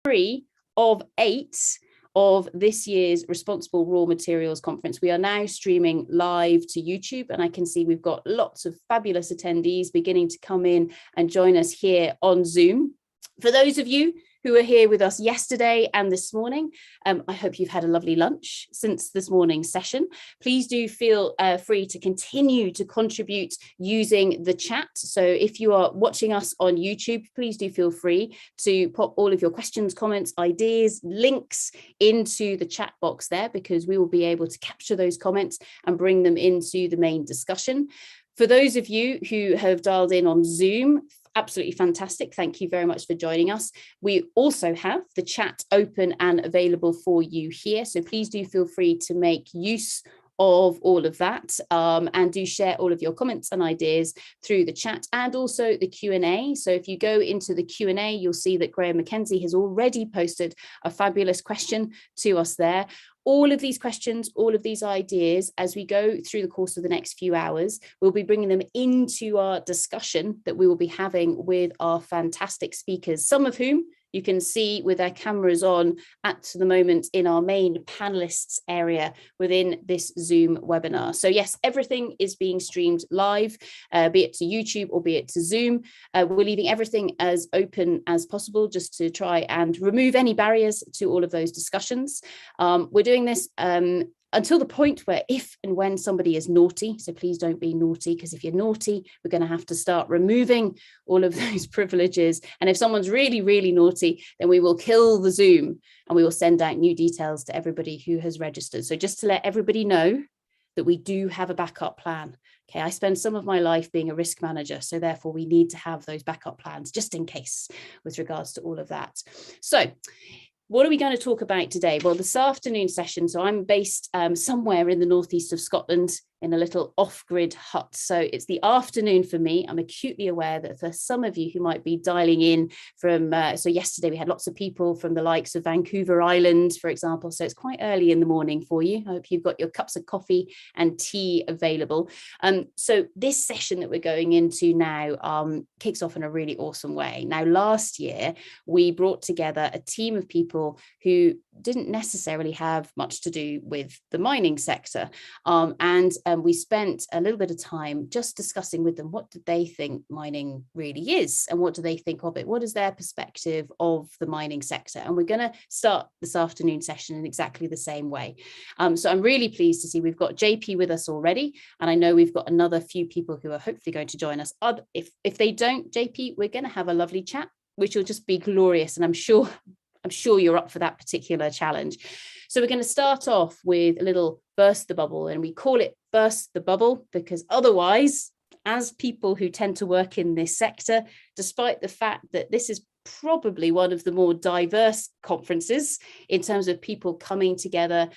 3 of 8 of this year's Responsible Raw Materials Conference. We are now streaming live to YouTube, and I can see we've got lots of fabulous attendees beginning to come in and join us here on Zoom. For those of you who are here with us yesterday and this morning, I hope you've had a lovely lunch since this morning's session. Please do feel free to continue to contribute using the chat. So if you are watching us on YouTube, please do feel free to pop all of your questions, comments, ideas, links into the chat box there, because we will be able to capture those comments and bring them into the main discussion. For those of you who have dialed in on Zoom, absolutely fantastic. Thank you very much for joining us. We also have the chat open and available for you here. So please do feel free to make use of all of that, and do share all of your comments and ideas through the chat and also the Q&A. So if you go into the Q&A, you'll see that Graham Mackenzie has already posted a fabulous question to us there. All of these questions, all of these ideas, as we go through the course of the next few hours, we'll be bringing them into our discussion that we will be having with our fantastic speakers, some of whom you can see with their cameras on at the moment in our main panelists area within this Zoom webinar. So yes, everything is being streamed live, be it to YouTube or be it to Zoom. We're leaving everything as open as possible just to try and remove any barriers to all of those discussions. We're doing this until the point where if and when somebody is naughty, so please don't be naughty, because if you're naughty, we're going to have to start removing all of those privileges. And if someone's really, really naughty, then we will kill the Zoom and we will send out new details to everybody who has registered. So just to let everybody know that we do have a backup plan. Okay, I spend some of my life being a risk manager, so therefore we need to have those backup plans just in case with regards to all of that. So what are we going to talk about today? Well, this afternoon session, so I'm based somewhere in the northeast of Scotland in a little off-grid hut. So it's the afternoon for me. I'm acutely aware that for some of you who might be dialing in from, so yesterday we had lots of people from the likes of Vancouver Island, for example. So it's quite early in the morning for you. I hope you've got your cups of coffee and tea available. So this session that we're going into now kicks off in a really awesome way. Now, last year, we brought together a team of people who didn't necessarily have much to do with the mining sector. And we spent a little bit of time just discussing with them, what do they think mining really is? And what do they think of it? What is their perspective of the mining sector? And we're going to start this afternoon session in exactly the same way. So I'm really pleased to see we've got JP with us already. And I know we've got another few people who are hopefully going to join us. If they don't, JP, we're going to have a lovely chat, which will just be glorious. And I'm sure you're up for that particular challenge. So we're going to start off with a little burst the bubble, and we call it burst the bubble because otherwise, as people who tend to work in this sector, despite the fact that this is probably one of the more diverse conferences in terms of people coming together,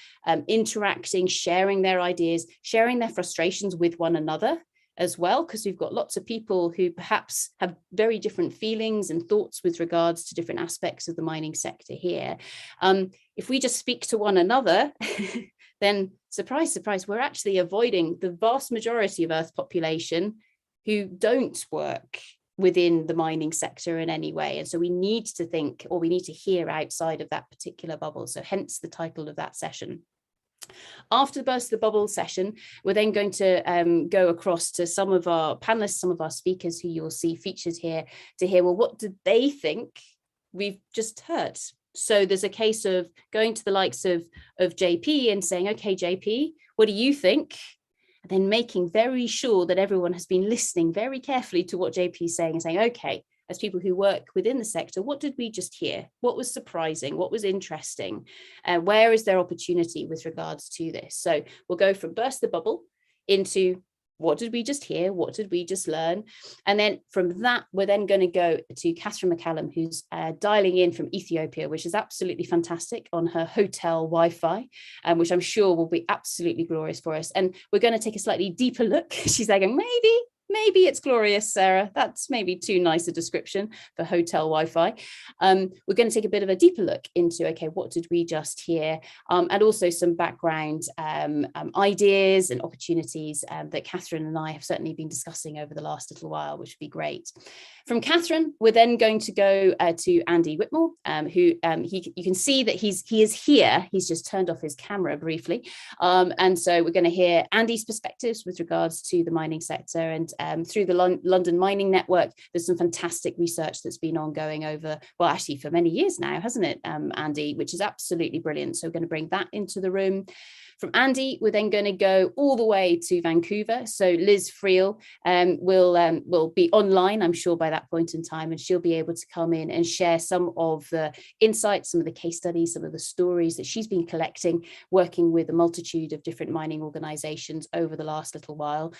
interacting, sharing their ideas, sharing their frustrations with one another as well, because we've got lots of people who perhaps have very different feelings and thoughts with regards to different aspects of the mining sector here. If we just speak to one another, then surprise, surprise, we're actually avoiding the vast majority of Earth population who don't work within the mining sector in any way. And so we need to think, or we need to hear outside of that particular bubble. So hence the title of that session. After the burst of the bubble session, we're then going to go across to some of our panelists, some of our speakers who you'll see featured here to hear, well, what did they think we've just heard? So there's a case of going to the likes of JP and saying, okay, JP, what do you think? And then making very sure that everyone has been listening very carefully to what JP is saying and saying, okay, as people who work within the sector, what did we just hear? What was surprising? What was interesting? Where is there opportunity with regards to this? So we'll go from burst the bubble into what did we just hear? What did we just learn? And then from that, we're then going to go to Kathryn Mccallum, who's dialing in from Ethiopia, which is absolutely fantastic on her hotel Wi-Fi, which I'm sure will be absolutely glorious for us. And we're going to take a slightly deeper look. She's like, maybe it's glorious, Sarah. That's maybe too nice a description for hotel Wi-Fi. We're going to take a bit of a deeper look into, okay, what did we just hear? And also some background ideas and opportunities that Kathryn and I have certainly been discussing over the last little while, which would be great. From Kathryn, we're then going to go to Andy Whitmore, who you can see that he is here. He's just turned off his camera briefly. And so we're going to hear Andy's perspectives with regards to the mining sector. And through the London Mining Network, there's some fantastic research that's been ongoing over, well, actually for many years now, hasn't it, Andy, which is absolutely brilliant. So we're going to bring that into the room. From Andy, we're then going to go all the way to Vancouver. So Liz Friel will be online, I'm sure, by that point in time, and she'll be able to come in and share some of the insights, some of the case studies, some of the stories that she's been collecting, working with a multitude of different mining organizations over the last little while.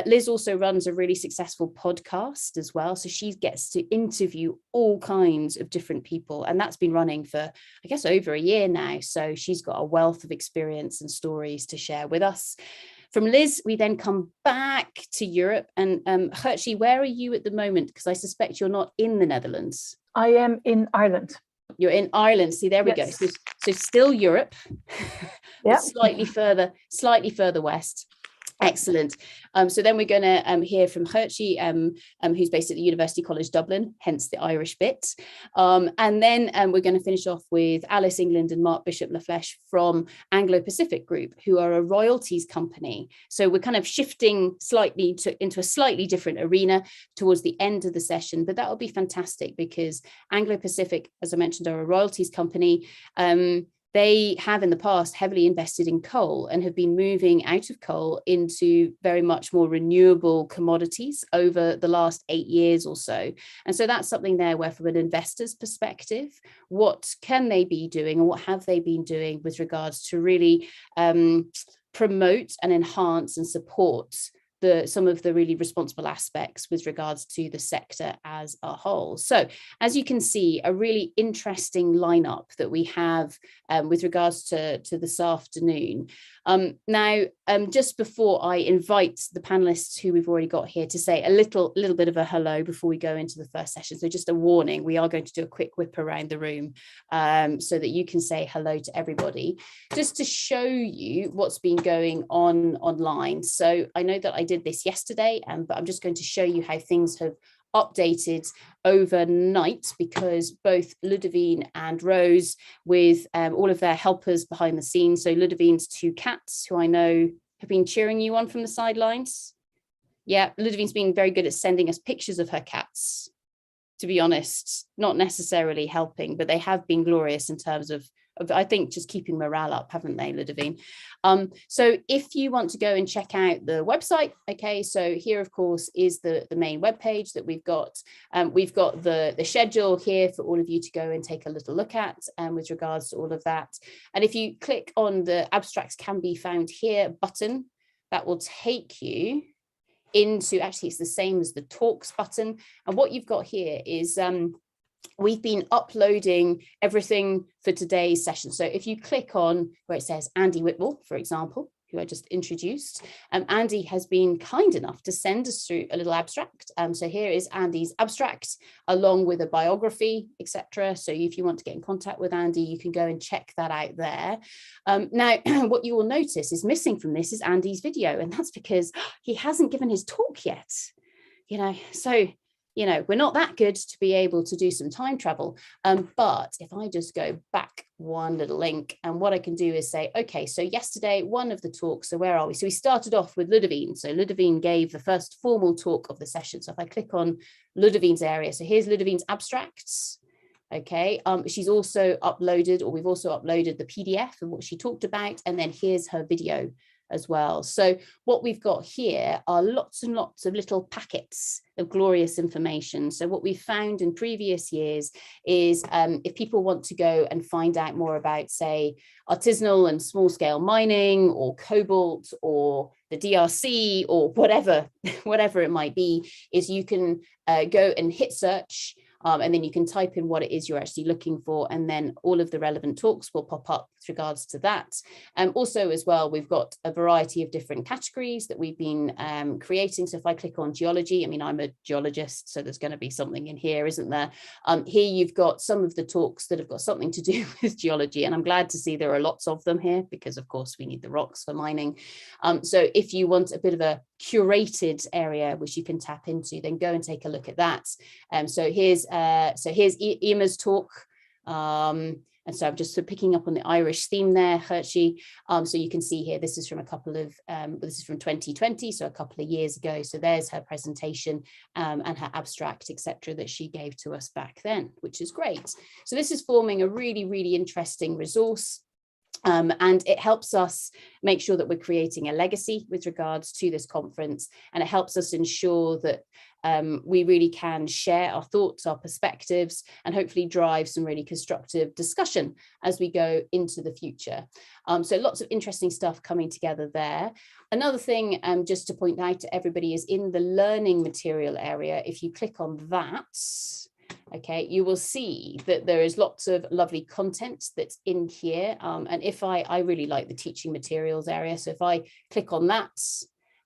Liz also runs a really successful podcast as well. So she gets to interview all kinds of different people. And that's been running for, I guess, over a year now. So she's got a wealth of experience and stories to share with us. From Liz, we then come back to Europe. And Hertje, where are you at the moment? Because I suspect you're not in the Netherlands. I am in Ireland. You're in Ireland. See, there we go. So still Europe, but slightly further west. Excellent. So then we're going to hear from Hertje, who's based at the University College Dublin, hence the Irish bit. And then we're going to finish off with Alice England and Mark Bishop Lafleche from Anglo-Pacific Group, who are a royalties company. So we're kind of shifting slightly into a slightly different arena towards the end of the session, but that will be fantastic because Anglo-Pacific, as I mentioned, are a royalties company. They have in the past heavily invested in coal and have been moving out of coal into very much more renewable commodities over the last 8 years or so. And so that's something there where, from an investor's perspective, what can they be doing and what have they been doing with regards to really promote and enhance and support some of the really responsible aspects with regards to the sector as a whole. So as you can see, a really interesting lineup that we have with regards to this afternoon. Now, just before I invite the panelists who we've already got here to say a little bit of a hello before we go into the first session. So just a warning, we are going to do a quick whip around the room so that you can say hello to everybody, just to show you what's been going on online. So I know that I did this yesterday, but I'm just going to show you how things have updated overnight, because both Ludovine and Rose, with all of their helpers behind the scenes, so Ludovine's 2 cats, who I know have been cheering you on from the sidelines. Yeah, Ludovine's been very good at sending us pictures of her cats, to be honest, not necessarily helping, but they have been glorious in terms of I think, just keeping morale up, haven't they, Ludovine? So if you want to go and check out the website, okay, so here, of course, is the main webpage that we've got. We've got the schedule here for all of you to go and take a little look at with regards to all of that. And if you click on the abstracts can be found here button, that will take you into, actually, it's the same as the talks button. And what you've got here is we've been uploading everything for today's session. So if you click on where it says Andy Whitmore, for example, who I just introduced, Andy has been kind enough to send us through a little abstract. So here is Andy's abstract, along with a biography, etc. So if you want to get in contact with Andy, you can go and check that out there. Now, what you will notice is missing from this is Andy's video, and that's because he hasn't given his talk yet. So we're not that good to be able to do some time travel. But if I just go back one little link, and what I can do is say, okay, so yesterday, one of the talks, so where are we? So we started off with Ludovine. So Ludovine gave the first formal talk of the session. So if I click on Ludovine's area, so here's Ludovine's abstracts. Okay, she's also uploaded, or we've also uploaded the PDF of what she talked about. And then here's her video as well. So what we've got here are lots and lots of little packets of glorious information. So what we've found in previous years is if people want to go and find out more about, say, artisanal and small scale mining, or cobalt, or the DRC, or whatever it might be, is you can go and hit search. and then you can type in what it is you're actually looking for, and then all of the relevant talks will pop up with regards to that. Also as well, we've got a variety of different categories that we've been creating. So if I click on geology, I mean, I'm a geologist, so there's going to be something in here, isn't there? Here you've got some of the talks that have got something to do with geology, and I'm glad to see there are lots of them here, because of course we need the rocks for mining. So if you want a bit of a curated area which you can tap into, then go and take a look at that. So here's Emma's talk, and so I'm just sort of picking up on the Irish theme there, Hershey. So you can see here, this is from this is from 2020, so a couple of years ago. So there's her presentation and her abstract, etc., that she gave to us back then, which is great. So this is forming a really, really interesting resource. And it helps us make sure that we're creating a legacy with regards to this conference, and it helps us ensure that we really can share our thoughts, our perspectives, and hopefully drive some really constructive discussion as we go into the future. So lots of interesting stuff coming together there. Another thing just to point out to everybody is in the learning material area, if you click on that, okay, you will see that there is lots of lovely content that's in here. And if I really like the teaching materials area, so if I click on that,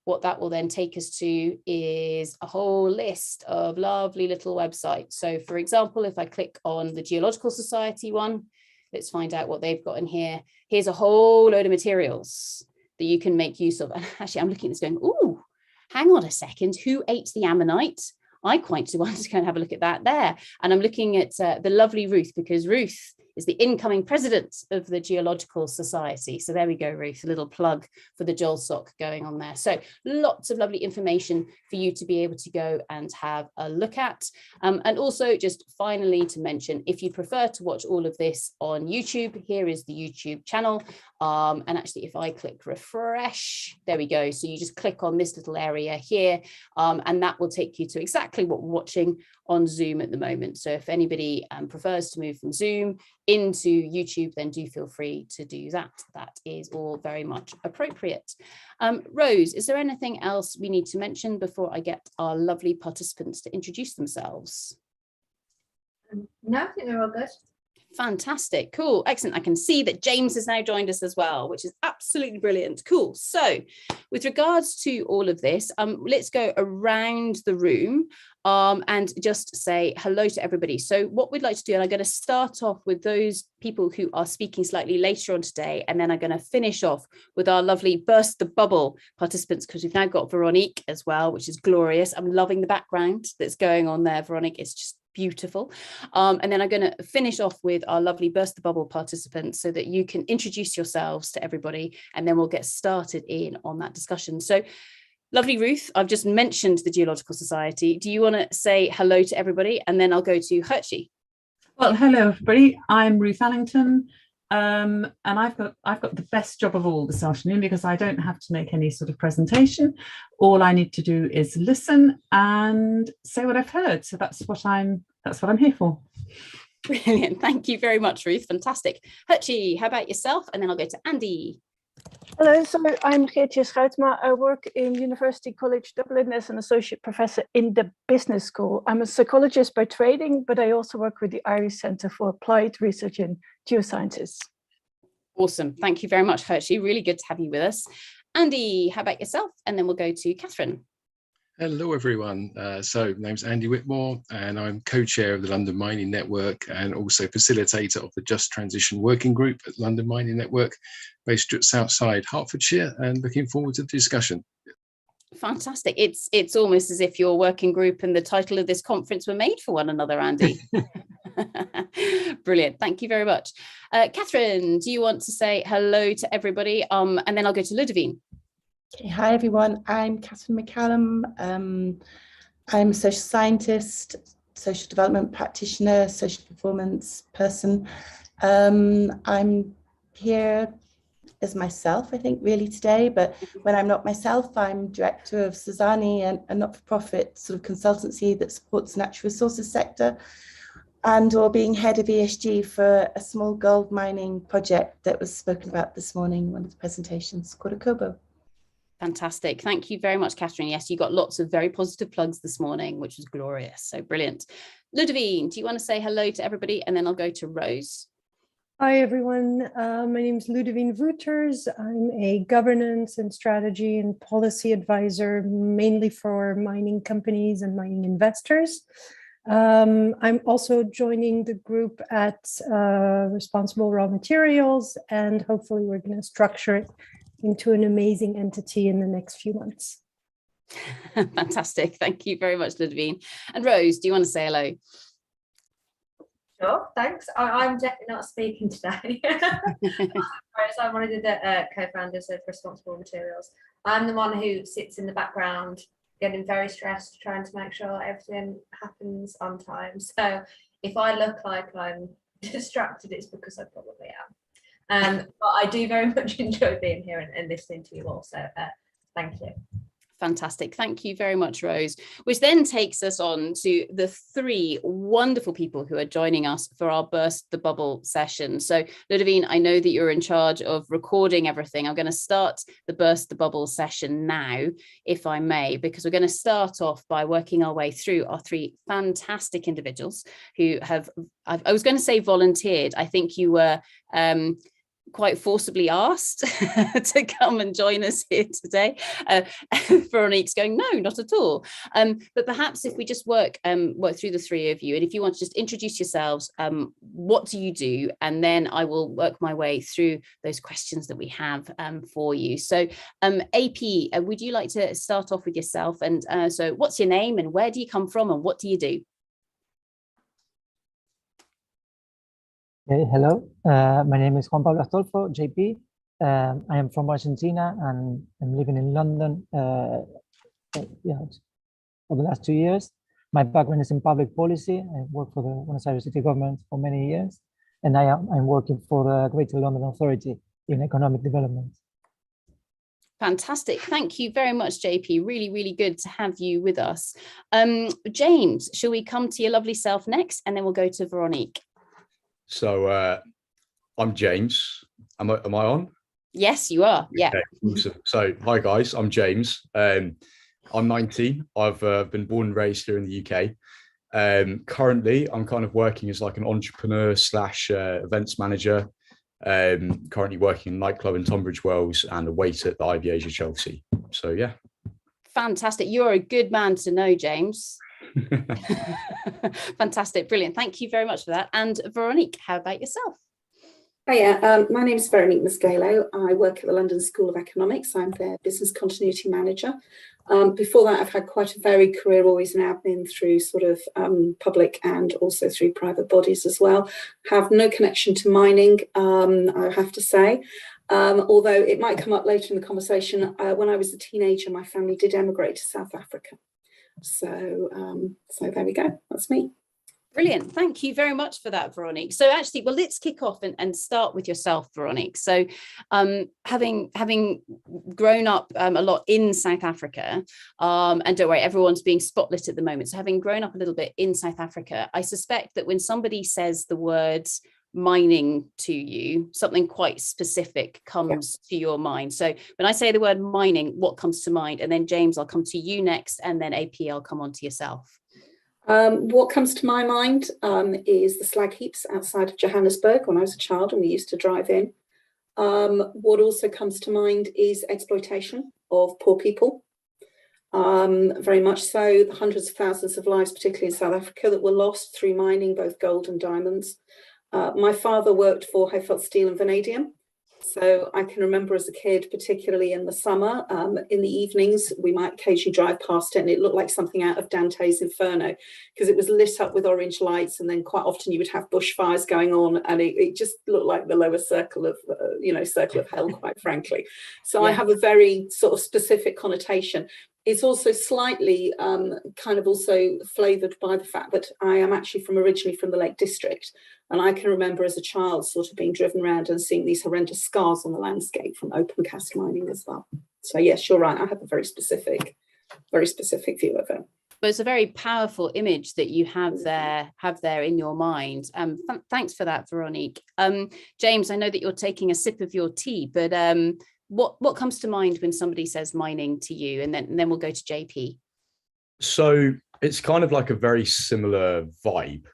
what that will then take us to is a whole list of lovely little websites. So for example, if I click on the Geological Society one, let's find out what they've got in here. Here's a whole load of materials that you can make use of. And actually, I'm looking at this going, ooh, hang on a second, who ate the ammonite? I quite want to go and have a look at that there. And I'm looking at the lovely Ruth, because Ruth is the incoming president of the Geological Society. So there we go, Ruth, a little plug for the JOLSOC going on there. So lots of lovely information for you to be able to go and have a look at. And also just finally to mention, if you prefer to watch all of this on YouTube, here is the YouTube channel. And actually, if I click refresh, there we go. So you just click on this little area here, and that will take you to exactly what we're watching on Zoom at the moment. So if anybody prefers to move from Zoom into YouTube, then do feel free to do that. That is all very much appropriate. Rose, is there anything else we need to mention before I get our lovely participants to introduce themselves? No, I think they're all good. Fantastic, cool, excellent. I can see that James has now joined us as well, which is absolutely brilliant. Cool. So with regards to all of this, let's go around the room and just say hello to everybody. So what we'd like to do, and I'm going to start off with those people who are speaking slightly later on today, and then I'm going to finish off with our lovely Burst the Bubble participants, because we've now got Veronique as well, which is glorious. I'm loving the background that's going on there, Veronique. It's just beautiful. And then I'm going to finish off with our lovely Burst the Bubble participants so that you can introduce yourselves to everybody, and then we'll get started in on that discussion. So lovely Ruth, I've just mentioned the Geological Society. Do you want to say hello to everybody? And then I'll go to Hershey. Well, hello everybody. I'm Ruth Allington, and I've got the best job of all this afternoon, because I don't have to make any sort of presentation. All I need to do is listen and say what I've heard. So that's what I'm here for. Brilliant. Thank you very much, Ruth. Fantastic. Hershey, how about yourself? And then I'll go to Andy. Hello, so I'm Geertje Schuitma. I work in University College Dublin as an associate professor in the business school. I'm a psychologist by training, but I also work with the Irish Centre for Applied Research in Geosciences. Awesome. Thank you very much, Hershey. Really good to have you with us. Andy, how about yourself? And then we'll go to Kathryn. Hello, everyone. So my name's Andy Whitmore, and I'm co-chair of the London Mining Network and also facilitator of the Just Transition Working Group at London Mining Network, based just outside Hertfordshire, and looking forward to the discussion. Fantastic. It's almost as if your working group and the title of this conference were made for one another, Andy. Brilliant. Thank you very much. Kathryn, do you want to say hello to everybody? And then I'll go to Ludovine. Okay, hi everyone, I'm Catherine Mccallum. I'm a social scientist, social development practitioner, social performance person. I'm here as myself, I think, really today, but when I'm not myself, I'm director of Suzani, a not-for-profit sort of consultancy that supports the natural resources sector, and or being head of ESG for a small gold mining project that was spoken about this morning in one of the presentations, called Akobo. Fantastic. Thank you very much, Kathryn. Yes, you got lots of very positive plugs this morning, which was glorious. So brilliant. Ludovine, do you want to say hello to everybody? And then I'll go to Rose. Hi, everyone. My name is Ludovine Wouters. I'm a governance and strategy and policy advisor, mainly for mining companies and mining investors. I'm also joining the group at Responsible Raw Materials, and hopefully we're going to structure it into an amazing entity in the next few months. Fantastic. Thank you very much, Ludovine. And Rose, do you want to say hello? Sure, thanks. I'm definitely not speaking today. I'm one of the co-founders of Responsible Materials. I'm the one who sits in the background, getting very stressed, trying to make sure everything happens on time. So if I look like I'm distracted, it's because I probably am. But I do very much enjoy being here and listening to you all. So thank you. Fantastic. Thank you very much, Rose, which then takes us on to the three wonderful people who are joining us for our Burst the Bubble session. So Ludovine, I know that you're in charge of recording everything. I'm going to start the Burst the Bubble session now, if I may, because we're going to start off by working our way through our three fantastic individuals who have, I was going to say volunteered. I think you were quite forcibly asked to come and join us here today. Veronique's going, no, not at all. But perhaps if we just work through the three of you, and if you want to just introduce yourselves, what do you do? And then I will work my way through those questions that we have for you. So AP, would you like to start off with yourself? And so what's your name and where do you come from and what do you do? Hey, hello, my name is Juan Pablo Astolfo, JP. I am from Argentina and I'm living in London for the last 2 years. My background is in public policy. I worked for the Buenos Aires city government for many years, and I'm working for the Greater London Authority in economic development. Fantastic. Thank you very much, JP. Really, really good to have you with us. James, shall we come to your lovely self next, and then we'll go to Veronique. So I'm James. Am I on? Yes, you are. Yeah. Okay, awesome. So hi guys, I'm James. I'm 19. I've been born and raised here in the UK. Currently, I'm kind of working as like an entrepreneur / events manager. Currently working in a nightclub in Tunbridge Wells and a waiter at the Ivy Asia Chelsea. So yeah. Fantastic. You're a good man to know, James. Fantastic, brilliant. Thank you very much for that. And Veronique, how about yourself? Hiya, my name is Veronique Mccallum. I work at the London School of Economics. I'm their business continuity manager. Before that, I've had quite a varied career, always in admin through sort of public and also through private bodies as well. Have no connection to mining, I have to say. Although it might come up later in the conversation, when I was a teenager, my family did emigrate to South Africa. So there we go. That's me. Brilliant. Thank you very much for that, Veronique. So actually, well, let's kick off and start with yourself, Veronique. So having grown up a lot in South Africa, and don't worry, everyone's being spotlit at the moment. So having grown up a little bit in South Africa, I suspect that when somebody says the words mining to you, something quite specific comes to your mind. So when I say the word mining, what comes to mind? And then James, I'll come to you next, and then AP, I'll come on to yourself. What comes to my mind is the slag heaps outside of Johannesburg when I was a child and we used to drive in. What also comes to mind is exploitation of poor people. Very much so, the hundreds of thousands of lives, particularly in South Africa, that were lost through mining, both gold and diamonds. My father worked for Highveld Steel and Vanadium. So I can remember as a kid, particularly in the summer, in the evenings, we might occasionally drive past it and it looked like something out of Dante's Inferno because it was lit up with orange lights, and then quite often you would have bushfires going on, and it just looked like the lower circle of, circle of hell, quite frankly. So yeah. I have a very sort of specific connotation. It's also slightly kind of also flavoured by the fact that I am actually originally from the Lake District. And I can remember as a child sort of being driven around and seeing these horrendous scars on the landscape from open cast mining as well. So yes, you're right. I have a very specific view of it. But it's a very powerful image that you have there in your mind. Thanks for that, Veronique. James, I know that you're taking a sip of your tea, but what comes to mind when somebody says mining to you? And then we'll go to JP. So It's kind of like a very similar vibe.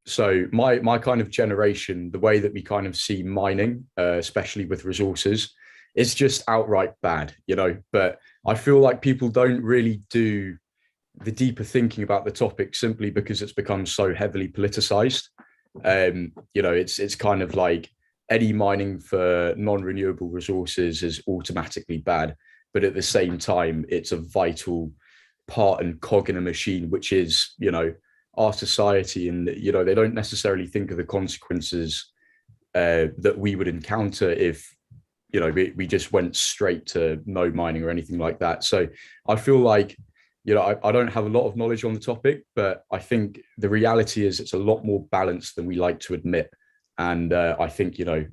So my kind of generation, the way that we kind of see mining, especially with resources, is just outright bad, you know. But I feel like people don't really do the deeper thinking about the topic simply because it's become so heavily politicized. You know, it's kind of like any mining for non-renewable resources is automatically bad, but at the same time, it's a vital part and cog in a machine, which is, you know, our society. And, you know, they don't necessarily think of the consequences that we would encounter if, you know, we just went straight to no mining or anything like that. So I feel like, you know, I don't have a lot of knowledge on the topic, but I think the reality is it's a lot more balanced than we like to admit. And I think, you know,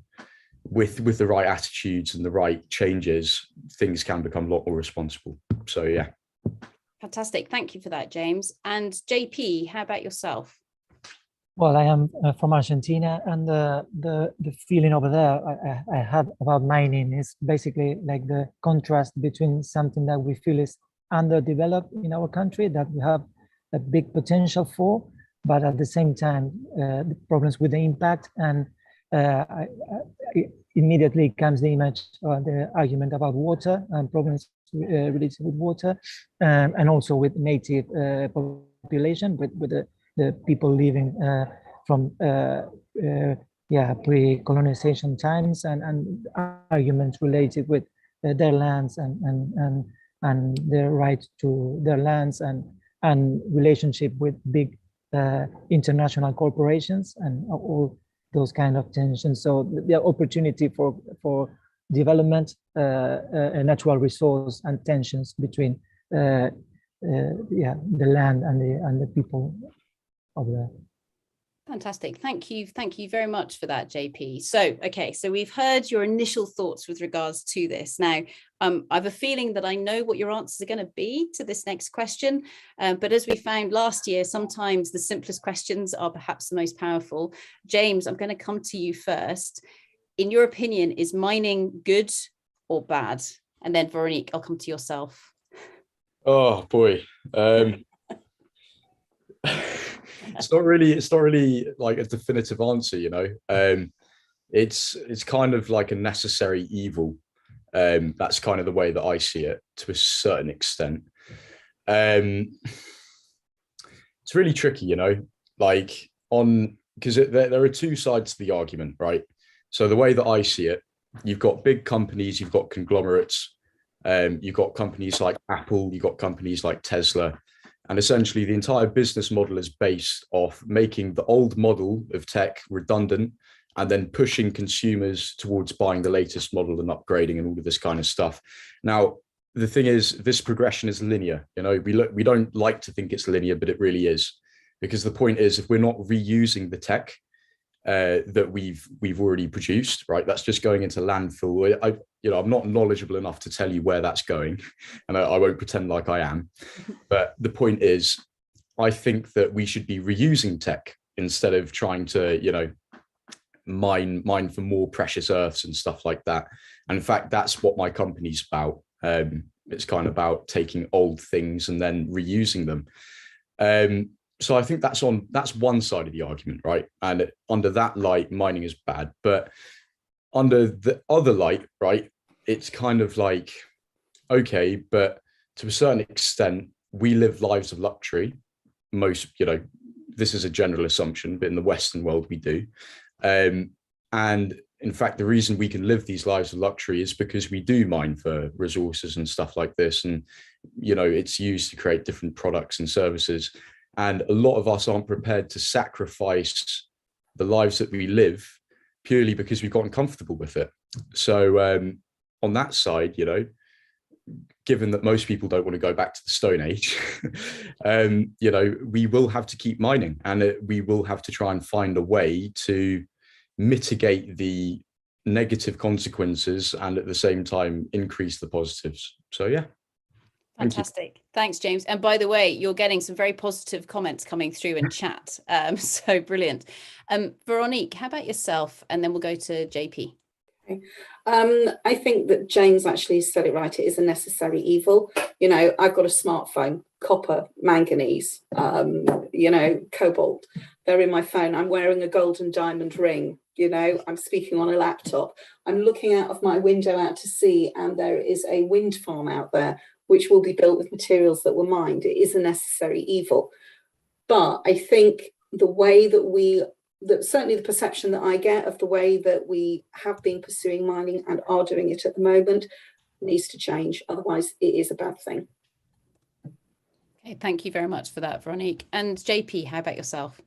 with the right attitudes and the right changes, things can become a lot more responsible. So, yeah. Fantastic. Thank you for that, James. And JP, how about yourself? Well, I am from Argentina, and the feeling over there I had about mining is basically like the contrast between something that we feel is underdeveloped in our country, that we have a big potential for, but at the same time, the problems with the impact. And immediately comes the image or the argument about water and problems related with water, and also with native population, with the people living from pre-colonization times, and arguments related with their lands and their right to their lands, and relationship with big international corporations and all those kind of tensions. So the opportunity for development, natural resource, and tensions between the land and the people of the. Fantastic. Thank you very much for that, JP. So, okay, so we've heard your initial thoughts with regards to this. Now, I have a feeling that I know what your answers are going to be to this next question, but as we found last year, sometimes the simplest questions are perhaps the most powerful. James, I'm going to come to you first. In your opinion, is mining good or bad? And then Veronique, I'll come to yourself. Oh boy. It's not really like a definitive answer, you know. It's kind of like a necessary evil. That's kind of the way that I see it to a certain extent. It's really tricky, you know, like because there are two sides to the argument, right? So the way that I see it, you've got big companies, you've got conglomerates, you've got companies like Apple, you've got companies like Tesla. And essentially, the entire business model is based off making the old model of tech redundant and then pushing consumers towards buying the latest model and upgrading and all of this kind of stuff. Now, the thing is, this progression is linear. You know, we don't like to think it's linear, but it really is. Because the point is, if we're not reusing the tech that we've already produced, right, that's just going into landfill. I'm not knowledgeable enough to tell you where that's going, and I won't pretend like I am. But the point is, I think that we should be reusing tech instead of trying to, you know, mine for more precious earths and stuff like that. And in fact, that's what my company's about. It's kind of about taking old things and then reusing them. So I think that's one side of the argument, right? And under that light, mining is bad. But under the other light, right, it's kind of like, okay, but to a certain extent, we live lives of luxury. Most, you know, this is a general assumption, but in the Western world, we do. And in fact, the reason we can live these lives of luxury is because we do mine for resources and stuff like this. And, you know, it's used to create different products and services. And a lot of us aren't prepared to sacrifice the lives that we live purely because we've gotten comfortable with it. So on that side, you know, given that most people don't want to go back to the Stone Age, you know, we will have to keep mining, and we will have to try and find a way to mitigate the negative consequences and at the same time increase the positives. So, yeah. Fantastic. Thanks, James. And by the way, you're getting some very positive comments coming through in chat. So brilliant. Veronique, how about yourself? And then we'll go to JP. I think that James actually said it right. It is a necessary evil. You know, I've got a smartphone, copper, manganese, you know, cobalt. They're in my phone. I'm wearing a golden diamond ring. You know, I'm speaking on a laptop. I'm looking out of my window out to sea, and there is a wind farm out there which will be built with materials that were mined. It is a necessary evil. But I think the way that certainly the perception that I get of the way that we have been pursuing mining and are doing it at the moment needs to change. Otherwise, it is a bad thing. Okay, thank you very much for that, Veronique. And JP, how about yourself?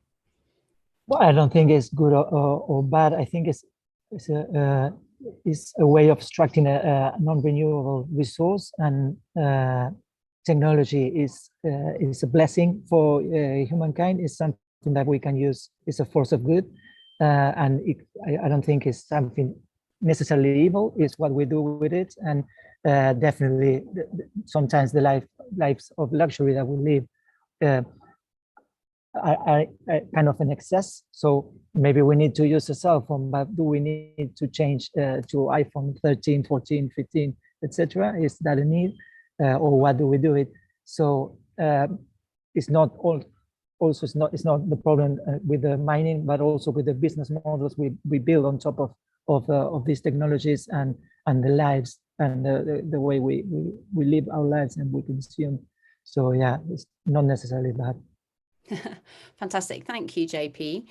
Well, I don't think it's good or bad. I think it's a way of extracting a non-renewable resource, and technology is a blessing for humankind. It's something that we can use. It's a force of good, and I don't think it's something necessarily evil. It's what we do with it, and definitely sometimes the lives of luxury that we live are kind of an excess. So maybe we need to use a cell phone, but do we need to change to iPhone 13, 14, 15, etc.? Is that a need, or what do we do it? So it's not all. Also, it's not the problem with the mining, but also with the business models we build on top of these technologies and the lives and the way we live our lives and we consume. So yeah, it's not necessarily bad. Fantastic, thank you, JP.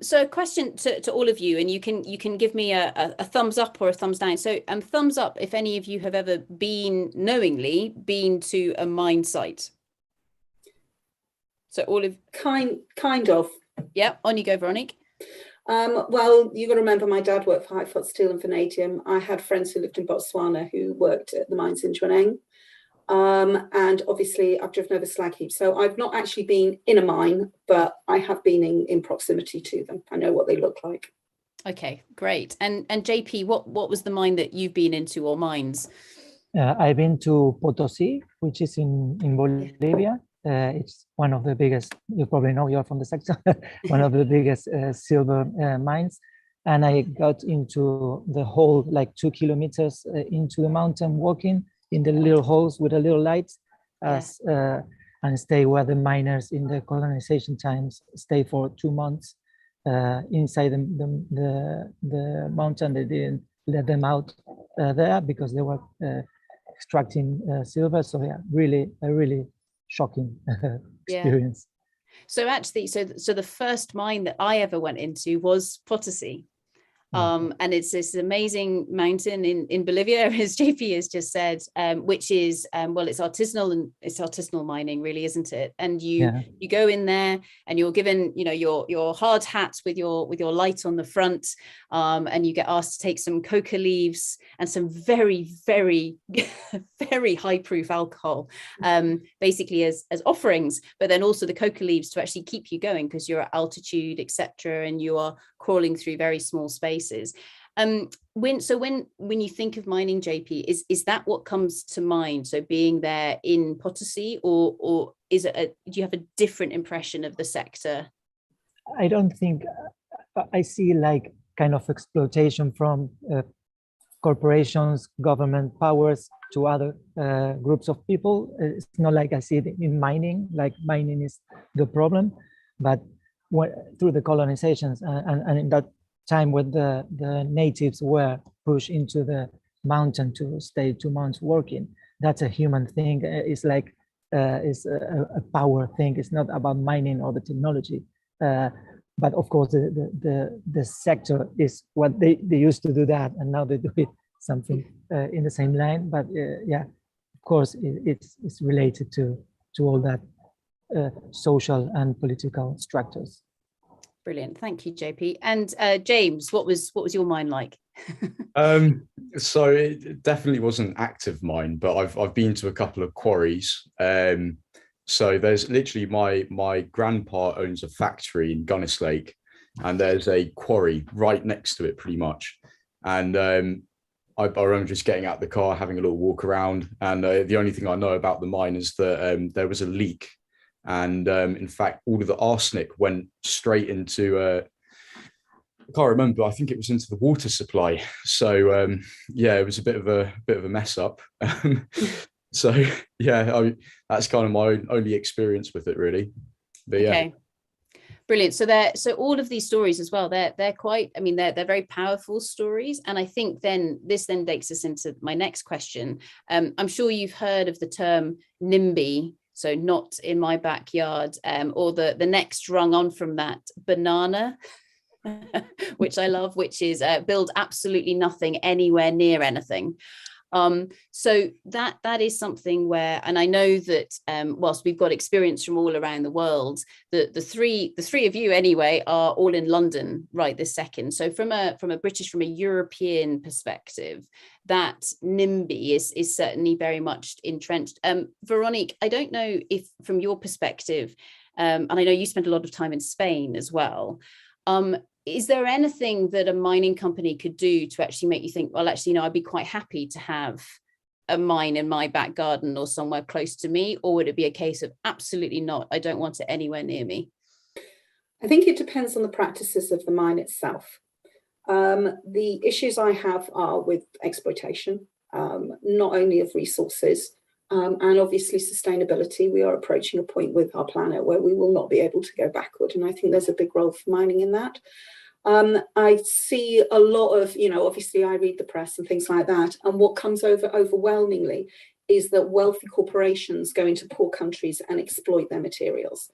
So a question to all of you, and you can give me a thumbs up or a thumbs down. So thumbs up if any of you have ever knowingly been to a mine site. So all of kind of. Yeah, on you go, Veronique. Well, you got to remember, my dad worked for High-Fort Steel and Vanadium. I had friends who lived in Botswana who worked at the mines in Dreneng. And obviously I've driven over slag heaps. So I've not actually been in a mine, but I have been in proximity to them. I know what they look like. Okay, great. And JP, what was the mine that you've been into, or mines? I've been to Potosi, which is in Bolivia. It's one of the biggest, you probably know, you're from the sector, one of the biggest silver mines. And I got into the hole, like 2 kilometers into the mountain, walking in the little holes with a little light, and stay where the miners in the colonization times stay for 2 months inside the mountain. They didn't let them out there because they were extracting silver. So yeah, a really shocking experience. So actually, so the first mine that I ever went into was Potosi. And it's this amazing mountain in Bolivia, as JP has just said, which is well, it's artisanal mining, really, isn't it? And you go in there and you're given, you know, your hard hat with your light on the front, and you get asked to take some coca leaves and some very, very, very high proof alcohol, basically as offerings, but then also the coca leaves to actually keep you going because you're at altitude, etc., and you are crawling through very small spaces. When you think of mining, JP, is that what comes to mind? So being there in Potosi, or is it do you have a different impression of the sector? I don't think I see like kind of exploitation from corporations, government powers to other groups of people. It's not like I see it in mining, like mining is the problem, but through the colonizations and in that time when the natives were pushed into the mountain to stay 2 months working, that's a human thing. It's like it's a power thing. It's not about mining or the technology, but of course the sector is what they used to do that, and now they do it something in the same line. But yeah, of course it's related to all that social and political structures. Brilliant, thank you, JP. And James, what was your mine like? So it definitely wasn't active mine, but I've been to a couple of quarries. So there's literally my grandpa owns a factory in Gunnislake, and there's a quarry right next to it, pretty much. And I remember just getting out the car, having a little walk around, and the only thing I know about the mine is that there was a leak. And in fact, all of the arsenic went straight into I can't remember. I think it was into the water supply. So yeah, it was a bit of a mess up. So yeah, that's kind of my only experience with it, really. But yeah. Okay. Brilliant. So all of these stories as well, they're quite, I mean, they're very powerful stories. And I think this takes us into my next question. I'm sure you've heard of the term NIMBY, so not in my backyard, or the next rung on from that, banana, which I love, which is build absolutely nothing anywhere near anything. So that is something where, and I know that whilst we've got experience from all around the world, the three of you anyway are all in London right this second. So from a European perspective, that NIMBY is certainly very much entrenched. Veronique, I don't know if from your perspective, and I know you spent a lot of time in Spain as well, is there anything that a mining company could do to actually make you think, well, actually, I'd be quite happy to have a mine in my back garden or somewhere close to me? Or would it be a case of absolutely not, I don't want it anywhere near me? I think it depends on the practices of the mine itself. The issues I have are with exploitation, not only of resources, and obviously sustainability. We are approaching a point with our planet where we will not be able to go backward. And I think there's a big role for mining in that. I see a lot of, obviously I read the press and things like that. And what comes over overwhelmingly is that wealthy corporations go into poor countries and exploit their materials.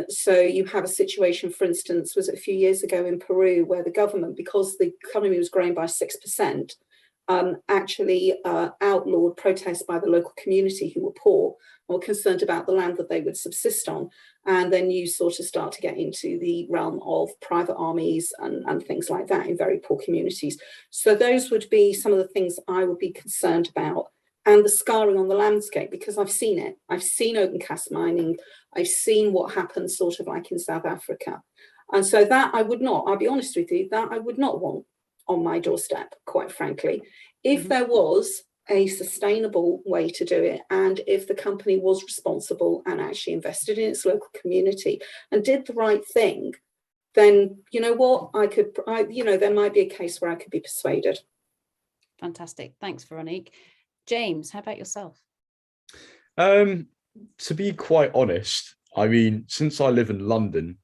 So you have a situation, for instance, was it a few years ago in Peru, where the government, because the economy was growing by 6%, actually outlawed protests by the local community who were poor and were concerned about the land that they would subsist on. And then you sort of start to get into the realm of private armies and things like that in very poor communities. So those would be some of the things I would be concerned about. And the scarring on the landscape, because I've seen it. I've seen open cast mining. I've seen what happens sort of like in South Africa. And so that I would not, I'll be honest with you, that I would not want on my doorstep, quite frankly. If there was a sustainable way to do it, and if the company was responsible and actually invested in its local community and did the right thing, then you know what, there might be a case where I could be persuaded. Fantastic. Thanks, Veronique. James, how about yourself? To be quite honest, I mean, since I live in London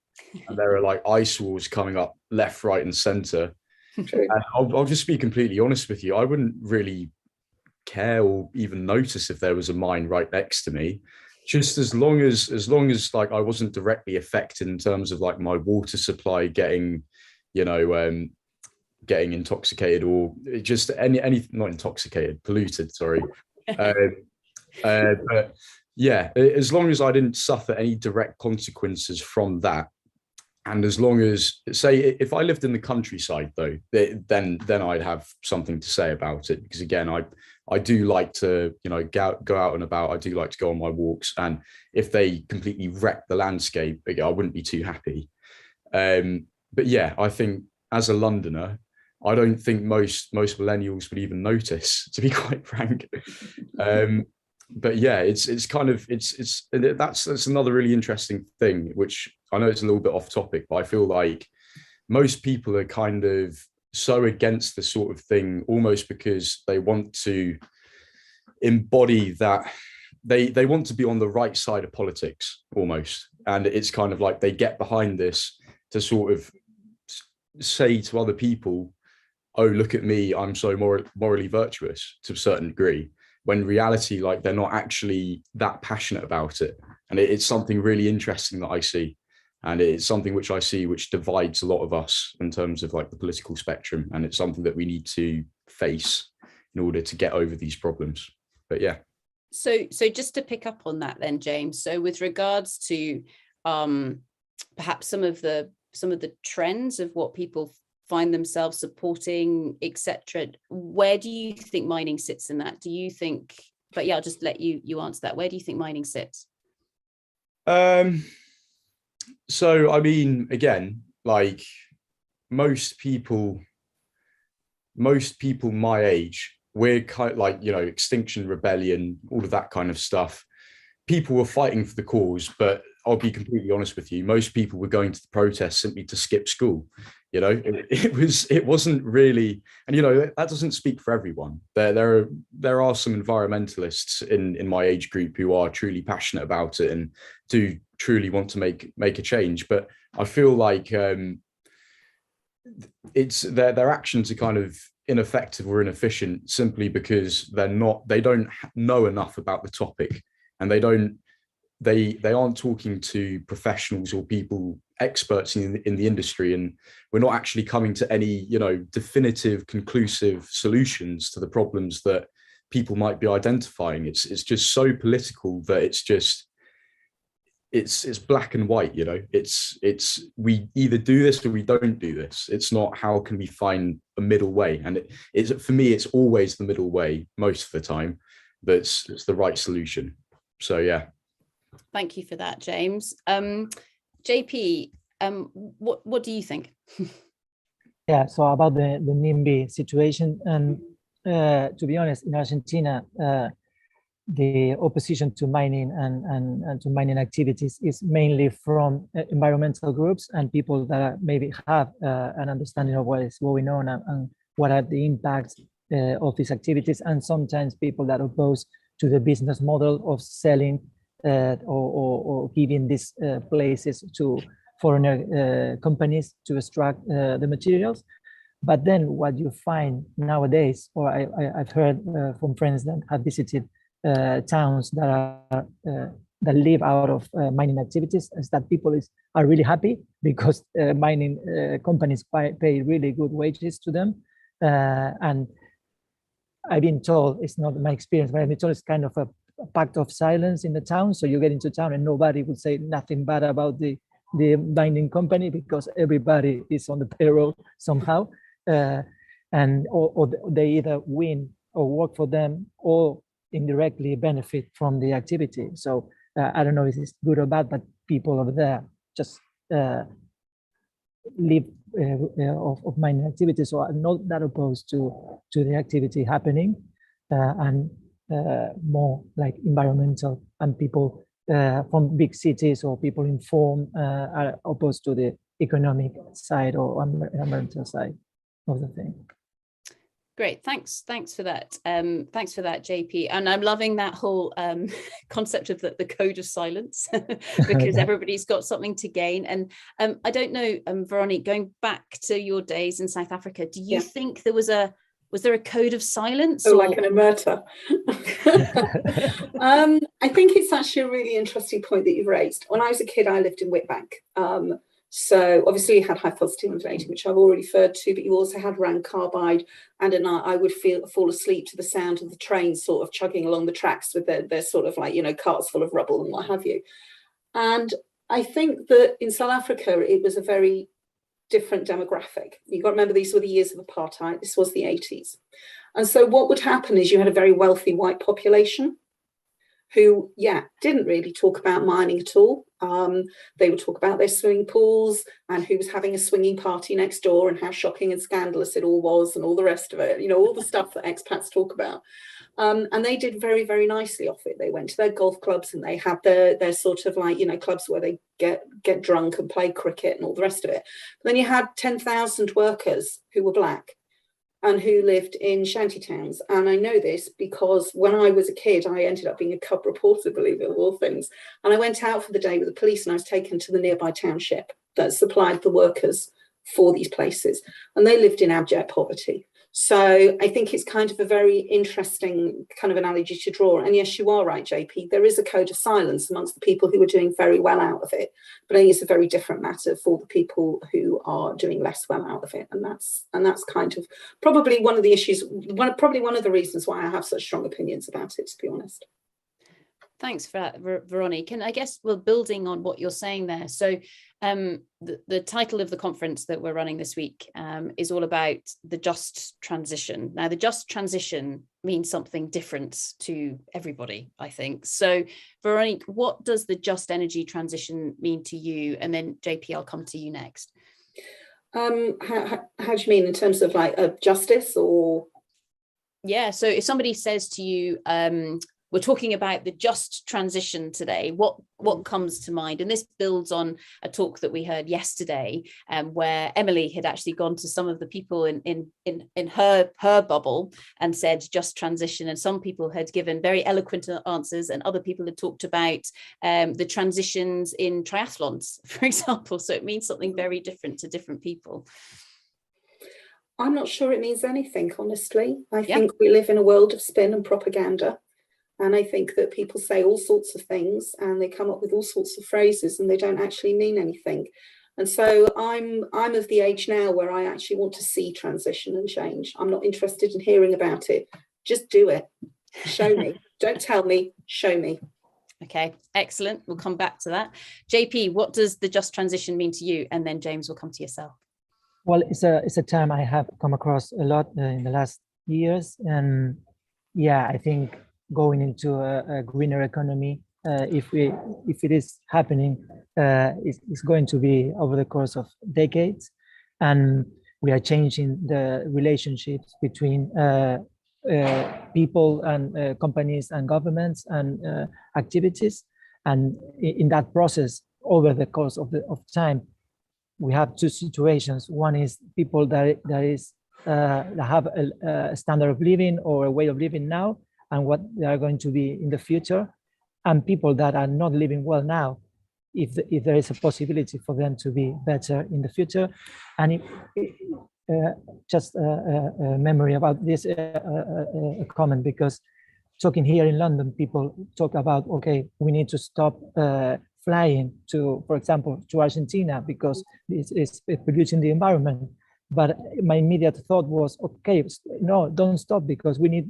and there are like ice walls coming up left, right and centre, and I'll just be completely honest with you, I wouldn't really care or even notice if there was a mine right next to me, just as long as like I wasn't directly affected in terms of like my water supply getting intoxicated, or just any not intoxicated, polluted, sorry. But yeah, as long as I didn't suffer any direct consequences from that, and as long as, say, if I lived in the countryside though, then I'd have something to say about it, because again, I do like to go out and about. I do like to go on my walks, and if they completely wreck the landscape, I wouldn't be too happy. But yeah, I think as a Londoner, I don't think most millennials would even notice, to be quite frank. But yeah, that's another really interesting thing, which I know it's a little bit off topic, but I feel like most people are kind of so against this sort of thing, almost because they want to embody that they want to be on the right side of politics almost. And it's kind of like they get behind this to sort of say to other people, oh, look at me, I'm so morally virtuous, to a certain degree, when in reality, like, they're not actually that passionate about it. And it's something really interesting that I see. And it's something which I see which divides a lot of us in terms of like the political spectrum. And it's something that we need to face in order to get over these problems. But yeah. So just to pick up on that then, James, so with regards to perhaps some of the trends of what people find themselves supporting, etc., where do you think mining sits in that? Do you think, but yeah, I'll just let you answer that. Where do you think mining sits? So I mean, again, like most people my age, we're kind of like, Extinction Rebellion, all of that kind of stuff. People were fighting for the cause, but I'll be completely honest with you, most people were going to the protest simply to skip school. You know, it wasn't really, and you know, that doesn't speak for everyone. There are some environmentalists in my age group who are truly passionate about it and do truly want to make a change. But I feel like it's their actions are kind of ineffective or inefficient simply because they don't know enough about the topic, and they aren't talking to professionals or people, experts in the industry, and we're not actually coming to any, you know, definitive, conclusive solutions to the problems that people might be identifying. It's just so political that it's black and white, you know. It's we either do this or we don't do this. It's not how can we find a middle way, and it's for me it's always the middle way most of the time that's the right solution. So yeah. Thank you for that, James. JP, what do you think? Yeah, so about the NIMBY situation, and to be honest, in Argentina, the opposition to mining and to mining activities is mainly from environmental groups and people that maybe have an understanding of what is going on and what are the impacts of these activities, and sometimes people that oppose to the business model of selling or giving these places to foreigner companies to extract the materials. But then what you find nowadays, or I've heard from friends that have visited towns that are that live out of mining activities, is that people are really happy because mining companies pay really good wages to them. And I've been told, it's not my experience, but I've been told it's kind of a pact of silence in the town. So you get into town and nobody would say nothing bad about the mining company because everybody is on the payroll somehow. And or they either win or work for them or indirectly benefit from the activity. So I don't know if it's good or bad, but people over there just live of mining activities, so I'm not that opposed to the activity happening, and more like environmental, and people from big cities or people informed are opposed to the economic side or environmental side of the thing. Great, thanks for that. Thanks for that, JP. And I'm loving that whole concept of the code of silence because everybody's got something to gain. And I don't know, Veronique, going back to your days in South Africa, do you think there was there a code of silence? Oh, like an omerta. I think it's actually a really interesting point that you've raised. When I was a kid, I lived in Witbank. So obviously you had high positive inflation, which I've already referred to, but you also had round carbide, and at night I would fall asleep to the sound of the trains sort of chugging along the tracks with their sort of like, you know, carts full of rubble and what have you. And I think that in South Africa, it was a very different demographic. You've got to remember, these were the years of apartheid. This was the 80s. And so what would happen is you had a very wealthy white population who, didn't really talk about mining at all. They would talk about their swimming pools and who was having a swinging party next door and how shocking and scandalous it all was and all the rest of it, you know, all the stuff that expats talk about. And they did very, very nicely off it. They went to their golf clubs and they had their sort of like, you know, clubs where they get drunk and play cricket and all the rest of it. But then you had 10,000 workers who were black and who lived in shanty towns. And I know this because when I was a kid, I ended up being a cub reporter, believe it, of all things. And I went out for the day with the police and I was taken to the nearby township that supplied the workers for these places. And they lived in abject poverty. So I think it's kind of a very interesting kind of analogy to draw. And yes, you are right, JP. There is a code of silence amongst the people who are doing very well out of it. But I think it's a very different matter for the people who are doing less well out of it. And that's kind of probably one of the issues, probably one of the reasons why I have such strong opinions about it, to be honest. Thanks for that, Veronique. And I guess we're building on what you're saying there. So the title of the conference that we're running this week is all about the just transition. Now, the just transition means something different to everybody, I think. So, Veronique, what does the just energy transition mean to you? And then, JP, I'll come to you next. How do you mean in terms of like justice or? Yeah, so if somebody says to you, we're talking about the just transition today. What comes to mind? And this builds on a talk that we heard yesterday, where Emily had actually gone to some of the people in her bubble and said just transition, and some people had given very eloquent answers, and other people had talked about the transitions in triathlons, for example. So it means something very different to different people. I'm not sure it means anything, honestly. I think we live in a world of spin and propaganda. And I think that people say all sorts of things and they come up with all sorts of phrases and they don't actually mean anything. And so I'm of the age now where I actually want to see transition and change. I'm not interested in hearing about it. Just do it. Show me. Don't tell me. Show me. Okay, excellent. We'll come back to that. JP, what does the just transition mean to you? And then James, will come to yourself. Well, it's a term I have come across a lot in the last years. And yeah, I think going into a greener economy, if it is happening, it's going to be over the course of decades. And we are changing the relationships between people and companies and governments and activities. And in that process, over the course of time, we have two situations. One is people that have a standard of living or a way of living now, and what they are going to be in the future, and people that are not living well now, if there is a possibility for them to be better in the future. And just a memory about this, a comment, because talking here in London, people talk about, okay, we need to stop flying to, for example, to Argentina because it's polluting the environment. But my immediate thought was, okay, no, don't stop, because we need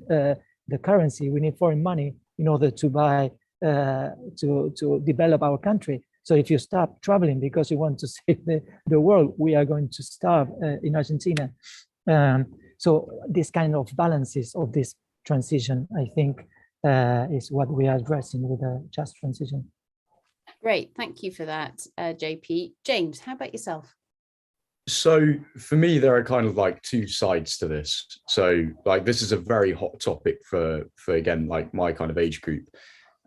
the currency, we need foreign money in order to buy, to develop our country. So if you stop traveling because you want to save the world, we are going to starve in Argentina. So this kind of balances of this transition, I think, is what we are addressing with a just transition. Great, thank you for that, JP. James, how about yourself? So for me, there are kind of like two sides to this. So like this is a very hot topic for again, like my kind of age group.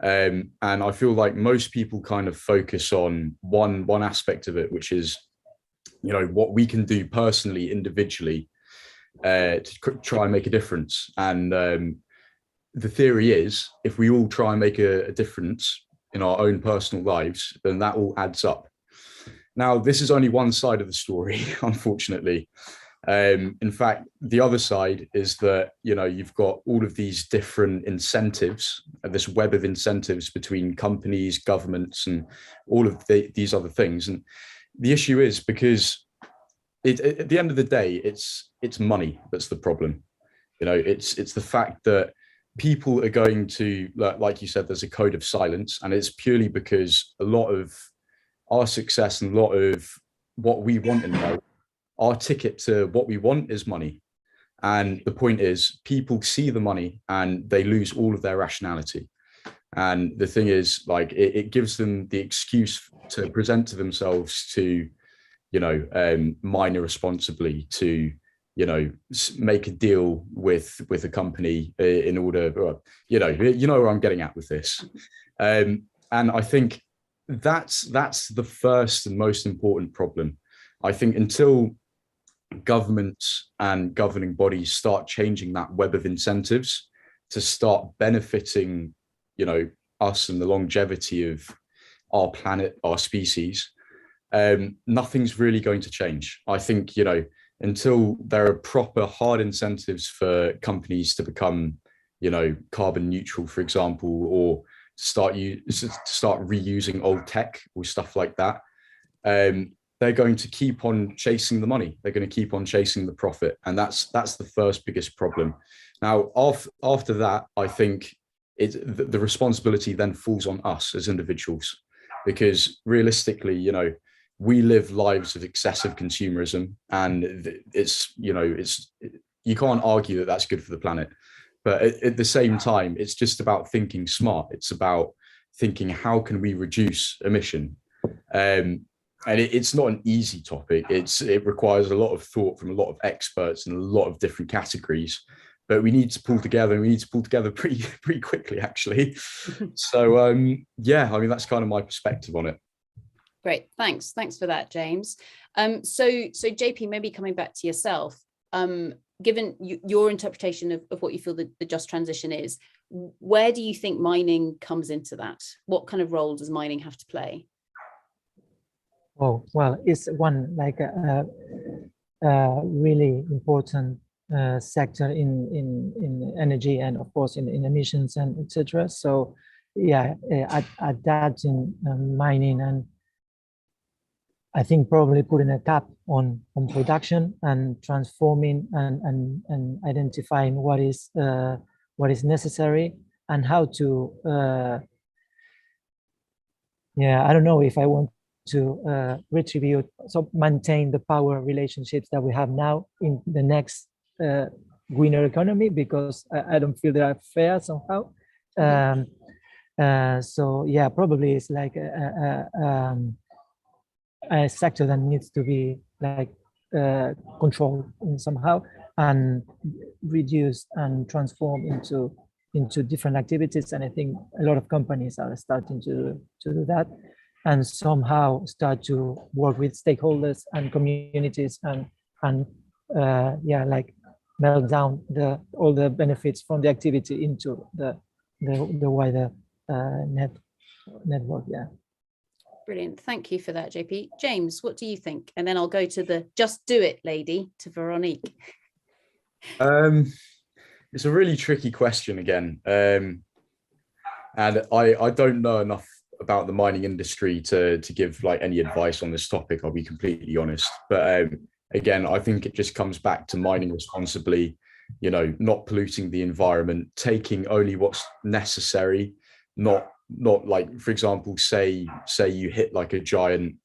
And I feel like most people kind of focus on one aspect of it, which is, you know, what we can do personally, individually, to try and make a difference. And the theory is, if we all try and make a difference in our own personal lives, then that all adds up. Now, this is only one side of the story, unfortunately. In fact, the other side is that, you know, you've got all of these different incentives, this web of incentives between companies, governments, and all of these other things. And the issue is because at the end of the day, it's money that's the problem. You know, it's the fact that people are going to, like you said, there's a code of silence, and it's purely because a lot of our success and a lot of what we want in life, our ticket to what we want is money. And the point is, people see the money and they lose all of their rationality. And the thing is, like, it gives them the excuse to present to themselves to, you know, mine irresponsibly, to, you know, make a deal with a company in order, you know where I'm getting at with this. And I think that's the first and most important problem. I think until governments and governing bodies start changing that web of incentives to start benefiting, you know, us and the longevity of our planet, our species, nothing's really going to change. I think, you know, until there are proper hard incentives for companies to become, you know, carbon neutral, for example, or start reusing old tech or stuff like that, they're going to keep on chasing the money. They're going to keep on chasing the profit. And that's the first biggest problem. Now, after that, I think the responsibility then falls on us as individuals, because realistically, you know, we live lives of excessive consumerism, and it's, you know, you can't argue that that's good for the planet. But at the same time, it's just about thinking smart. It's about thinking, how can we reduce emission? And it's not an easy topic. It requires a lot of thought from a lot of experts in a lot of different categories. but we need to pull together, and we need to pull together pretty quickly, actually. So yeah, I mean, that's kind of my perspective on it. Great, thanks for that, James. So JP, maybe coming back to yourself, given your interpretation of what you feel the just transition is, where do you think mining comes into that? What kind of role does mining have to play? Oh, well, it's one like a really important sector in energy, and of course in emissions and etc. So yeah, adapting mining, and I think probably putting a cap on production and transforming and identifying what is necessary and how to yeah, I don't know if I want to retribute, so maintain the power relationships that we have now in the next greener economy, because I don't feel they are fair somehow. So yeah, probably it's like a sector that needs to be like controlled in somehow and reduced and transformed into different activities. And I think a lot of companies are starting to do that, and somehow start to work with stakeholders and communities and yeah, like melt down all the benefits from the activity into the wider network. Yeah. Brilliant. Thank you for that, JP. James, what do you think? And then I'll go to the just do it lady, to Veronique. It's a really tricky question again. And I don't know enough about the mining industry to give like any advice on this topic, I'll be completely honest. But again, I think it just comes back to mining responsibly, you know, not polluting the environment, taking only what's necessary, not like, for example, say you hit like a giant,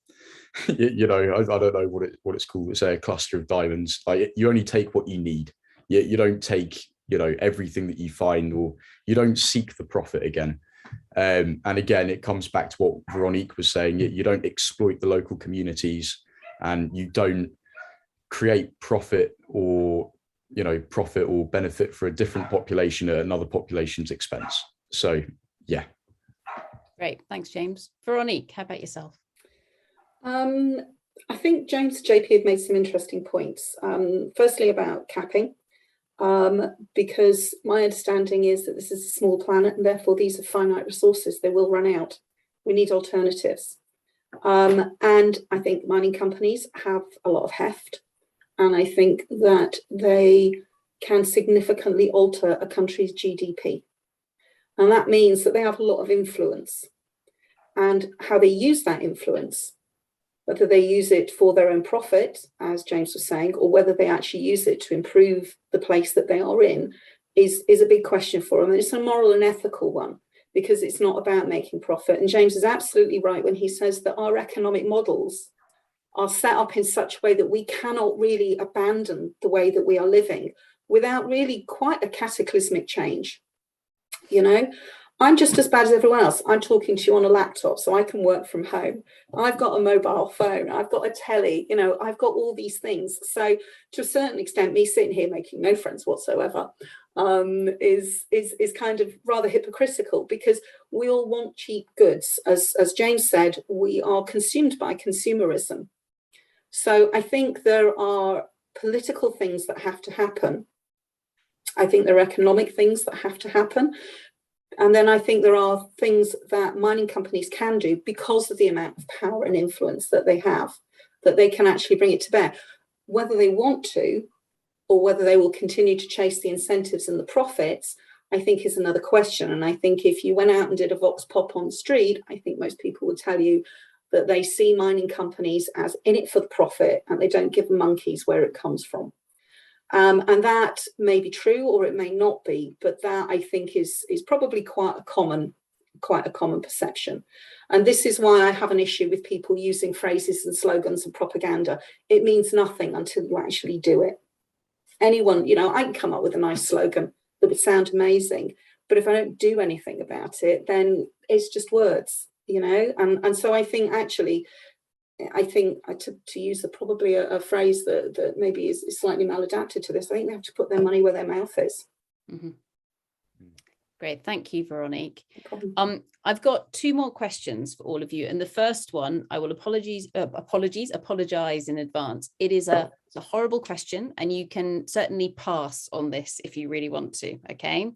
you know, I don't know what it's called, it's a cluster of diamonds. Like, you only take what you need. You don't take, you know, everything that you find, or you don't seek the profit again. And again, it comes back to what Veronique was saying. You don't exploit the local communities, and you don't create profit or benefit for a different population at another population's expense. So yeah. Great, thanks, James. Veronique, how about yourself? I think James and JP have made some interesting points. Firstly, about capping, because my understanding is that this is a small planet, and therefore these are finite resources. They will run out. We need alternatives. And I think mining companies have a lot of heft, and I think that they can significantly alter a country's GDP. And that means that they have a lot of influence, and how they use that influence, whether they use it for their own profit, as James was saying, or whether they actually use it to improve the place that they are in, is a big question for them. And it's a moral and ethical one, because it's not about making profit. And James is absolutely right when he says that our economic models are set up in such a way that we cannot really abandon the way that we are living without really quite a cataclysmic change. You know, I'm just as bad as everyone else. I'm talking to you on a laptop, so I can work from home. I've got a mobile phone. I've got a telly. You know, I've got all these things. So to a certain extent, me sitting here making no friends whatsoever is kind of rather hypocritical, because we all want cheap goods. As James said, we are consumed by consumerism. So I think there are political things that have to happen. I think there are economic things that have to happen. And then I think there are things that mining companies can do because of the amount of power and influence that they have, that they can actually bring it to bear. Whether they want to, or whether they will continue to chase the incentives and the profits, I think is another question. And I think if you went out and did a vox pop on the street, I think most people would tell you that they see mining companies as in it for the profit, and they don't give monkeys where it comes from. And that may be true, or it may not be, but that I think is probably quite a common perception. And this is why I have an issue with people using phrases and slogans and propaganda. It means nothing until you actually do it. Anyone, you know, I can come up with a nice slogan that would sound amazing, but if I don't do anything about it, then it's just words, you know. And so I think actually, to use probably a phrase that maybe is slightly maladapted to this, I think they have to put their money where their mouth is. Mm-hmm. Great, thank you, Veronique. I've got 2 more questions for all of you, and the first one I will apologize in advance. It is a horrible question, and you can certainly pass on this if you really want to. Okay,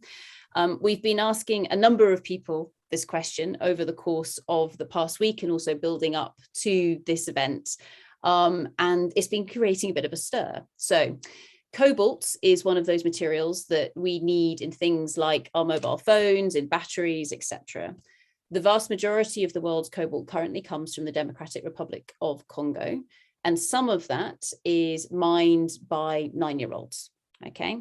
we've been asking a number of people this question over the course of the past week, and also building up to this event, and it's been creating a bit of a stir. So cobalt is one of those materials that we need in things like our mobile phones, in batteries, etc. The vast majority of the world's cobalt currently comes from the Democratic Republic of Congo, and some of that is mined by 9-year-olds. Okay,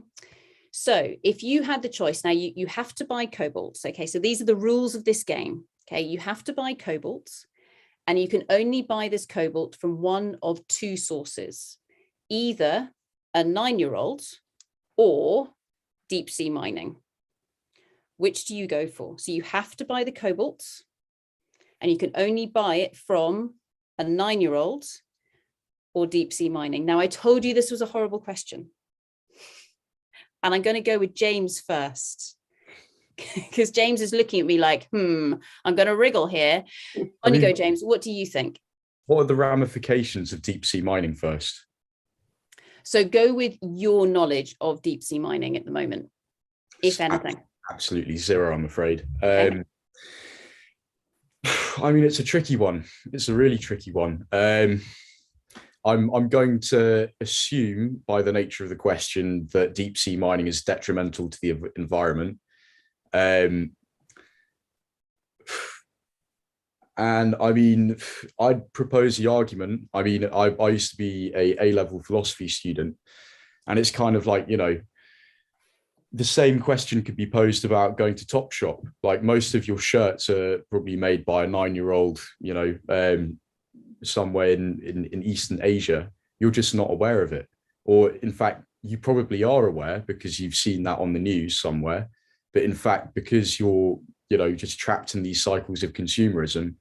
so if you had the choice, now you have to buy cobalt. Okay, so these are the rules of this game. Okay, you have to buy cobalt, and you can only buy this cobalt from one of 2 sources, either a 9-year-old or deep sea mining. Which do you go for? So you have to buy the cobalt, and you can only buy it from a 9-year-old or deep sea mining. Now, I told you this was a horrible question, and I'm going to go with James first, because James is looking at me like, I'm going to wriggle here. On you go, James. What do you think? What are the ramifications of deep sea mining first? So go with your knowledge of deep sea mining at the moment, if anything. Absolutely zero, I'm afraid. Okay. I mean, it's a tricky one. It's a really tricky one. I'm going to assume, by the nature of the question, that deep sea mining is detrimental to the environment. And I mean, I'd propose the argument. I mean, I used to be a A-level philosophy student, and it's kind of like, you know, the same question could be posed about going to Topshop. Like, most of your shirts are probably made by a 9-year-old, you know, somewhere in Eastern Asia. You're just not aware of it. Or in fact, you probably are aware because you've seen that on the news somewhere. But in fact, because you're, you know, just trapped in these cycles of consumerism,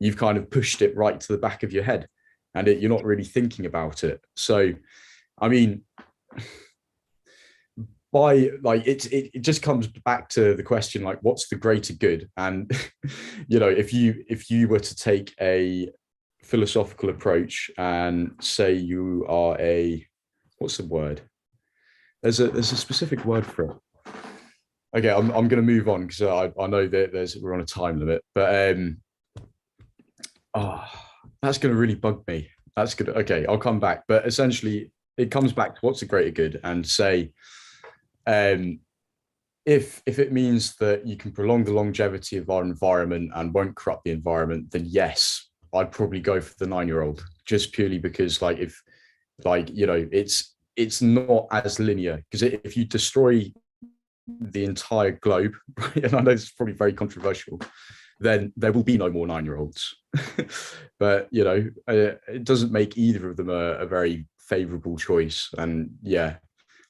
you've kind of pushed it right to the back of your head, and you're not really thinking about it. So, I mean, it just comes back to the question, like, what's the greater good? And you know, if you were to take a philosophical approach and say you are what's the word? There's a specific word for it. Okay, I'm going to move on because I know that we're on a time limit, but that's going to really bug me. That's good. Okay, I'll come back. But essentially, it comes back to what's the greater good, and say, if it means that you can prolong the longevity of our environment and won't corrupt the environment, then yes, I'd probably go for the 9-year-old, just purely because, like, if, like, you know, it's not as linear, because if you destroy the entire globe, right, and I know it's probably very controversial, then there will be no more 9-year-olds. But, you know, it doesn't make either of them a very favorable choice. And yeah,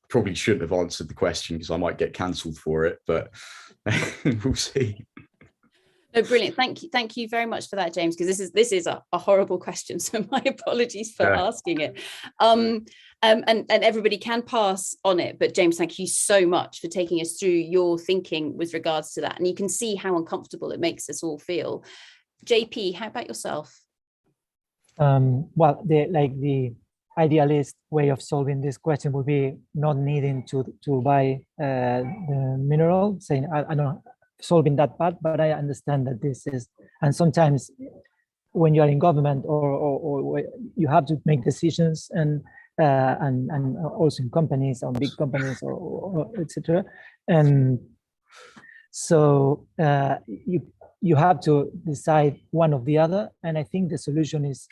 probably shouldn't have answered the question because I might get cancelled for it, but we'll see. No, brilliant. Thank you very much for that, James, because this is a horrible question. So my apologies for asking it. And everybody can pass on it. But James, thank you so much for taking us through your thinking with regards to that. And you can see how uncomfortable it makes us all feel. JP, how about yourself? Well, the idealist way of solving this question would be not needing to buy the mineral, saying, I don't know, solving that part, but I understand that this is, and sometimes when you are in government or you have to make decisions, and also in companies, or big companies, or etc. And so you have to decide one or the other. And I think the solution is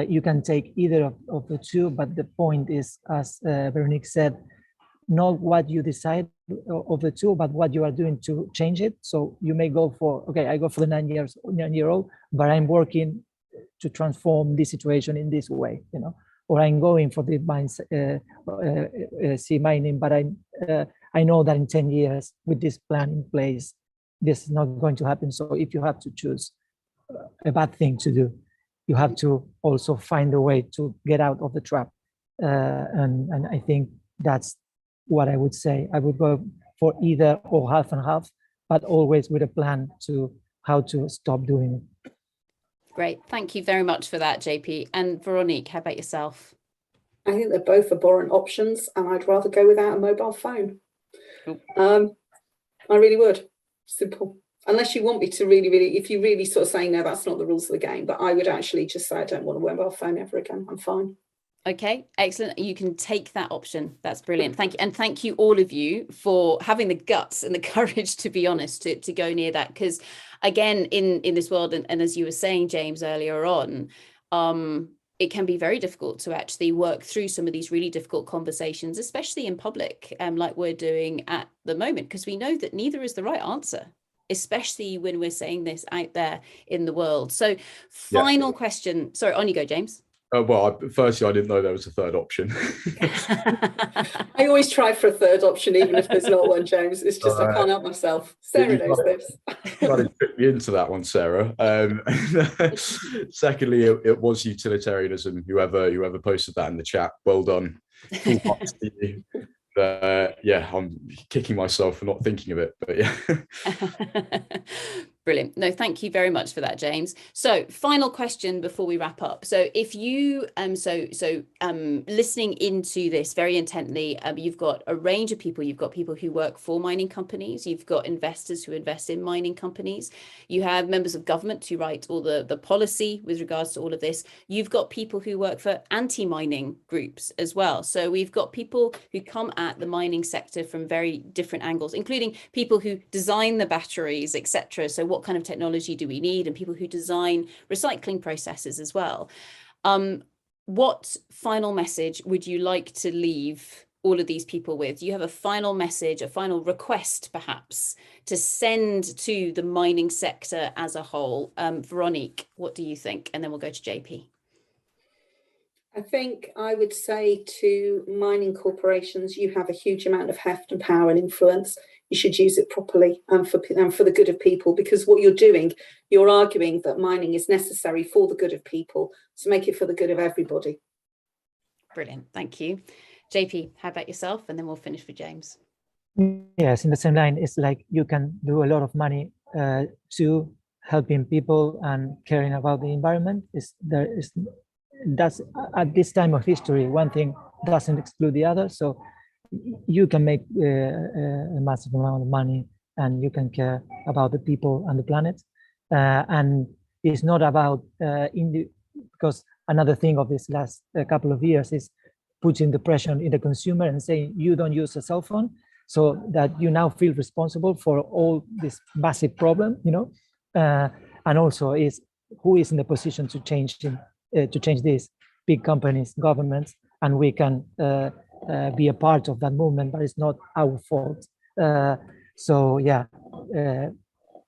you can take either of the two, but the point is, as Veronique said, not what you decide of the two, but what you are doing to change it. So you may go for, okay, I go for the 9-year-old, but I'm working to transform this situation in this way, you know, or I'm going for the sea mining, but I know that in 10 years with this plan in place, this is not going to happen. So if you have to choose a bad thing to do, you have to also find a way to get out of the trap. And I think that's what I would say. I would go for either or half and half, but always with a plan to how to stop doing it. Great. Thank you very much for that, JP. And Veronique, how about yourself? I think they're both abhorrent options, and I'd rather go without a mobile phone. Cool. I really would. Simple. Unless you want me to really, if you really sort of saying, no, that's not the rules of the game, but I would actually just say I don't want a mobile phone ever again. I'm fine. Okay, excellent. You can take that option. That's brilliant. Thank you. And thank you all of you for having the guts and the courage, to be honest, to go near that. Because again, in this world, and as you were saying, James, earlier on, it can be very difficult to actually work through some of these really difficult conversations, especially in public, like we're doing at the moment, because we know that neither is the right answer, especially when we're saying this out there in the world. So final question. Sorry, on you go, James. Well, firstly, I didn't know there was a third option. I always try for a third option, even if there's not one, James. It's just I can't help myself. Sarah knows this. Try to trick me into that one, Sarah. Secondly, it was utilitarianism. Whoever posted that in the chat, well done. Full marks to you. Yeah, I'm kicking myself for not thinking of it, but yeah. Brilliant. No, thank you very much for that, James. So final question before we wrap up. So if you listening into this very intently, you've got a range of people. You've got people who work for mining companies. You've got investors who invest in mining companies. You have members of government who write all the policy with regards to all of this. You've got people who work for anti-mining groups as well. So we've got people who come at the mining sector from very different angles, including people who design the batteries, etc. So what kind of technology do we need, and people who design recycling processes as well. What final message would you like to leave all of these people with? Do you have a final message, a final request perhaps to send to the mining sector as a whole? Veronique, what do you think? And then we'll go to JP. I think I would say to mining corporations, you have a huge amount of heft and power and influence. You should use it properly and for the good of people, because what you're doing, you're arguing that mining is necessary for the good of people. So make it for the good of everybody. Brilliant. Thank you. JP, how about yourself? And then we'll finish with James. Yes, in the same line, it's like you can do a lot of money to helping people and caring about the environment. That's at this time of history, one thing doesn't exclude the other. So you can make a massive amount of money, and you can care about the people and the planet. And it's not about because another thing of this last couple of years is putting the pressure in the consumer and saying you don't use a cell phone, so that you now feel responsible for all this massive problem, and also is who is in the position to change this? Big companies, governments, and we can be a part of that movement, but it's not our fault. So yeah,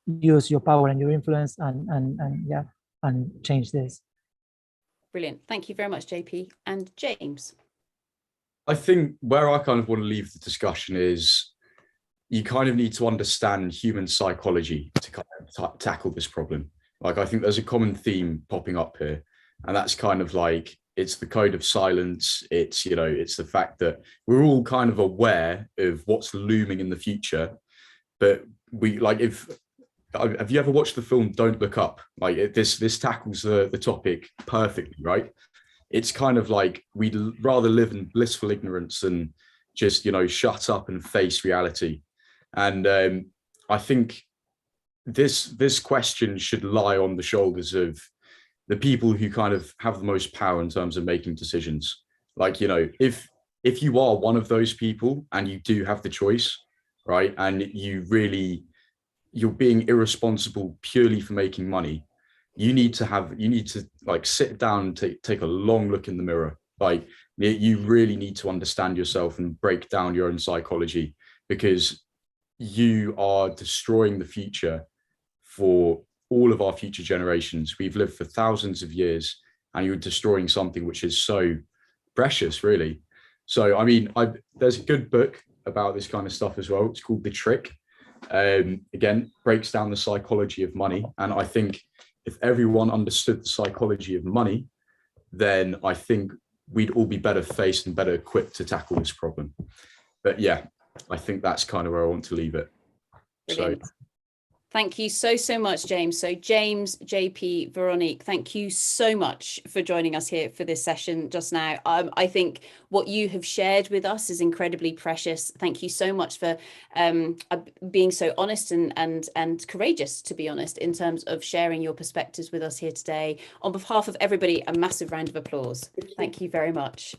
use your power and your influence and change this. Brilliant. Thank you very much, JP. And James. I think where I kind of want to leave the discussion is you kind of need to understand human psychology to kind of tackle this problem. Like, I think there's a common theme popping up here, and that's kind of like, it's the code of silence. It's, it's the fact that we're all kind of aware of what's looming in the future, but have you ever watched the film Don't Look Up? Like, this tackles the topic perfectly, right? It's kind of like we'd rather live in blissful ignorance than just, shut up and face reality. And I think this question should lie on the shoulders of the people who kind of have the most power in terms of making decisions. Like, if you are one of those people and you do have the choice, right, and you're being irresponsible purely for making money, you need to like sit down and take a long look in the mirror. Like, you really need to understand yourself and break down your own psychology, because you are destroying the future for all of our future generations. We've lived for thousands of years, and you're destroying something which is so precious, really. So, I mean, there's a good book about this kind of stuff as well. It's called The Trick. Again, breaks down the psychology of money. And I think if everyone understood the psychology of money, then I think we'd all be better faced and better equipped to tackle this problem. But yeah, I think that's kind of where I want to leave it. Brilliant. So thank you so much, James. So James, JP, Veronique, thank you so much for joining us here for this session just now. I think what you have shared with us is incredibly precious. Thank you so much for being so honest and courageous, to be honest, in terms of sharing your perspectives with us here today. On behalf of everybody, a massive round of applause. Thank you very much.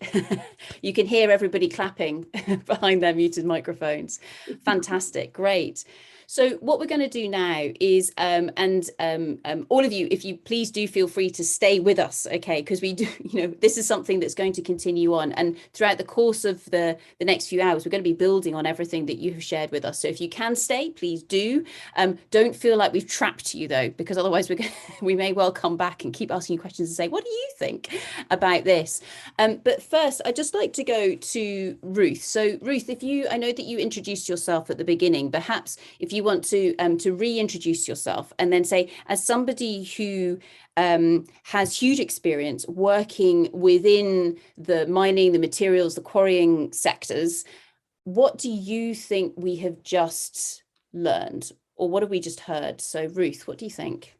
You can hear everybody clapping behind their muted microphones. Fantastic, great. So what we're going to do now is, all of you, if you please do feel free to stay with us, okay, because we do, this is something that's going to continue on. And throughout the course of the next few hours, we're going to be building on everything that you have shared with us. So if you can stay, please do. Don't feel like we've trapped you, though, because otherwise we may well come back and keep asking you questions and say, what do you think about this? But first, I'd just like to go to Ruth. So Ruth, I know that you introduced yourself at the beginning, perhaps if you want to reintroduce yourself and then say, as somebody who has huge experience working within the mining, the materials, the quarrying sectors, what do you think we have just learned, or what have we just heard? So Ruth, what do you think?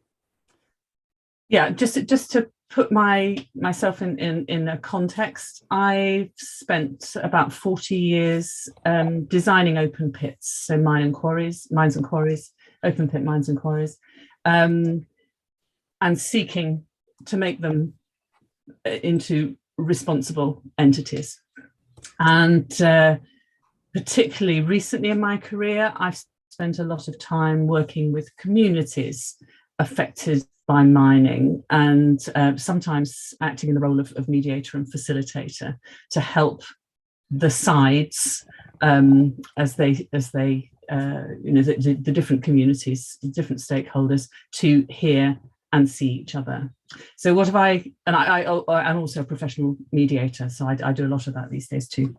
Yeah, just to put myself in a context, I've spent about 40 years designing open pits, so mines and quarries, open pit mines and quarries, and seeking to make them into responsible entities. And particularly recently in my career, I've spent a lot of time working with communities affected by mining, and sometimes acting in the role of mediator and facilitator to help the sides as they the different communities, the different stakeholders, to hear and see each other. So what have I'm also a professional mediator, so I do a lot of that these days too,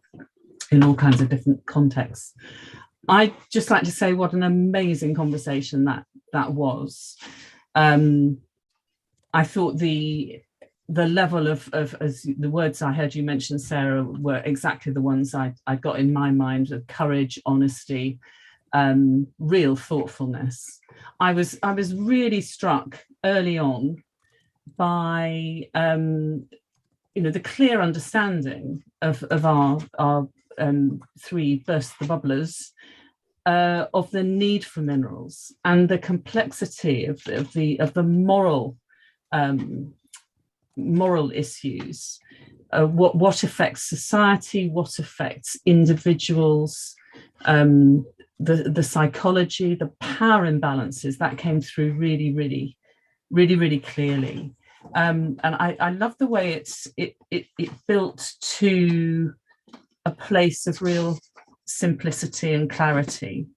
in all kinds of different contexts. I'd just like to say what an amazing conversation that was. I thought the level of as the words I heard you mention, Sarah, were exactly the ones I got in my mind: of courage, honesty, real thoughtfulness. I was really struck early on by the clear understanding of our three burst the bubblers, of the need for minerals and the complexity of the moral issues, what affects society, what affects individuals, the psychology, the power imbalances that came through really clearly. And I love the way it built to a place of real simplicity and clarity.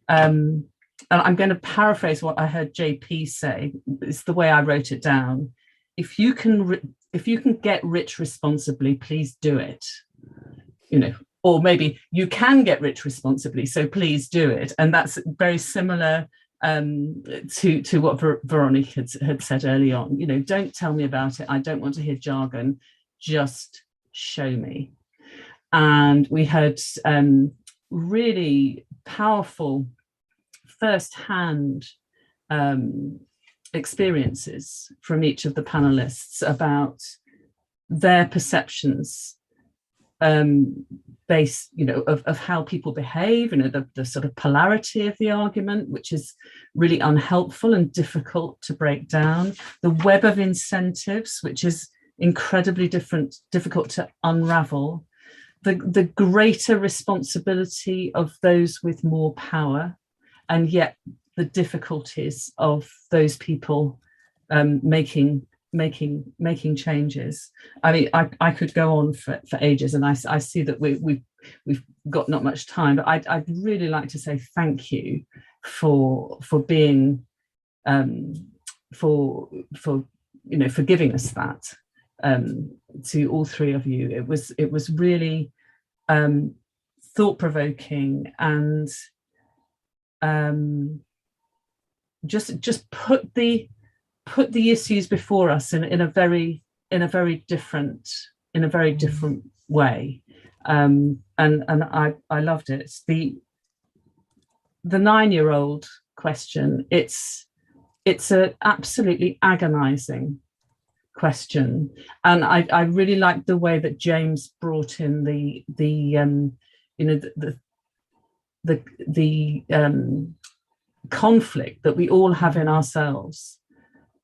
And I'm going to paraphrase what I heard JP say. It's the way I wrote it down. If you can get rich responsibly, please do it. Or maybe you can get rich responsibly, so please do it. And that's very similar to what Veronique had said early on. Don't tell me about it. I don't want to hear jargon. Just show me. And we had really powerful first-hand experiences from each of the panelists about their perceptions based, of how people behave, the sort of polarity of the argument, which is really unhelpful and difficult to break down, the web of incentives, which is incredibly difficult to unravel, the greater responsibility of those with more power, and yet the difficulties of those people making changes. I mean, I could go on for ages, and I see that we've got not much time, but I'd really like to say thank you for being for giving us that, to all three of you. It was really thought-provoking, and just put the issues before us in a very different way. And I loved it. The 9-year-old question, it's an absolutely agonizing question, and I really liked the way that James brought in the conflict that we all have in ourselves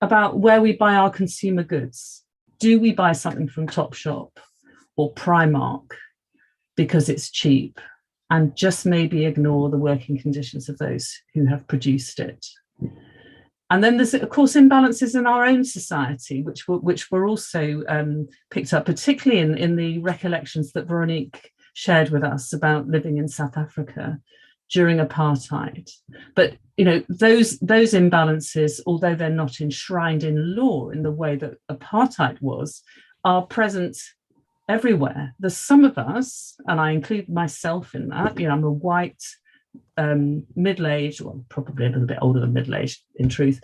about where we buy our consumer goods. Do we buy something from Topshop or Primark because it's cheap, and just maybe ignore the working conditions of those who have produced it? And then there's, of course, imbalances in our own society, which were also picked up, particularly in the recollections that Veronique shared with us about living in South Africa during apartheid. But those imbalances, although they're not enshrined in law in the way that apartheid was, are present everywhere. There's some of us, and I include myself in that, I'm a white, middle-aged, well, probably a little bit older than middle-aged in truth,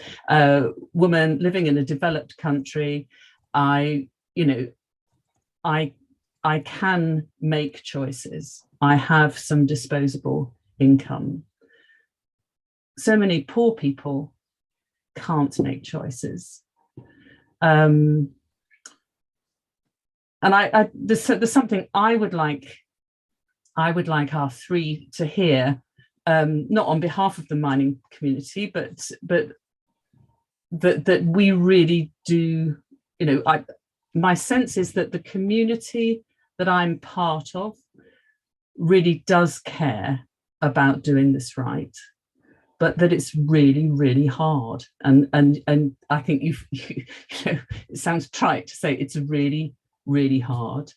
woman living in a developed country. I can make choices. I have some disposable income. So many poor people can't make choices. And there's something I would like our three to hear, not on behalf of the mining community, but that we really do, my sense is that the community that I'm part of really does care about doing this right, but that it's really, really hard. And I think it sounds trite to say it's really, really hard.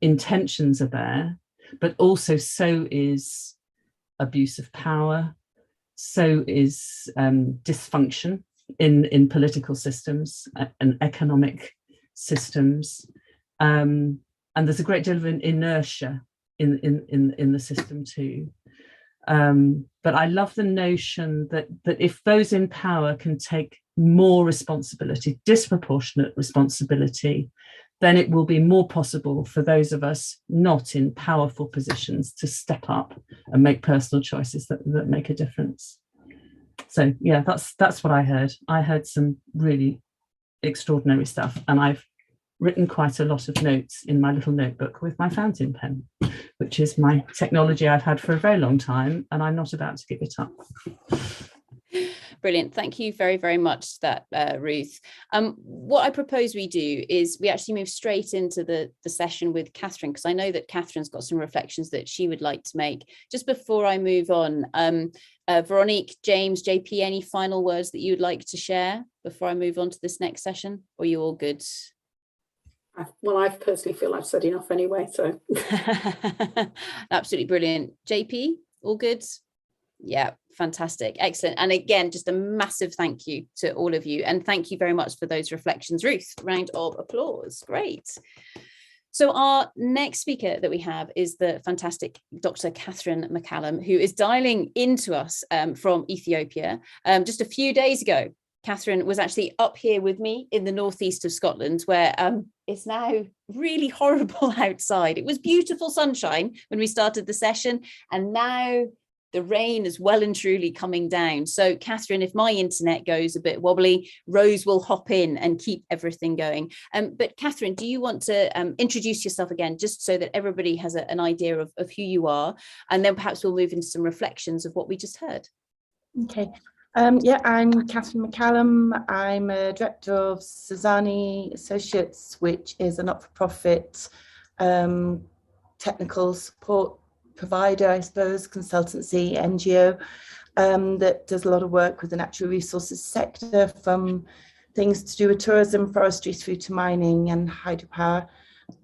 Intentions are there, but also so is abuse of power, so is dysfunction in political systems and economic systems, and there's a great deal of inertia in the system too. But I love the notion that if those in power can take more responsibility, disproportionate responsibility, then it will be more possible for those of us not in powerful positions to step up and make personal choices that make a difference. So yeah, that's what I heard. I heard some really extraordinary stuff, and I've written quite a lot of notes in my little notebook with my fountain pen, which is my technology I've had for a very long time, and I'm not about to give it up. Brilliant. Thank you very, very much for that, Ruth. What I propose we do is we actually move straight into the session with Kathryn, because I know that Kathryn's got some reflections that she would like to make. Just before I move on, Veronique, James, JP, any final words that you'd like to share before I move on to this next session? Or are you all good? Well, I personally feel I've said enough anyway, so. Absolutely brilliant. JP, all good? Yeah, fantastic. Excellent. And again, just a massive thank you to all of you. And thank you very much for those reflections. Ruth, round of applause. Great. So our next speaker that we have is the fantastic Dr. Kathryn Mccallum, who is dialing into us from Ethiopia. Just a few days ago, Kathryn was actually up here with me in the northeast of Scotland, where it's now really horrible outside. It was beautiful sunshine when we started the session, and now the rain is well and truly coming down. So Kathryn, if my internet goes a bit wobbly, Rose will hop in and keep everything going. But Kathryn, do you want to introduce yourself again, just so that everybody has an idea of who you are? And then perhaps we'll move into some reflections of what we just heard. Okay. Yeah, I'm Catherine Mccallum. I'm a director of Sazani Associates, which is a not-for-profit technical support provider, I suppose, consultancy, NGO, that does a lot of work with the natural resources sector, from things to do with tourism, forestry, through to mining and hydropower.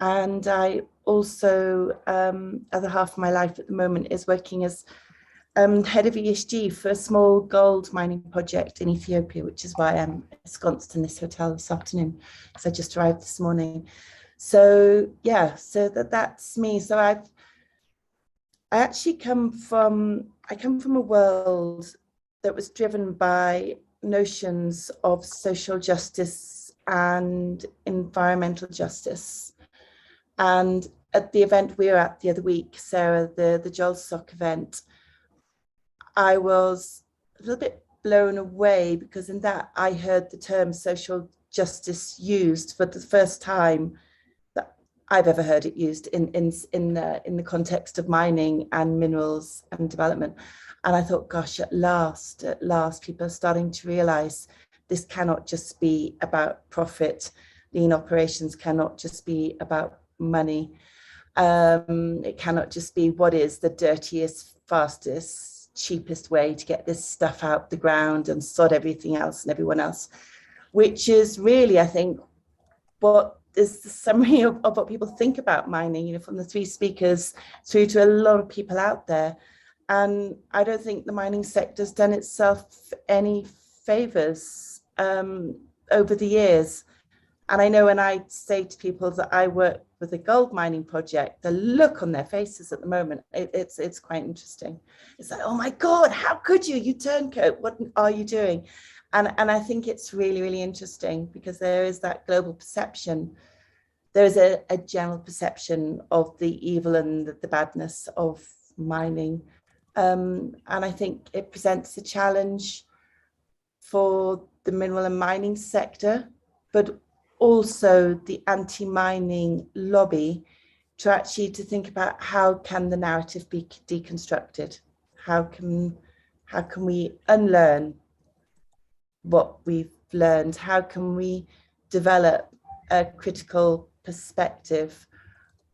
And I also, other half of my life at the moment is working as head of ESG for a small gold mining project in Ethiopia, which is why I'm ensconced in this hotel this afternoon, because I just arrived this morning. So yeah, so that's me. So I actually come from a world that was driven by notions of social justice and environmental justice. And at the event we were at the other week, Sarah, the JOLSOC event, I was a little bit blown away, because in that I heard the term social justice used for the first time that I've ever heard it used in the context of mining and minerals and development. And I thought, gosh, at last, people are starting to realize this cannot just be about profit. Lean operations cannot just be about money. It cannot just be what is the dirtiest, fastest, cheapest way to get this stuff out the ground and sod everything else and everyone else, which is really, I think, what is the summary of what people think about mining, you know, from the three speakers through to a lot of people out there. And I don't think the mining sector has done itself any favors over the years. And I know when I say to people that I work with a gold mining project, the look on their faces at the moment, it's quite interesting. It's like, oh my God, how could you? You turncoat, what are you doing? And I think it's really, really interesting, because there is that global perception. There is a general perception of the evil and the badness of mining. And I think it presents a challenge for the mineral and mining sector, but also the anti-mining lobby to think about how can the narrative be deconstructed? How can we unlearn what we've learned? How can we develop a critical perspective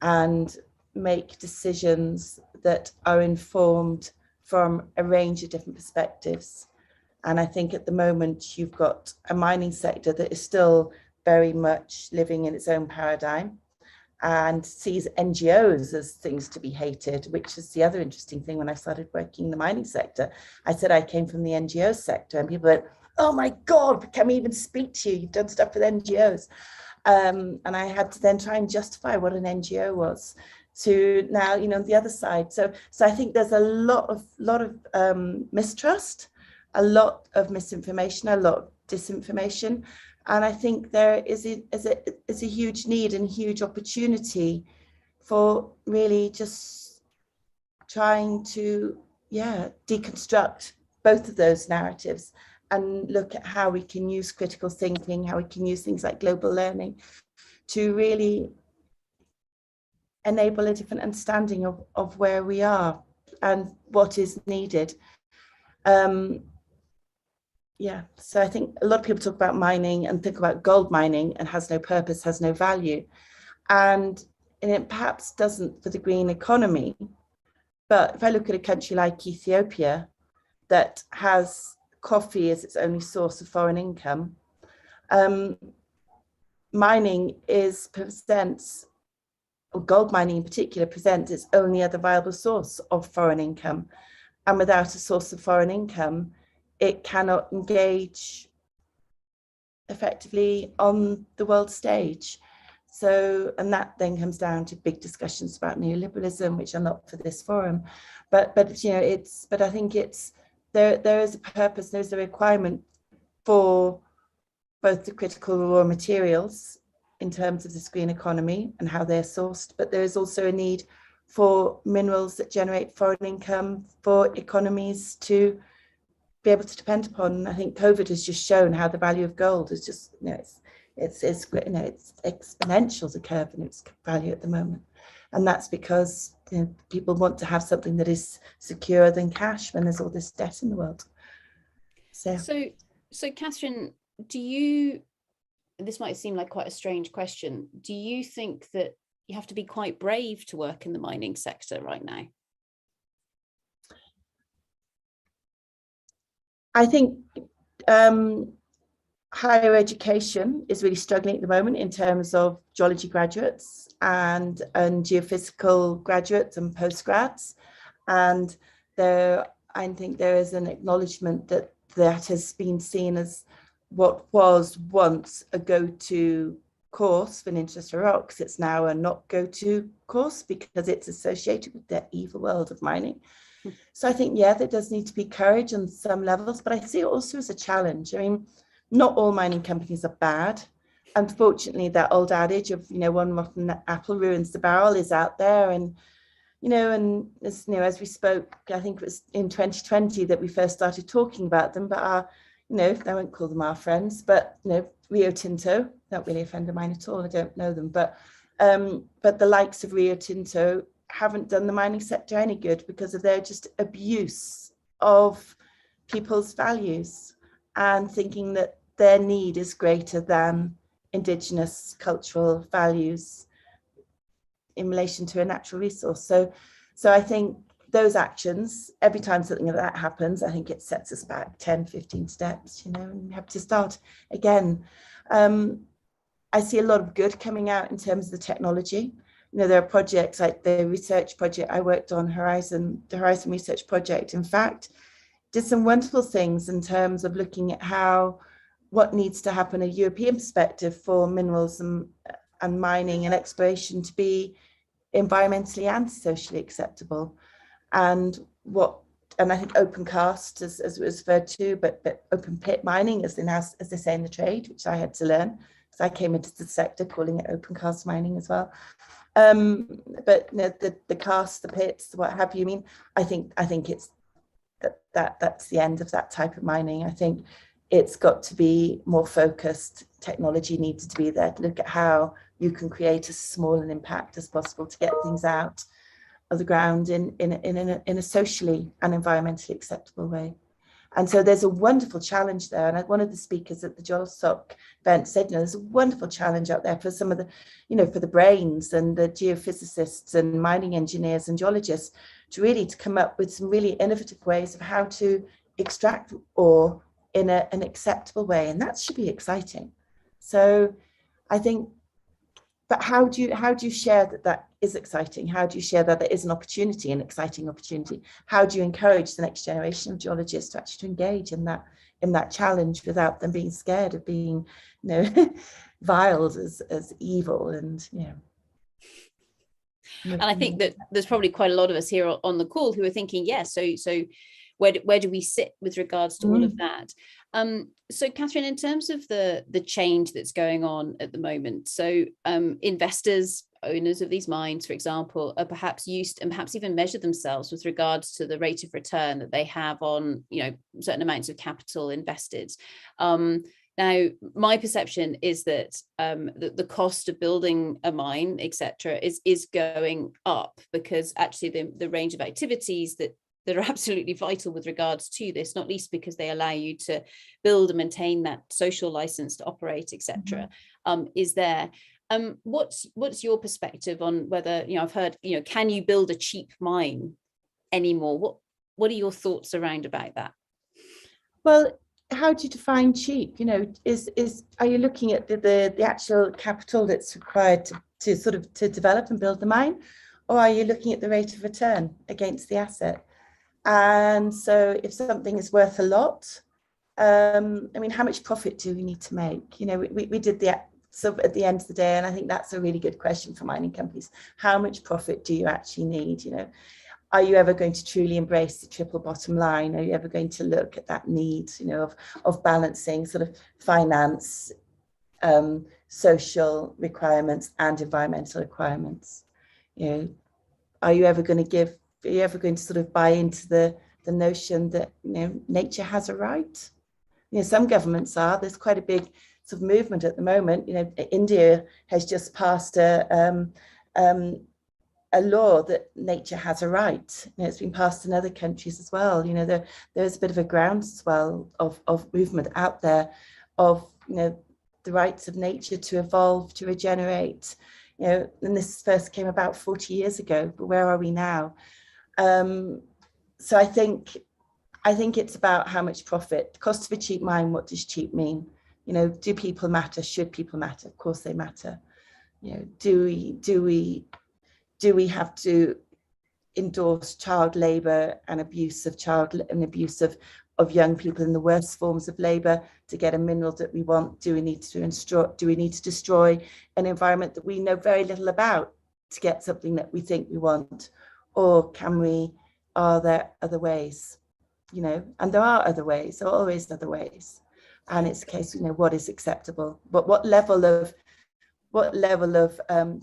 and make decisions that are informed from a range of different perspectives? And I think at the moment you've got a mining sector that is still very much living in its own paradigm and sees NGOs as things to be hated, which is the other interesting thing. When I started working in the mining sector, I said I came from the NGO sector, and people went, oh my God, can we even speak to you? You've done stuff with NGOs. And I had to then try and justify what an NGO was, to now, you know, the other side. So I think there's a lot of mistrust, a lot of misinformation, a lot of disinformation. And I think there is a huge need and huge opportunity for really just trying to, deconstruct both of those narratives and look at how we can use critical thinking, how we can use things like global learning to really enable a different understanding of where we are and what is needed. So I think a lot of people talk about mining and think about gold mining and has no purpose, has no value. And it perhaps doesn't for the green economy. But if I look at a country like Ethiopia that has coffee as its only source of foreign income, mining presents, or gold mining in particular, presents its only other viable source of foreign income. And without a source of foreign income, it cannot engage effectively on the world stage. So, and that then comes down to big discussions about neoliberalism, which are not for this forum. But you know, but I think there is a purpose, there's a requirement for both the critical raw materials in terms of this green economy and how they're sourced, but there is also a need for minerals that generate foreign income for economies to be able to depend upon. I think COVID has just shown how the value of gold is just, you know, it's exponential, the curve in its value at the moment. And that's because, you know, people want to have something that is secure than cash when there's all this debt in the world. So Kathryn, this might seem like quite a strange question, do you think that you have to be quite brave to work in the mining sector right now? I think higher education is really struggling at the moment in terms of geology graduates and geophysical graduates and postgrads. And I think there is an acknowledgement that has been seen as what was once a go-to course for interest for rocks. It's now a not go-to course because it's associated with the evil world of mining. So I think, there does need to be courage on some levels, but I see it also as a challenge. I mean, not all mining companies are bad. unfortunately, that old adage of, one rotten apple ruins the barrel is out there. And, and as we spoke, I think it was in 2020 that we first started talking about them, but I won't call them our friends, but, Rio Tinto, not really a friend of mine at all. I don't know them, but the likes of Rio Tinto haven't done the mining sector any good because of their just abuse of people's values and thinking that their need is greater than Indigenous cultural values in relation to a natural resource. So I think those actions, every time something like that happens, I think it sets us back 10, 15 steps, and we have to start again. I see a lot of good coming out in terms of the technology. There are projects like the research project I worked on, the Horizon Research Project, in fact, did some wonderful things in terms of looking at what needs to happen in a European perspective for minerals and mining and exploration to be environmentally and socially acceptable. And I think open cast, as it was referred to, but open pit mining, as they say in the trade, which I had to learn. So I came into the sector calling it open cast mining as well. But the cast, the pits, what have you. I think it's that's the end of that type of mining. I think it's got to be more focused. Technology needs to be there to look at how you can create as small an impact as possible to get things out of the ground in a socially and environmentally acceptable way. And so there's a wonderful challenge there. And one of the speakers at the JOLSOC event said, there's a wonderful challenge out there for some of the, for the brains and the geophysicists and mining engineers and geologists to come up with some really innovative ways of how to extract ore in an acceptable way. And that should be exciting. So I think, but how do you share that is exciting? How do you share that there is an opportunity, an exciting opportunity? How do you encourage the next generation of geologists to actually engage in that challenge without them being scared of being, viled as evil and. And I think that there's probably quite a lot of us here on the call who are thinking, yes. So where do we sit with regards to all of that? So Catherine, in terms of the change that's going on at the moment, so investors, owners of these mines, for example, are perhaps used and perhaps even measure themselves with regards to the rate of return that they have on, certain amounts of capital invested. Now, my perception is that the cost of building a mine, etc., is going up because actually the range of activities that are absolutely vital with regards to this, not least because they allow you to build and maintain that social license to operate, etc., is there. What's your perspective on whether, I've heard, can you build a cheap mine anymore? What are your thoughts around about that? Well, how do you define cheap? Are you looking at the actual capital that's required to develop and build the mine, or are you looking at the rate of return against the asset? And so if something is worth a lot, how much profit do we need to make? We did at the end of the day, and I think that's a really good question for mining companies. How much profit do you actually need? Are you ever going to truly embrace the triple bottom line? Are you ever going to look at that need, of balancing sort of finance, social requirements and environmental requirements? Are you ever going to sort of buy into the notion that, nature has a right? Some governments are. There's quite a big sort of movement at the moment. India has just passed a law that nature has a right. It's been passed in other countries as well. There's a bit of a groundswell of movement out there of, the rights of nature to evolve, to regenerate. And this first came about 40 years ago, but where are we now? So I think it's about how much profit. The cost of a cheap mine, what does cheap mean? Do people matter? Should people matter? Of course they matter. Do we have to endorse child labour and abuse of young people in the worst forms of labour to get a mineral that we want? Do we need to destroy an environment that we know very little about to get something that we think we want? Or are there other ways? And there are other ways. There are always other ways. And it's a case, what is acceptable, but what level of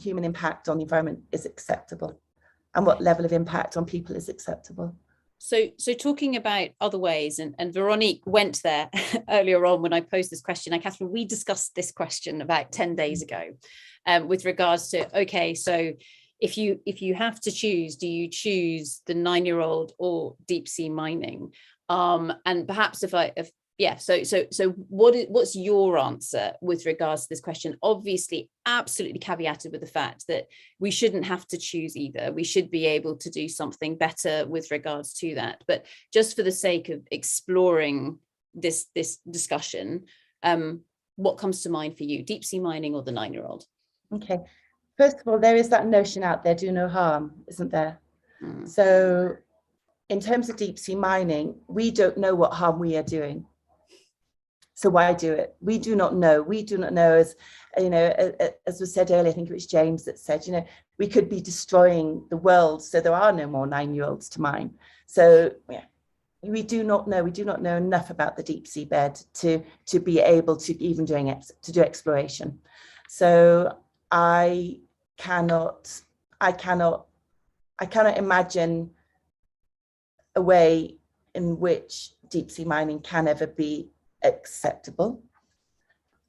human impact on the environment is acceptable, and what level of impact on people is acceptable. So talking about other ways, and Veronique went there earlier on when I posed this question. Now, Kathryn, we discussed this question about 10 days ago with regards to, okay, so if you have to choose, do you choose the 9-year-old or deep sea mining? And perhaps so what's your answer with regards to this question? Obviously, absolutely caveated with the fact that we shouldn't have to choose either. We should be able to do something better with regards to that. But just for the sake of exploring this discussion, what comes to mind for you, deep sea mining or the 9-year-old? Okay, first of all, there is that notion out there, do no harm, isn't there? So in terms of deep sea mining, we don't know what harm we are doing. So why do it? We do not know. We do not know, as was said earlier, I think it was James that said, we could be destroying the world, so there are no more 9-year-olds to mine. So yeah, we do not know. We do not know enough about the deep sea bed to be able to even do exploration. So I cannot imagine a way in which deep sea mining can ever be acceptable.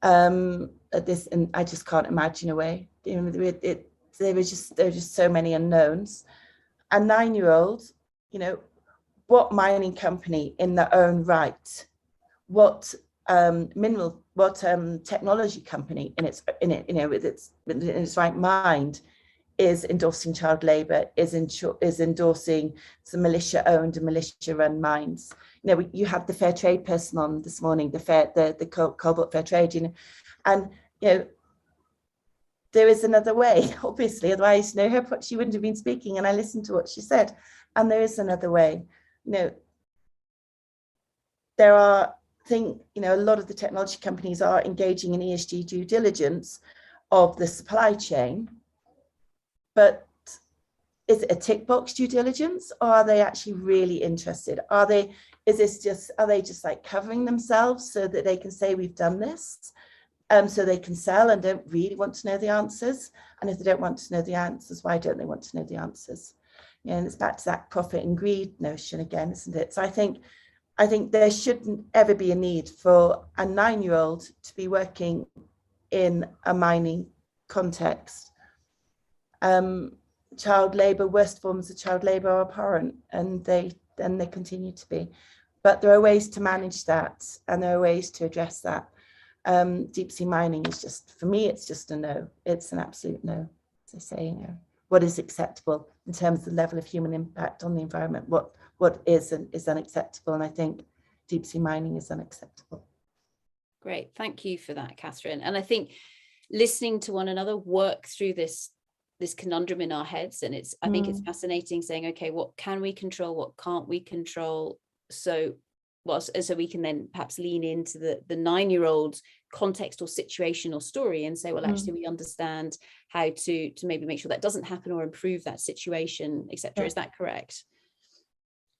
And I just can't imagine a way. There are just so many unknowns. A 9-year-old, what mining company in their own right, what technology company in its right mind is endorsing child labour, is endorsing some militia-owned and militia-run mines. You had the fair trade person on this morning, the Cobalt Fair Trade, and there is another way, obviously, otherwise, she wouldn't have been speaking, and I listened to what she said, and there is another way. There are things, a lot of the technology companies are engaging in ESG due diligence of the supply chain, but is it a tick box due diligence, or are they actually really interested? Are they just like covering themselves so that they can say we've done this, so they can sell and don't really want to know the answers? And if they don't want to know the answers, why don't they want to know the answers? And it's back to that profit and greed notion again, isn't it? So I think there shouldn't ever be a need for a 9-year-old to be working in a mining context. Child labour, worst forms of child labour are abhorrent, and they continue to be. But there are ways to manage that, and there are ways to address that. Deep sea mining is just, for me, it's just a no. It's an absolute no. As I say, what is acceptable in terms of the level of human impact on the environment? What is unacceptable? And I think deep sea mining is unacceptable. Great, thank you for that, Kathryn. And I think listening to one another work through this conundrum in our heads, and I think it's fascinating saying, okay, what can we control, what can't we control, so we can then perhaps lean into the 9-year-old context or situation or story and say, well, actually we understand how to maybe make sure that doesn't happen or improve that situation, etc. Yeah. Is that correct?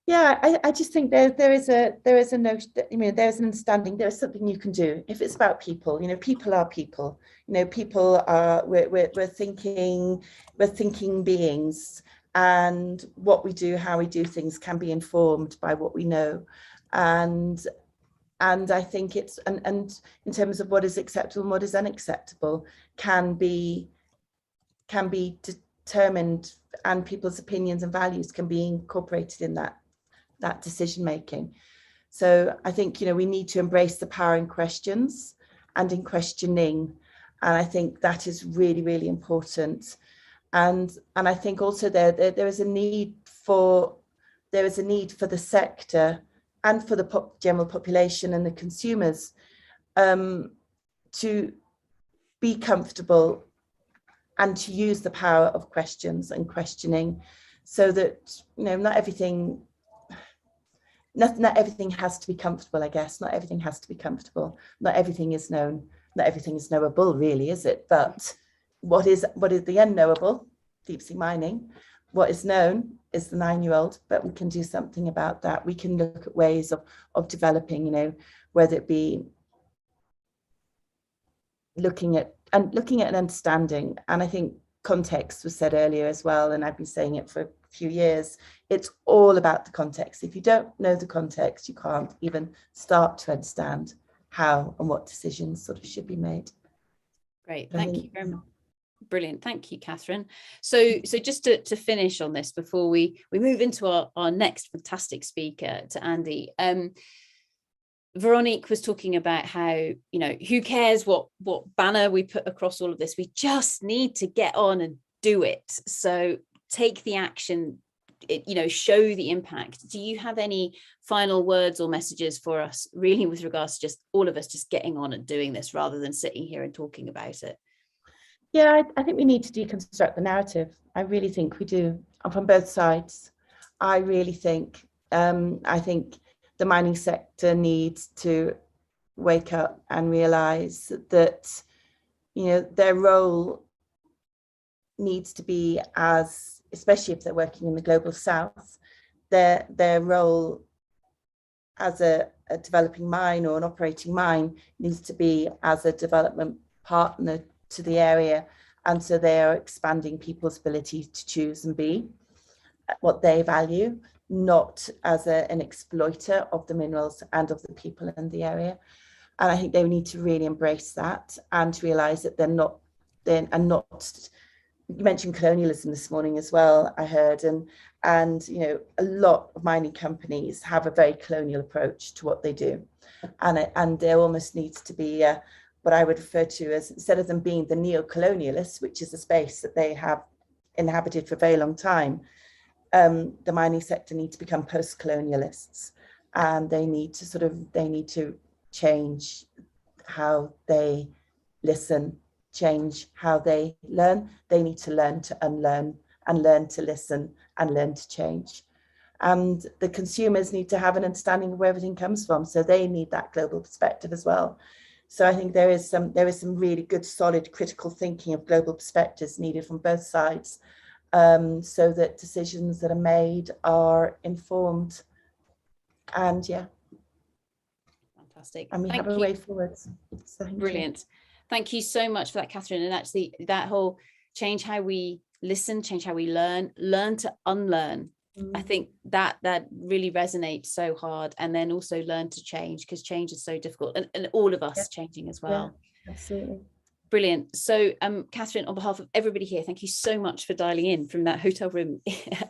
Yeah, I just think there is a notion that, there's an understanding, there is something you can do. If it's about people, people are people, people are, we're thinking beings, and what we do, how we do things can be informed by what we know. And I think it's, and in terms of what is acceptable and what is unacceptable can be determined, and people's opinions and values can be incorporated in that decision making. So I think we need to embrace the power in questions and in questioning, and I think that is really, really important. And I think also there is a need for the sector and for the general population and the consumers to be comfortable and to use the power of questions and questioning, so that not everything has to be comfortable, I guess. Not everything has to be comfortable. Not everything is known. Not everything is knowable, really, is it? But what is the unknowable? Deep sea mining. What is known is the 9-year-old, but we can do something about that. We can look at ways of developing, whether it be looking at and understanding. And I think context was said earlier as well, and I've been saying it for a few years. It's all about the context. If you don't know the context, you can't even start to understand how and what decisions sort of should be made. Great, thank you very much. Brilliant, thank you, Kathryn. So just to finish on this before we move into our next fantastic speaker, to Andy. Veronique was talking about how, you know, who cares what banner we put across all of this? We just need to get on and do it. So take the action, you know, show the impact. Do you have any final words or messages for us, really, with regards to just all of us just getting on and doing this rather than sitting here and talking about it? Yeah, I think we need to deconstruct the narrative. I really think we do, and from both sides. I really think, I think the mining sector needs to wake up and realise that, you know, their role needs to be as, especially if they're working in the global south, their role as a developing mine or an operating mine needs to be as a development partner to the area. And so they are expanding people's ability to choose and be what they value, not as an exploiter of the minerals and of the people in the area. And I think they need to really embrace that and realise that they're not, you mentioned colonialism this morning as well, I heard, and you know, a lot of mining companies have a very colonial approach to what they do. And there almost needs to be what I would refer to as, instead of them being the neo-colonialists, which is a space that they have inhabited for a very long time, the mining sector needs to become post-colonialists, and they need to change how they listen, change how they learn. They need to learn to unlearn and learn to listen and learn to change. And the consumers need to have an understanding of where everything comes from, so they need that global perspective as well. So I think there is some really good, solid, critical thinking of global perspectives needed from both sides, so that decisions that are made are informed. And yeah, fantastic. And we have a way forward. So brilliant. Thank you so much for that, Kathryn. And actually, that whole change how we listen, change how we learn to unlearn. I think that really resonates so hard, and then also learn to change, because change is so difficult, and all of us changing as well. Yeah, absolutely. Brilliant. So Kathryn, on behalf of everybody here, thank you so much for dialing in from that hotel room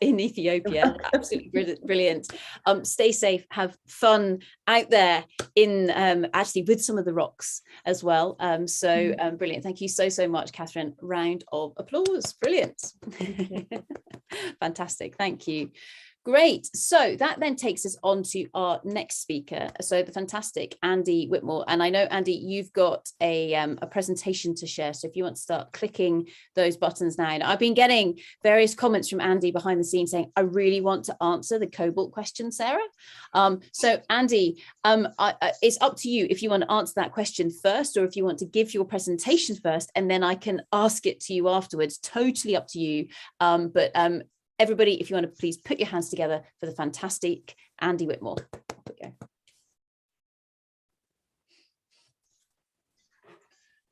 in Ethiopia. Absolutely brilliant. Stay safe, have fun out there in actually with some of the rocks as well. Brilliant. Thank you so much, Kathryn. Round of applause. Brilliant. Fantastic. Thank you. Great. So that then takes us on to our next speaker. So the fantastic Andy Whitmore. And I know, Andy, you've got a presentation to share. So if you want to start clicking those buttons now. And I've been getting various comments from Andy behind the scenes saying, I really want to answer the cobalt question, Sarah. So Andy, it's up to you if you want to answer that question first, or if you want to give your presentation first, and then I can ask it to you afterwards. Totally up to you. Everybody, if you want to please put your hands together for the fantastic Andy Whitmore. Off we go.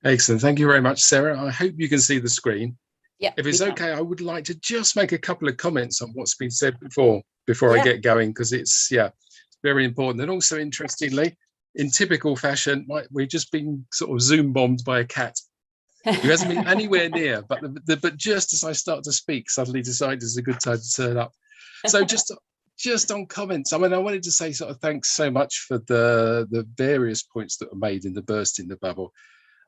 Excellent. Thank you very much, Sarah. I hope you can see the screen. Yeah. If it's okay, I would like to just make a couple of comments on what's been said before I get going, because it's very important. And also, interestingly, in typical fashion, we've just been sort of Zoom bombed by a cat who hasn't been anywhere near, but just as I start to speak, suddenly decided it's a good time to turn up. So just on comments, I mean, I wanted to say sort of thanks so much for the various points that were made in the burst in the bubble.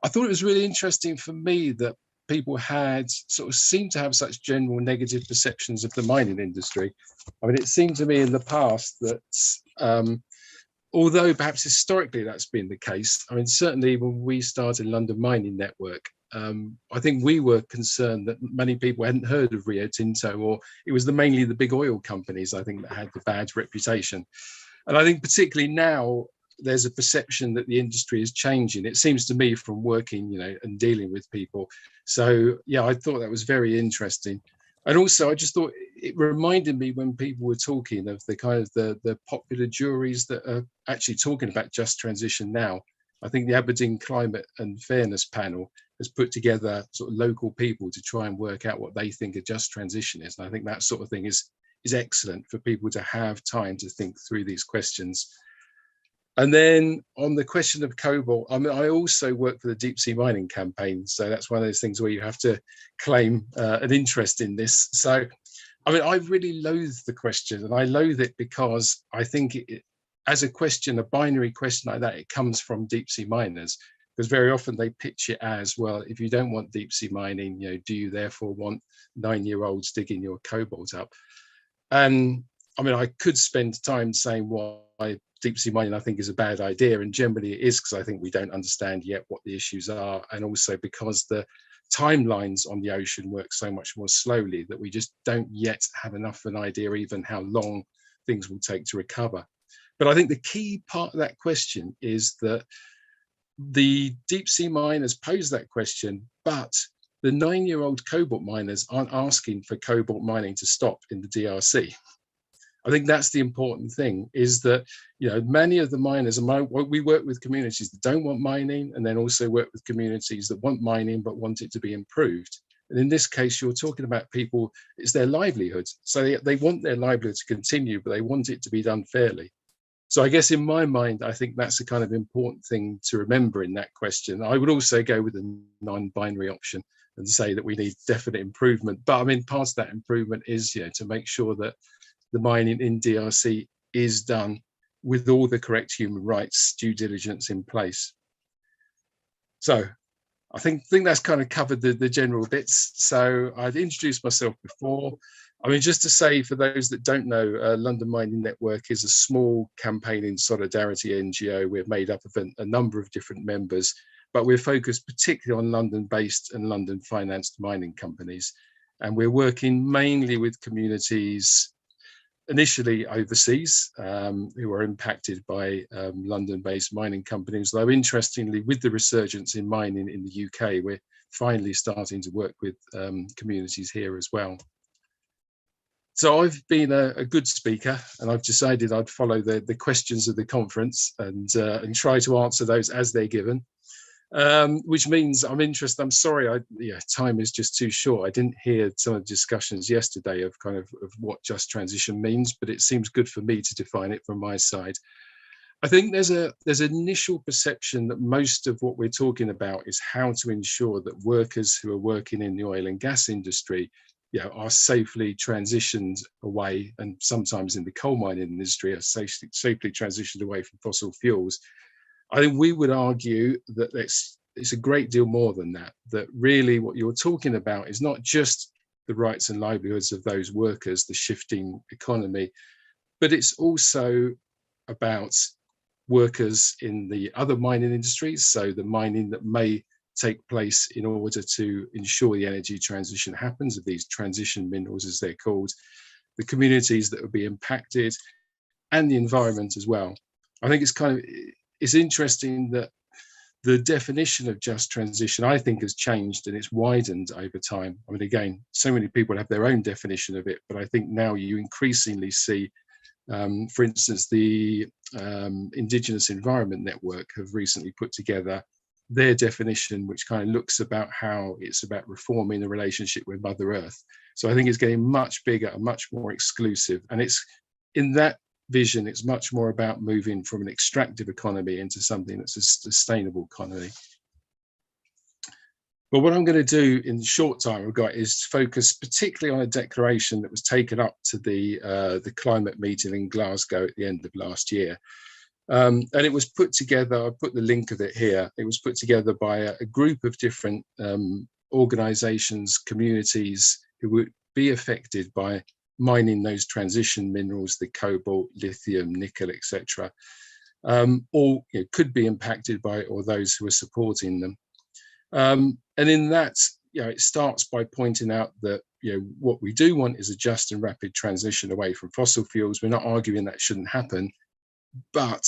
I thought it was really interesting for me that people had sort of seemed to have such general negative perceptions of the mining industry. I mean, it seemed to me in the past that although perhaps historically that's been the case, I mean, certainly when we started London Mining Network, I think we were concerned that many people hadn't heard of Rio Tinto, or it was mainly the big oil companies, I think, that had the bad reputation. And I think particularly now there's a perception that the industry is changing. It seems to me, from working, and dealing with people. So yeah, I thought that was very interesting. And also I just thought it reminded me when people were talking of the kind of the popular juries that are actually talking about just transition now. I think the Aberdeen Climate and Fairness Panel has put together sort of local people to try and work out what they think a just transition is. And I think that sort of thing is excellent for people to have time to think through these questions. And then on the question of cobalt, I mean, I also work for the deep sea mining campaign. So that's one of those things where you have to claim an interest in this. So, I mean, I really loathe the question, and I loathe it because I think as a question, a binary question like that, it comes from deep sea miners, because very often they pitch it as, well, if you don't want deep sea mining, you know, do you therefore want 9-year-olds digging your cobalt up? And I mean, I could spend time saying why deep sea mining I think is a bad idea, and generally it is because I think we don't understand yet what the issues are, and also because the timelines on the ocean work so much more slowly that we just don't yet have enough of an idea even how long things will take to recover. But I think the key part of that question is that the deep sea miners pose that question, but the 9-year-old cobalt miners aren't asking for cobalt mining to stop in the DRC. I think that's the important thing, is that, you know, many of the miners, we work with communities that don't want mining, and then also work with communities that want mining but want it to be improved. And in this case, you're talking about people, it's their livelihood. So they want their livelihood to continue, but they want it to be done fairly. So I guess in my mind, I think that's a kind of important thing to remember in that question. I would also go with a non-binary option and say that we need definite improvement. But I mean, part of that improvement is, you know, to make sure that the mining in DRC is done with all the correct human rights due diligence in place. So I think that's kind of covered the general bits. So I'd introduced myself before. I mean, just to say, for those that don't know, London Mining Network is a small campaigning solidarity NGO. We're made up of a number of different members, but we're focused particularly on London-based and London-financed mining companies. And we're working mainly with communities initially overseas, who are impacted by London-based mining companies. Though interestingly, with the resurgence in mining in the UK, we're finally starting to work with communities here as well. So I've been a good speaker, and I've decided I'd follow the questions of the conference and try to answer those as they're given. Which means I'm interested. I'm sorry, time is just too short. I didn't hear some of the discussions yesterday of kind of what just transition means, but it seems good for me to define it from my side. I think there's an initial perception that most of what we're talking about is how to ensure that workers who are working in the oil and gas industry, you know, are safely transitioned away, and sometimes in the coal mining industry are safely transitioned away from fossil fuels. I think we would argue that it's a great deal more than that, that really what you're talking about is not just the rights and livelihoods of those workers, the shifting economy, but it's also about workers in the other mining industries, so the mining that may take place in order to ensure the energy transition happens, of these transition minerals as they're called, the communities that will be impacted, and the environment as well. I think it's interesting that the definition of just transition, I think, has changed and it's widened over time. I mean, again, so many people have their own definition of it, but I think now you increasingly see, for instance, the Indigenous Environment Network have recently put together their definition, which kind of looks about how it's about reforming the relationship with Mother Earth. So I think it's getting much bigger and much more exclusive. And it's in that vision, it's much more about moving from an extractive economy into something that's a sustainable economy. But what I'm going to do in the short time we've got is focus particularly on a declaration that was taken up to the climate meeting in Glasgow at the end of last year. And it was put together, I'll put the link of it here, it was put together by a group of different organisations, communities who would be affected by mining those transition minerals, the cobalt, lithium, nickel, etc. Or could be impacted by it, or those who are supporting them. And in that, it starts by pointing out that what we do want is a just and rapid transition away from fossil fuels. We're not arguing that shouldn't happen, but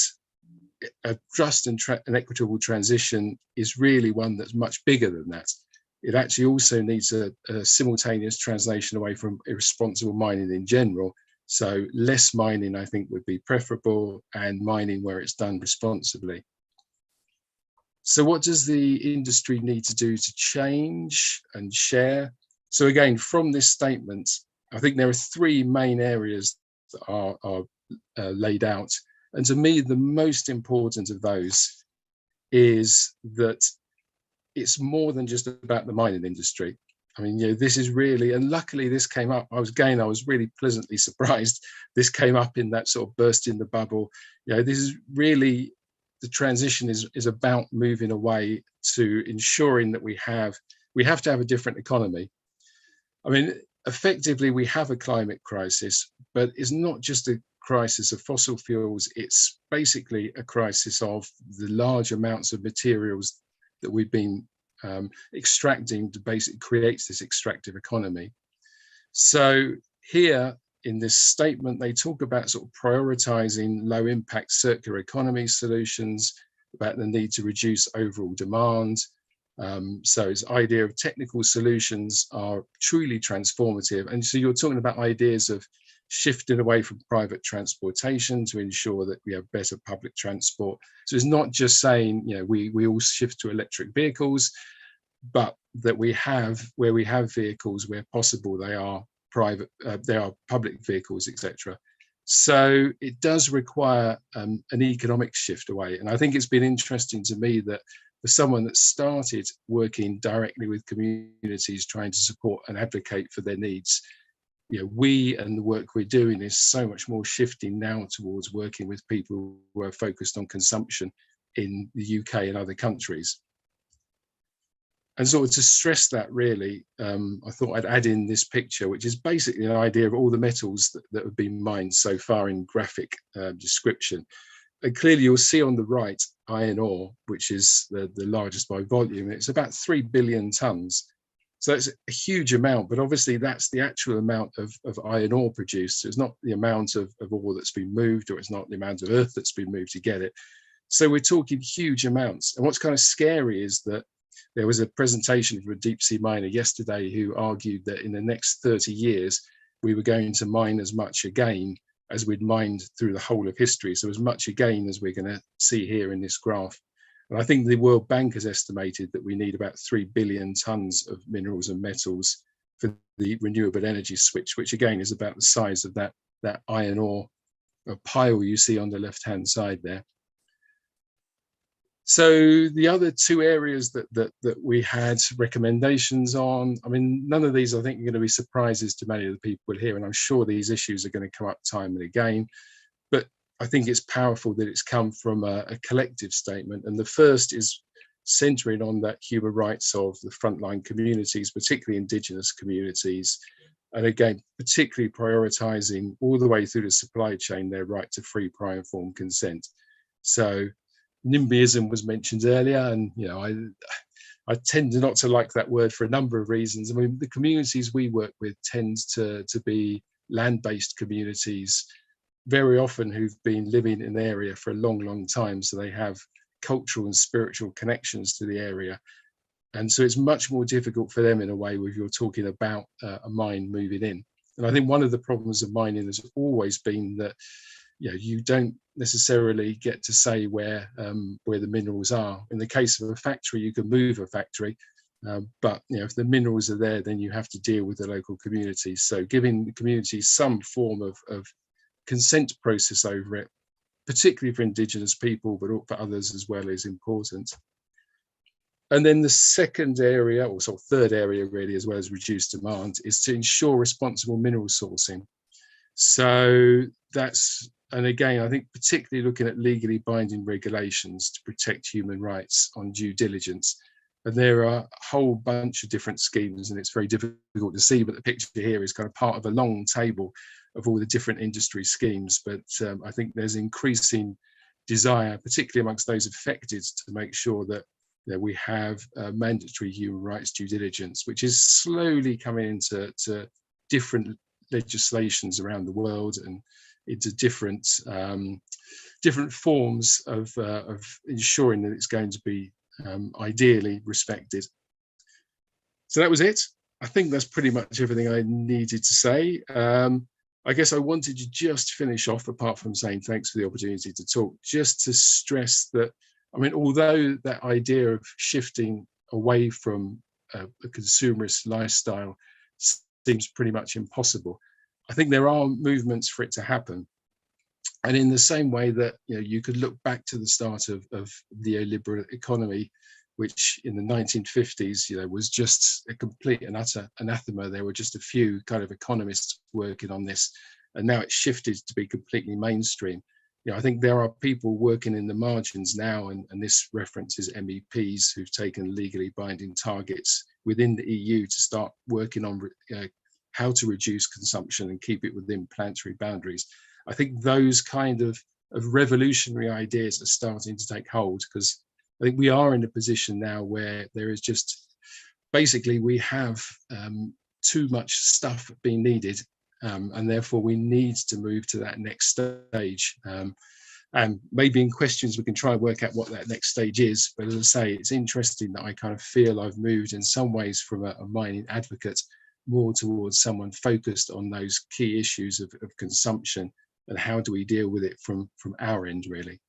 a just and equitable transition is really one that's much bigger than that. It actually also needs a simultaneous translation away from irresponsible mining in general. So less mining, I think, would be preferable, and mining where it's done responsibly. So what does the industry need to do to change and share? So again, from this statement, I think there are three main areas that are laid out. And to me, the most important of those is that it's more than just about the mining industry. I mean, this is really, and luckily this came up, I was really pleasantly surprised. This came up in that sort of burst in the bubble. This is really, the transition is about moving away to ensuring that we have to have a different economy. I mean, effectively, we have a climate crisis, but it's not just a crisis of fossil fuels. It's basically a crisis of the large amounts of materials that we've been extracting to basically create this extractive economy. So here in this statement, they talk about sort of prioritizing low impact circular economy solutions, about the need to reduce overall demand. So it's idea of technical solutions are truly transformative. And so you're talking about ideas of shifting away from private transportation to ensure that we have better public transport. So it's not just saying, we all shift to electric vehicles, but that we have, where we have vehicles where possible, they are private, they are public vehicles, etc. So it does require an economic shift away. And I think it's been interesting to me that for someone that started working directly with communities, trying to support and advocate for their needs, we and the work we're doing is so much more shifting now towards working with people who are focused on consumption in the UK and other countries. And sort of to stress that really, I thought I'd add in this picture, which is basically an idea of all the metals that have been mined so far in graphic description. And clearly you'll see on the right, iron ore, which is the largest by volume. It's about 3 billion tons. So it's a huge amount, but obviously that's the actual amount of iron ore produced. So it's not the amount of ore that's been moved, or it's not the amount of earth that's been moved to get it. So we're talking huge amounts. And what's kind of scary is that there was a presentation from a deep sea miner yesterday who argued that in the next 30 years, we were going to mine as much again as we'd mined through the whole of history. So as much again as we're going to see here in this graph. And I think the World Bank has estimated that we need about 3 billion tons of minerals and metals for the renewable energy switch, which again is about the size of that iron ore pile you see on the left-hand side there. So the other two areas that we had recommendations on, I mean, none of these I think are going to be surprises to many of the people here, and I'm sure these issues are going to come up time and again. But I think it's powerful that it's come from a collective statement. And the first is centering on that human rights of the frontline communities, particularly Indigenous communities. And again, particularly prioritising all the way through the supply chain their right to free, prior, informed consent. So NIMBYism was mentioned earlier, and I tend not to like that word for a number of reasons. I mean, the communities we work with tend to be land-based communities, very often who've been living in the area for a long, long time, so they have cultural and spiritual connections to the area. And so it's much more difficult for them in a way when you're talking about a mine moving in. And I think one of the problems of mining has always been that you don't necessarily get to say where the minerals are. In the case of a factory, you can move a factory, but if the minerals are there, then you have to deal with the local community. So giving the community some form of consent process over it, particularly for Indigenous people, but for others as well, is important. And then the second area, or sort of third area really, as well as reduced demand, is to ensure responsible mineral sourcing. So that's, and again, I think particularly looking at legally binding regulations to protect human rights on due diligence. And there are a whole bunch of different schemes, and it's very difficult to see, but the picture here is kind of part of a long table of all the different industry schemes. But I think there's increasing desire, particularly amongst those affected, to make sure that we have mandatory human rights due diligence, which is slowly coming into different legislations around the world and into different forms of ensuring that it's going to be ideally respected. So that was it. I think that's pretty much everything I needed to say. I guess I wanted to just finish off, apart from saying thanks for the opportunity to talk, just to stress that I mean, although that idea of shifting away from a consumerist lifestyle seems pretty much impossible, I think there are movements for it to happen. And in the same way that, you know, you could look back to the start of neoliberal economy, which in the 1950s, you know, was just a complete and utter anathema. There were just a few kind of economists working on this, and now it's shifted to be completely mainstream. You know, I think there are people working in the margins now, and this references MEPs who've taken legally binding targets within the EU to start working on how to reduce consumption and keep it within planetary boundaries. I think those kind of revolutionary ideas are starting to take hold, because I think we are in a position now where there is just, basically we have too much stuff being needed, and therefore we need to move to that next stage. And maybe in questions we can try and work out what that next stage is. But as I say, it's interesting that I kind of feel I've moved in some ways from a mining advocate more towards someone focused on those key issues of consumption and how do we deal with it from our end, really.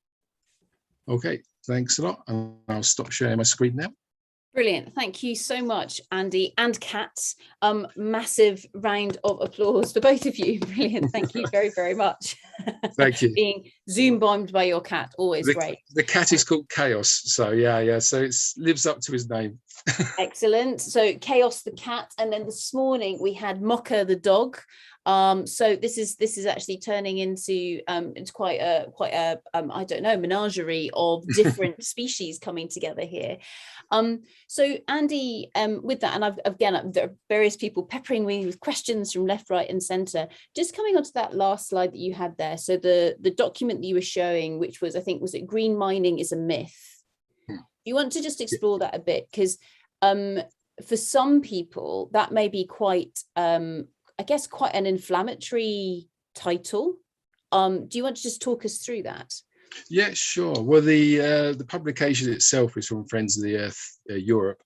Okay, thanks a lot. And I'll stop sharing my screen now. Brilliant. Thank you so much, Andy and Kat. Massive round of applause for both of you. Brilliant. Thank you very, very much. Thank you. Being Zoom bombed by your cat, always great. The cat is called Chaos. So yeah. So it lives up to his name. Excellent. So Chaos the cat, and then this morning we had Mocha the dog. So this is actually turning into quite a I don't know, menagerie of different species coming together here. So Andy, with that, and there are various people peppering me with questions from left, right, and centre. Just coming onto that last slide that you had there. So the document that you were showing, which was, I think, was it green mining is a myth? You want to just explore that a bit, because for some people that may be quite I guess quite an inflammatory title. Do you want to just talk us through that? Yeah, sure. Well, the publication itself is from Friends of the Earth Europe,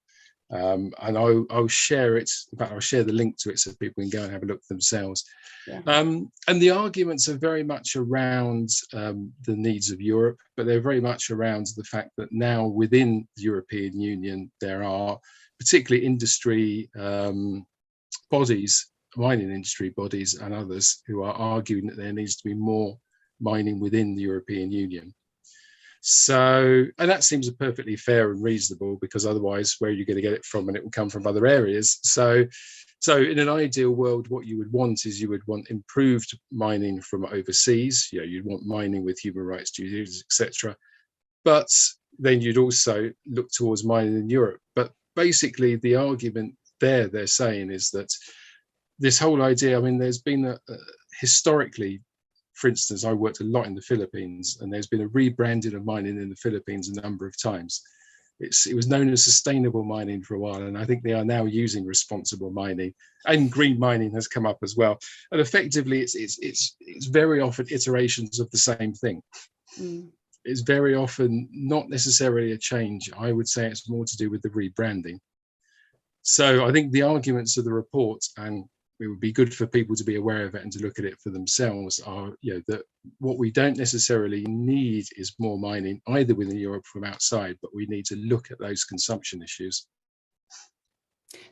and I'll share it. In fact, I'll share the link to it so people can go and have a look themselves. Yeah. And the arguments are very much around the needs of Europe, but they're very much around the fact that now within the European Union there are particularly industry bodies, mining industry bodies and others, who are arguing that there needs to be more mining within the European Union. So, and that seems perfectly fair and reasonable, because otherwise where are you going to get it from? And it will come from other areas. So in an ideal world, what you would want is you would want improved mining from overseas. You know, you'd want mining with human rights duties, etc. But then you'd also look towards mining in Europe. But basically the argument they're saying is that this whole idea, I mean, there's been historically, for instance, I worked a lot in the Philippines, and there's been a rebranding of mining in the Philippines a number of times. It was known as sustainable mining for a while, and I think they are now using responsible mining, and green mining has come up as well. And effectively, it's very often iterations of the same thing. It's very often not necessarily a change. I would say it's more to do with the rebranding. So I think the arguments of the report, and it would be good for people to be aware of it and to look at it for themselves, are, you know, that what we don't necessarily need is more mining either within Europe from outside, but we need to look at those consumption issues.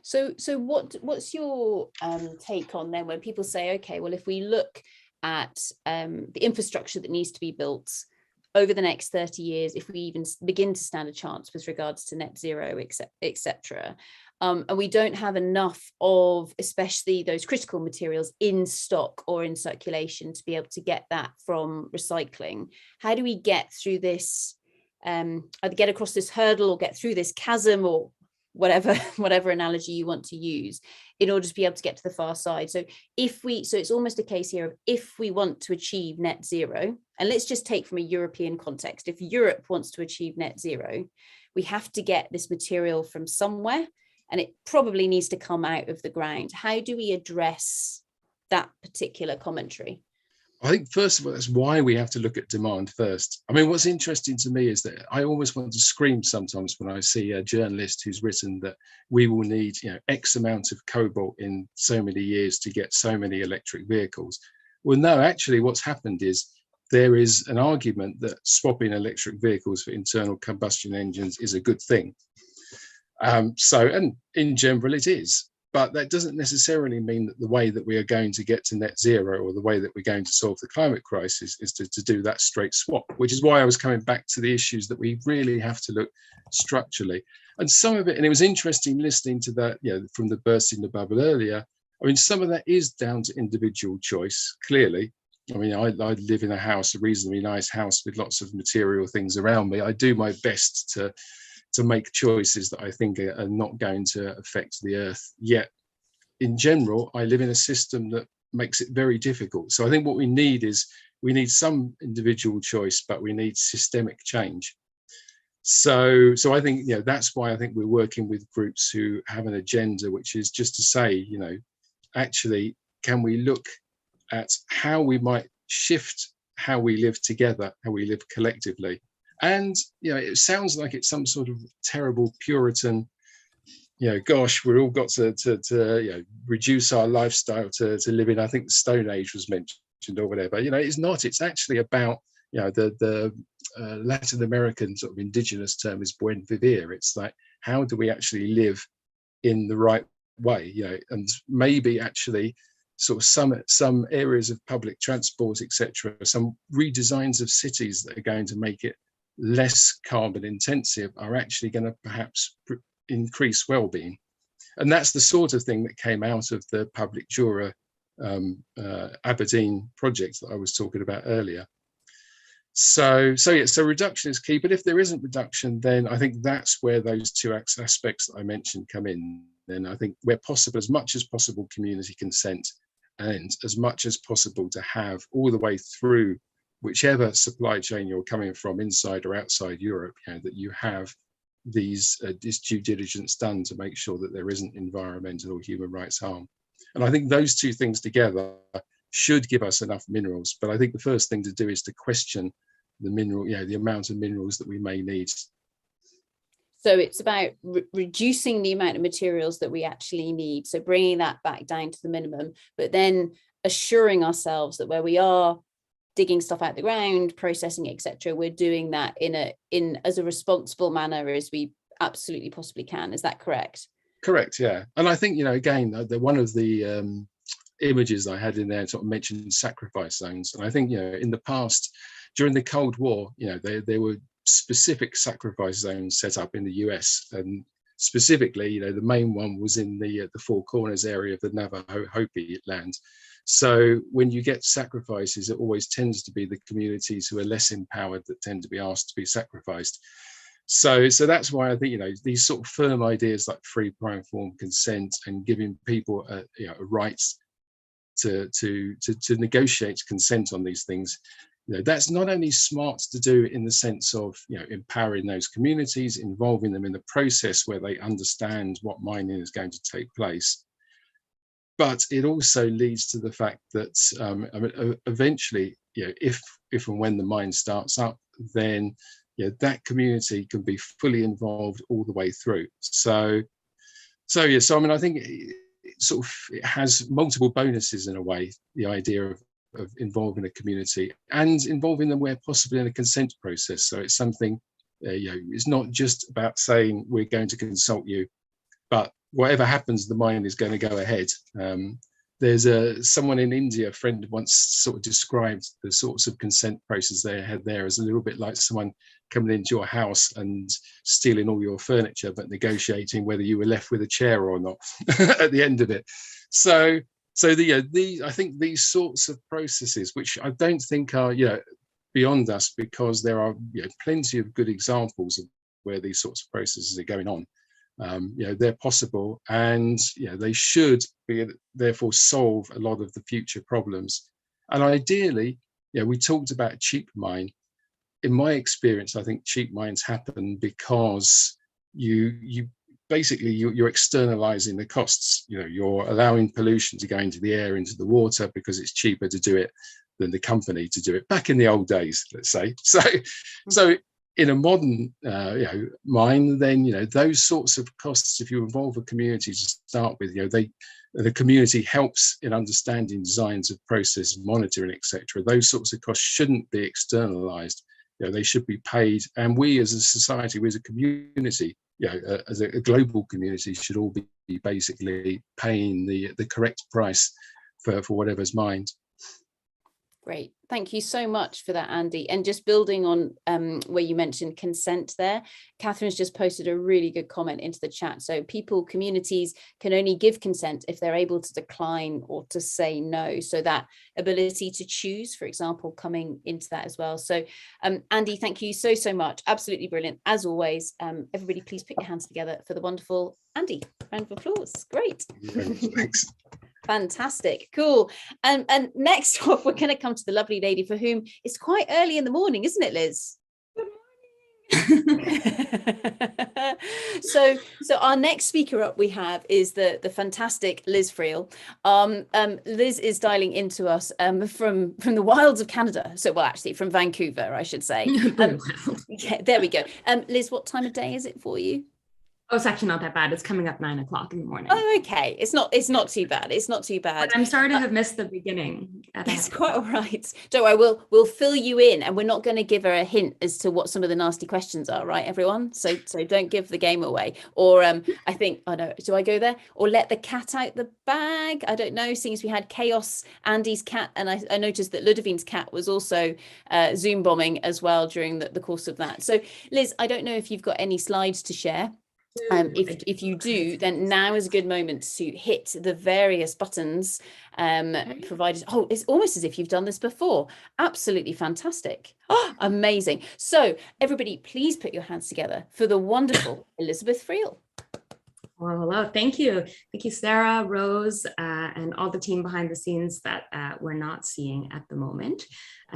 So what's your take on then when people say, okay, well, if we look at the infrastructure that needs to be built over the next 30 years, if we even begin to stand a chance with regards to net zero, etc., and we don't have enough of especially those critical materials in stock or in circulation to be able to get that from recycling, how do we get through this, either get across this hurdle or get through this chasm, or whatever analogy you want to use, in order to be able to get to the far side? So it's almost a case here of, if we want to achieve net zero, and let's just take from a European context, if Europe wants to achieve net zero, we have to get this material from somewhere, and it probably needs to come out of the ground. How do we address that particular commentary? I think, first of all, that's why we have to look at demand first. I mean, what's interesting to me is that I almost want to scream sometimes when I see a journalist who's written that we will need, you know, X amount of cobalt in so many years to get so many electric vehicles. Well, no, actually what's happened is there is an argument that swapping electric vehicles for internal combustion engines is a good thing. And in general it is, but that doesn't necessarily mean that the way that we are going to get to net zero, or the way that we're going to solve the climate crisis, is to do that straight swap, which is why I was coming back to the issues that we really have to look structurally. And some of it, and it was interesting listening to that, from the bursting the bubble earlier. I mean, some of that is down to individual choice, clearly. I mean, I live in a house, a reasonably nice house with lots of material things around me. I do my best to make choices that I think are not going to affect the earth. Yet, in general, I live in a system that makes it very difficult. So I think what we need some individual choice, but we need systemic change. So I think, that's why I think we're working with groups who have an agenda, which is just to say, actually, can we look at how we might shift how we live together, how we live collectively. And, it sounds like it's some sort of terrible Puritan, gosh, we've all got to reduce our lifestyle to live in, I think the Stone Age was mentioned or whatever. It's not. It's actually about, the Latin American sort of indigenous term is buen vivir. It's like, how do we actually live in the right way, and maybe actually sort of some areas of public transport, etc., some redesigns of cities that are going to make it less carbon intensive are actually going to perhaps increase well-being. And that's the sort of thing that came out of the Public Jura Aberdeen project that I was talking about earlier. So reduction is key, but if there isn't reduction, then I think that's where those two aspects that I mentioned come in. Then I think where possible, as much as possible, community consent, and as much as possible to have all the way through whichever supply chain you're coming from, inside or outside Europe, that you have this due diligence done to make sure that there isn't environmental or human rights harm. And I think those two things together should give us enough minerals. But I think the first thing to do is to question the mineral, the amount of minerals that we may need. So it's about reducing the amount of materials that we actually need. So bringing that back down to the minimum, but then assuring ourselves that where we are digging stuff out the ground, processing, etc., we're doing that in as a responsible manner as we absolutely possibly can. Is that correct? Correct. Yeah. And I think, again, one of the images I had in there sort of mentioned sacrifice zones. And I think, in the past, during the Cold War, there were specific sacrifice zones set up in the US, and specifically, the main one was in the Four Corners area of the Navajo Hopi land. So when you get sacrifices, it always tends to be the communities who are less empowered that tend to be asked to be sacrificed. So that's why I think, these sort of firm ideas like free, prior, informed consent and giving people a right to negotiate consent on these things, that's not only smart to do in the sense of, empowering those communities, involving them in the process where they understand what mining is going to take place, but it also leads to the fact that eventually, if and when the mine starts up, then that community can be fully involved all the way through. So I mean, I think it has multiple bonuses in a way, the idea of involving a community and involving them where possible in a consent process. So it's something, it's not just about saying we're going to consult you, but whatever happens, the mine is going to go ahead. There's someone in India, a friend once sort of described the sorts of consent process they had there as a little bit like someone coming into your house and stealing all your furniture, but negotiating whether you were left with a chair or not at the end of it. So I think these sorts of processes, which I don't think are beyond us, because there are plenty of good examples of where these sorts of processes are going on. They're possible, and they should be therefore solve a lot of the future problems. And ideally, we talked about cheap mine. In my experience, I think cheap mines happen because you basically you're externalizing the costs. You're allowing pollution to go into the air, into the water, because it's cheaper to do it than the company to do it. Back in the old days, let's say. So in a modern mine, then those sorts of costs, if you involve a community to start with, the community helps in understanding designs of process, monitoring, etc. Those sorts of costs shouldn't be externalized. You know, they should be paid, and we as a society, we as a community, you know, as a global community, should all be basically paying the correct price for whatever's mined. Great. Thank you so much for that, Andy. And just building on where you mentioned consent there, Catherine's just posted a really good comment into the chat. So people, communities can only give consent if they're able to decline or to say no. So that ability to choose, for example, coming into that as well. So Andy, thank you so much. Absolutely brilliant. As always, everybody, please put your hands together for the wonderful Andy. Round of applause. Great. Thanks. Fantastic, cool. And next off, we're going to come to the lovely lady for whom it's quite early in the morning, isn't it, Liz? Good morning. So our next speaker up we have is the fantastic Liz Friel. Liz is dialing into us from the wilds of Canada. So, well, actually from Vancouver, I should say. Yeah, there we go. Liz, what time of day is it for you? Oh, it's actually not that bad. It's coming up 9 o'clock in the morning. Oh, okay. It's not too bad. It's not too bad. But I'm sorry to have missed the beginning. It's quite all right. Don't worry, we'll fill you in, and we're not going to give her a hint as to what some of the nasty questions are, right, everyone? So don't give the game away. Or I think, oh no, do I go there? Or let the cat out the bag? I don't know, seeing as we had Chaos, Andy's cat, and I noticed that Ludovine's cat was also Zoom bombing as well during the course of that. So Liz, I don't know if you've got any slides to share. If you do, then now is a good moment to hit the various buttons provided. Oh, it's almost as if you've done this before. Absolutely fantastic. Oh, amazing. So everybody, please put your hands together for the wonderful Elizabeth Friel. Well, hello. Thank you. Thank you, Sarah, Rose, and all the team behind the scenes that we're not seeing at the moment.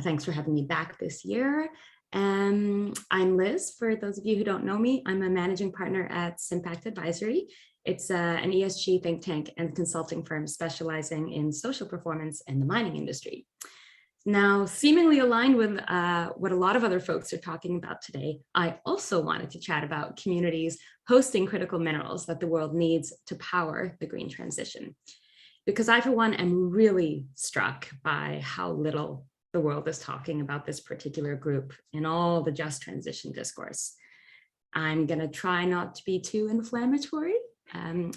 Thanks for having me back this year. I'm Liz. For those of you who don't know me, I'm a managing partner at Impact Advisory. It's an ESG think tank and consulting firm specializing in social performance in the mining industry. Now, seemingly aligned with what a lot of other folks are talking about today, I also wanted to chat about communities hosting critical minerals that the world needs to power the green transition. Because I, for one, am really struck by how little the world is talking about this particular group in all the just transition discourse. I'm going to try not to be too inflammatory,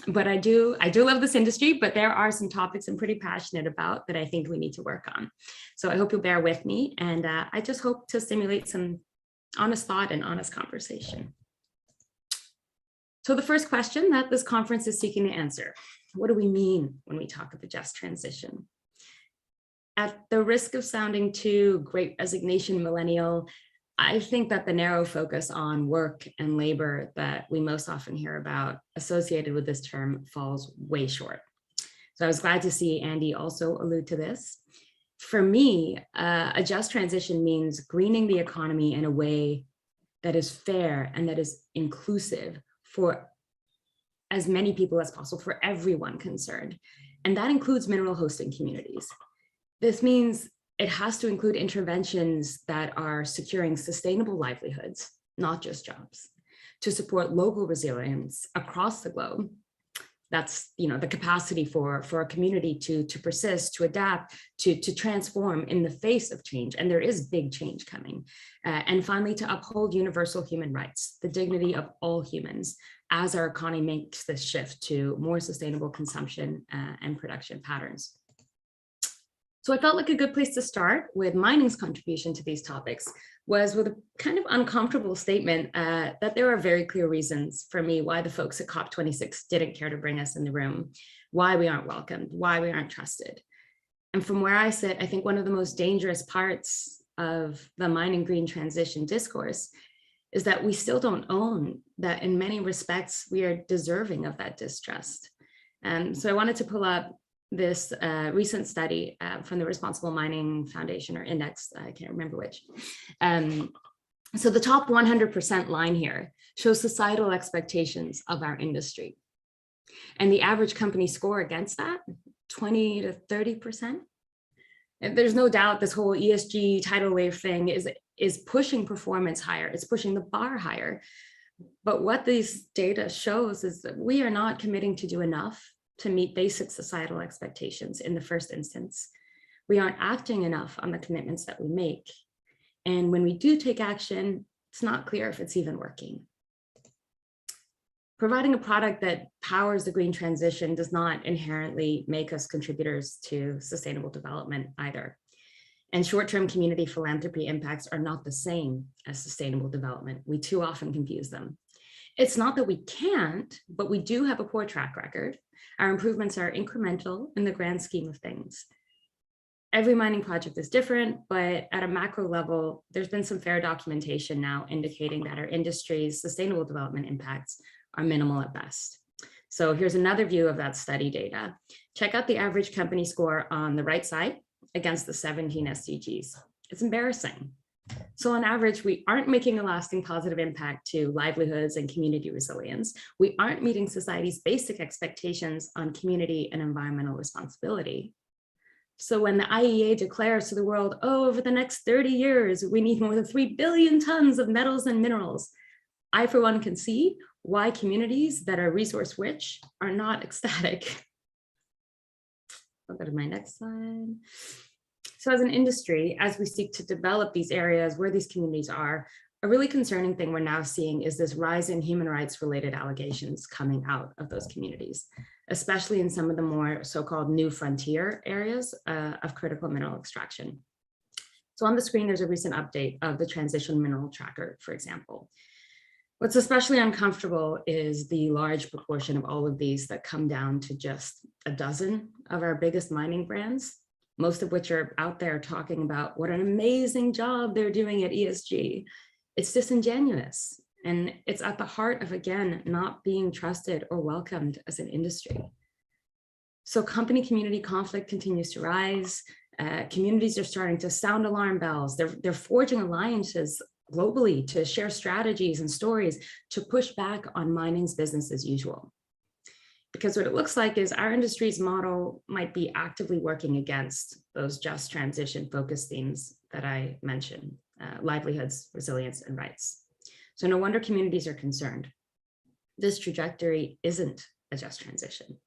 but I do love this industry, but there are some topics I'm pretty passionate about that I think we need to work on. So I hope you'll bear with me, and I just hope to stimulate some honest thought and honest conversation. So the first question that this conference is seeking to answer, what do we mean when we talk of the just transition? At the risk of sounding too great resignation millennial, I think that the narrow focus on work and labor that we most often hear about associated with this term falls way short. So I was glad to see Andy also allude to this. For me, a just transition means greening the economy in a way that is fair and that is inclusive for as many people as possible, for everyone concerned. And that includes mineral hosting communities. This means it has to include interventions that are securing sustainable livelihoods, not just jobs, to support local resilience across the globe. That's, you know, the capacity for a community to persist, to adapt, to transform in the face of change. And there is big change coming. And finally, to uphold universal human rights, the dignity of all humans, as our economy makes this shift to more sustainable consumption and production patterns. So I felt like a good place to start with mining's contribution to these topics was with a kind of uncomfortable statement that there are very clear reasons for me why the folks at COP26 didn't care to bring us in the room, why we aren't welcomed, why we aren't trusted. And from where I sit, I think one of the most dangerous parts of the mining green transition discourse is that we still don't own that in many respects we are deserving of that distrust. So I wanted to pull up this recent study from the Responsible Mining Foundation or Index, I can't remember which. So the top 100% line here shows societal expectations of our industry. And the average company score against that, 20 to 30%. And there's no doubt this whole ESG tidal wave thing is pushing performance higher, it's pushing the bar higher. But what these data shows is that we are not committing to do enough to meet basic societal expectations in the first instance. We aren't acting enough on the commitments that we make. And when we do take action, it's not clear if it's even working. Providing a product that powers the green transition does not inherently make us contributors to sustainable development either. And short-term community philanthropy impacts are not the same as sustainable development. We too often confuse them. It's not that we can't, but we do have a poor track record. Our improvements are incremental in the grand scheme of things. Every mining project is different, but at a macro level, there's been some fair documentation now indicating that our industry's sustainable development impacts are minimal at best. So here's another view of that study data. Check out the average company score on the right side against the 17 SDGs. It's embarrassing. So on average, we aren't making a lasting positive impact to livelihoods and community resilience. We aren't meeting society's basic expectations on community and environmental responsibility. So when the IEA declares to the world, oh, over the next 30 years, we need more than 3 billion tons of metals and minerals, I, for one, can see why communities that are resource rich are not ecstatic. I'll go to my next slide. So as an industry, as we seek to develop these areas where these communities are, a really concerning thing we're now seeing is this rise in human rights related allegations coming out of those communities, especially in some of the more so-called new frontier areas of critical mineral extraction. So on the screen, there's a recent update of the Transition Mineral Tracker, for example. What's especially uncomfortable is the large proportion of all of these that come down to just a dozen of our biggest mining brands, most of which are out there talking about what an amazing job they're doing at ESG. It's disingenuous, and it's at the heart of, again, not being trusted or welcomed as an industry. So company community conflict continues to rise. Communities are starting to sound alarm bells. They're forging alliances globally to share strategies and stories to push back on mining's business as usual. Because what it looks like is our industry's model might be actively working against those just transition focused themes that I mentioned, livelihoods, resilience, and rights. So no wonder communities are concerned. This trajectory isn't a just transition.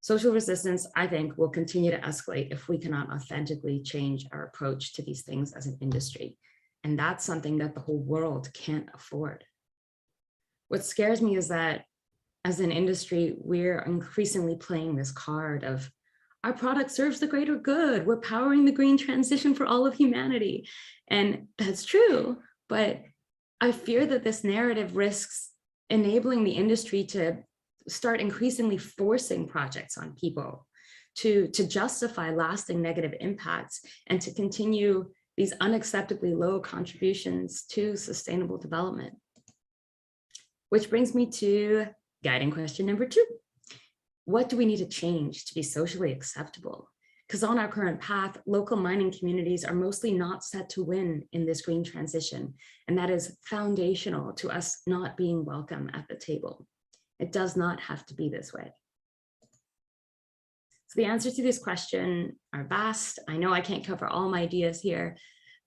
Social resistance, I think, will continue to escalate if we cannot authentically change our approach to these things as an industry. And that's something that the whole world can't afford. What scares me is that as an industry, we're increasingly playing this card of our product serves the greater good. We're powering the green transition for all of humanity. And that's true, but I fear that this narrative risks enabling the industry to start increasingly forcing projects on people, to justify lasting negative impacts, and to continue these unacceptably low contributions to sustainable development. Which brings me to guiding question number 2. What do we need to change to be socially acceptable? Because on our current path, local mining communities are mostly not set to win in this green transition. And that is foundational to us not being welcome at the table. It does not have to be this way. So the answers to this question are vast. I know I can't cover all my ideas here,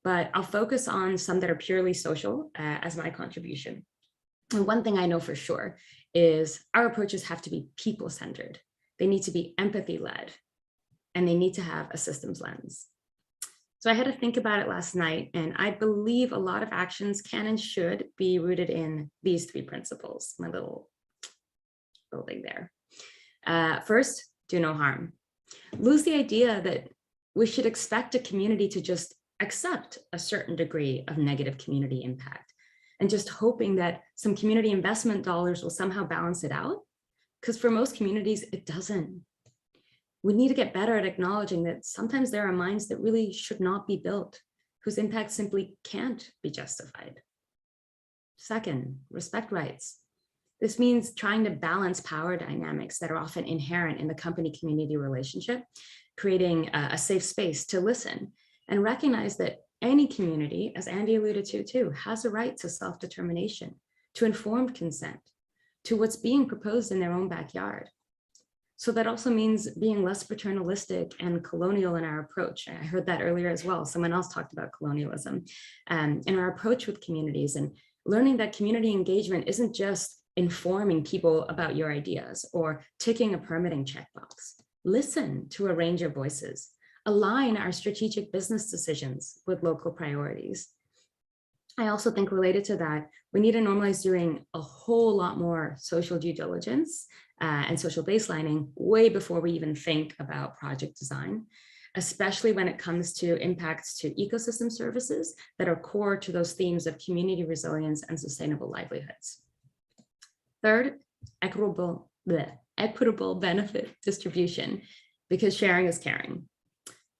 but I'll focus on some that are purely social as my contribution. And one thing I know for sure is our approaches have to be people-centered. They need to be empathy-led, and they need to have a systems lens. So I had to think about it last night, and I believe a lot of actions can and should be rooted in these 3 principles, my little building there. First, do no harm. Lose the idea that we should expect a community to just accept a certain degree of negative community impact and just hoping that some community investment dollars will somehow balance it out. Because for most communities, it doesn't. We need to get better at acknowledging that sometimes there are mines that really should not be built, whose impact simply can't be justified. Second, respect rights. This means trying to balance power dynamics that are often inherent in the company-community relationship, creating a safe space to listen and recognize that any community, as Andy alluded to too, has a right to self-determination, to informed consent, to what's being proposed in their own backyard. So that also means being less paternalistic and colonial in our approach. I heard that earlier as well. Someone else talked about colonialism in our approach with communities, and learning that community engagement isn't just informing people about your ideas or ticking a permitting checkbox. Listen to a range of voices. Align our strategic business decisions with local priorities. I also think related to that, we need to normalize doing a whole lot more social due diligence and social baselining way before we even think about project design, especially when it comes to impacts to ecosystem services that are core to those themes of community resilience and sustainable livelihoods. Third, equitable benefit distribution, because sharing is caring.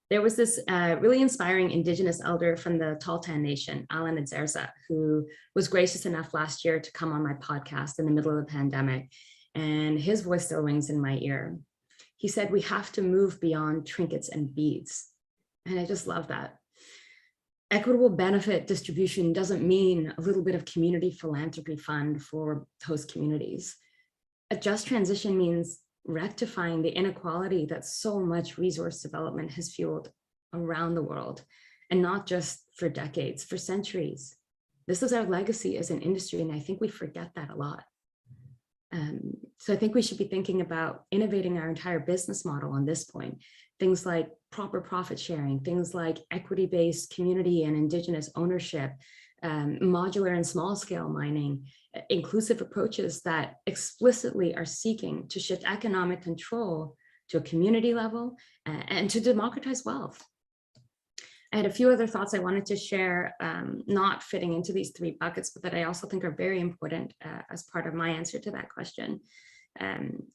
There was this really inspiring Indigenous elder from the Tahltan Nation, Alan Adzerza, who was gracious enough last year to come on my podcast in the middle of the pandemic, and his voice still rings in my ear. He said, we have to move beyond trinkets and beads. And I just love that. Equitable benefit distribution doesn't mean a little bit of community philanthropy fund for host communities. A just transition means rectifying the inequality that so much resource development has fueled around the world, and not just for decades, for centuries. This is our legacy as an industry, and I think we forget that a lot. So I think we should be thinking about innovating our entire business model on this point. Things like proper profit sharing, things like equity-based community and Indigenous ownership, modular and small scale mining, inclusive approaches that explicitly are seeking to shift economic control to a community level and to democratize wealth. I had a few other thoughts I wanted to share, not fitting into these three buckets, but that I also think are very important as part of my answer to that question.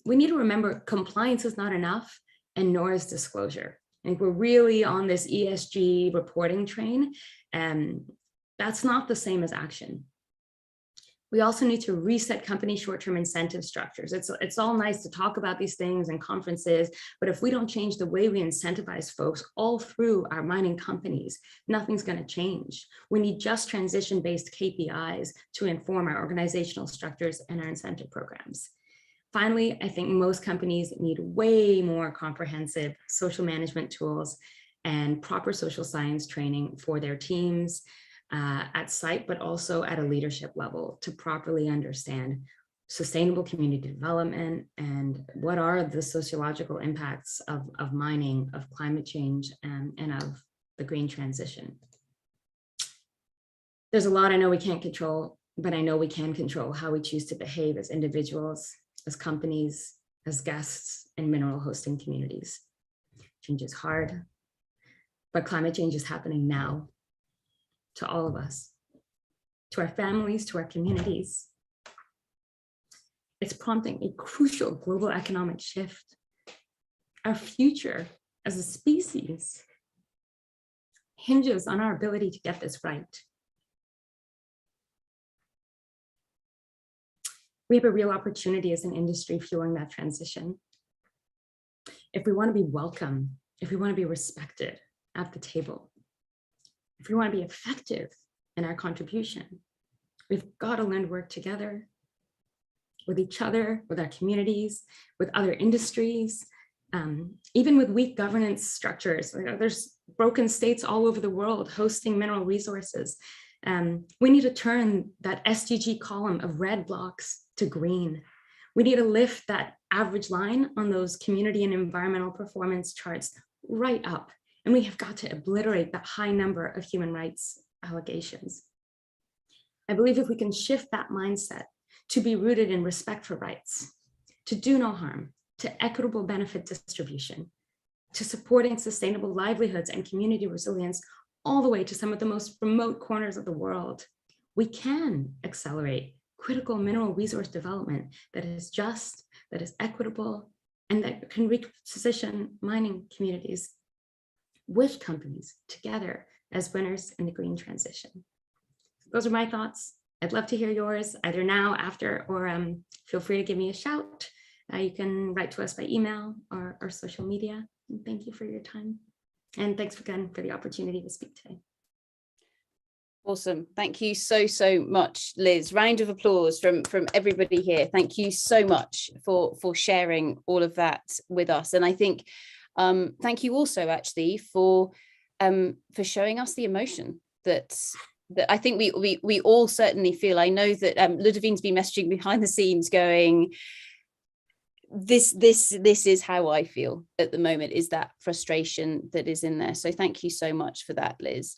We need to remember compliance is not enough, and nor is disclosure. I think we're really on this ESG reporting train, and that's not the same as action. We also need to reset company short-term incentive structures. It's all nice to talk about these things in conferences, but if we don't change the way we incentivize folks all through our mining companies, nothing's going to change. We need just transition-based KPIs to inform our organizational structures and our incentive programs. Finally, I think most companies need way more comprehensive social management tools and proper social science training for their teams, at site, but also at a leadership level to properly understand sustainable community development and what are the sociological impacts of mining, of climate change, and of the green transition. There's a lot I know we can't control, but I know we can control how we choose to behave as individuals, as companies, as guests, and mineral hosting communities. Change is hard, but climate change is happening now. To all of us, to our families, to our communities. It's prompting a crucial global economic shift. Our future as a species hinges on our ability to get this right. We have a real opportunity as an industry fueling that transition. If we want to be welcome, if we want to be respected at the table, if we want to be effective in our contribution, we've got to learn to work together with each other, with our communities, with other industries, even with weak governance structures. There's broken states all over the world hosting mineral resources. We need to turn that SDG column of red blocks to green. We need to lift that average line on those community and environmental performance charts right up. And we have got to obliterate that high number of human rights allegations. I believe if we can shift that mindset to be rooted in respect for rights, to do no harm, to equitable benefit distribution, to supporting sustainable livelihoods and community resilience, all the way to some of the most remote corners of the world, we can accelerate critical mineral resource development that is just, that is equitable, and that can reposition mining communities with companies together as winners in the green transition. Those are my thoughts. I'd love to hear yours either now, after, or feel free to give me a shout. You can write to us by email or social media. And thank you for your time. And thanks again for the opportunity to speak today. Awesome. Thank you so much, Liz. Round of applause from everybody here. Thank you so much for sharing all of that with us. And I think thank you also actually for showing us the emotion that that I think we all certainly feel. I know that Ludovine's been messaging behind the scenes going, this is how I feel at the moment, is that frustration that is in there. So thank you so much for that, Liz.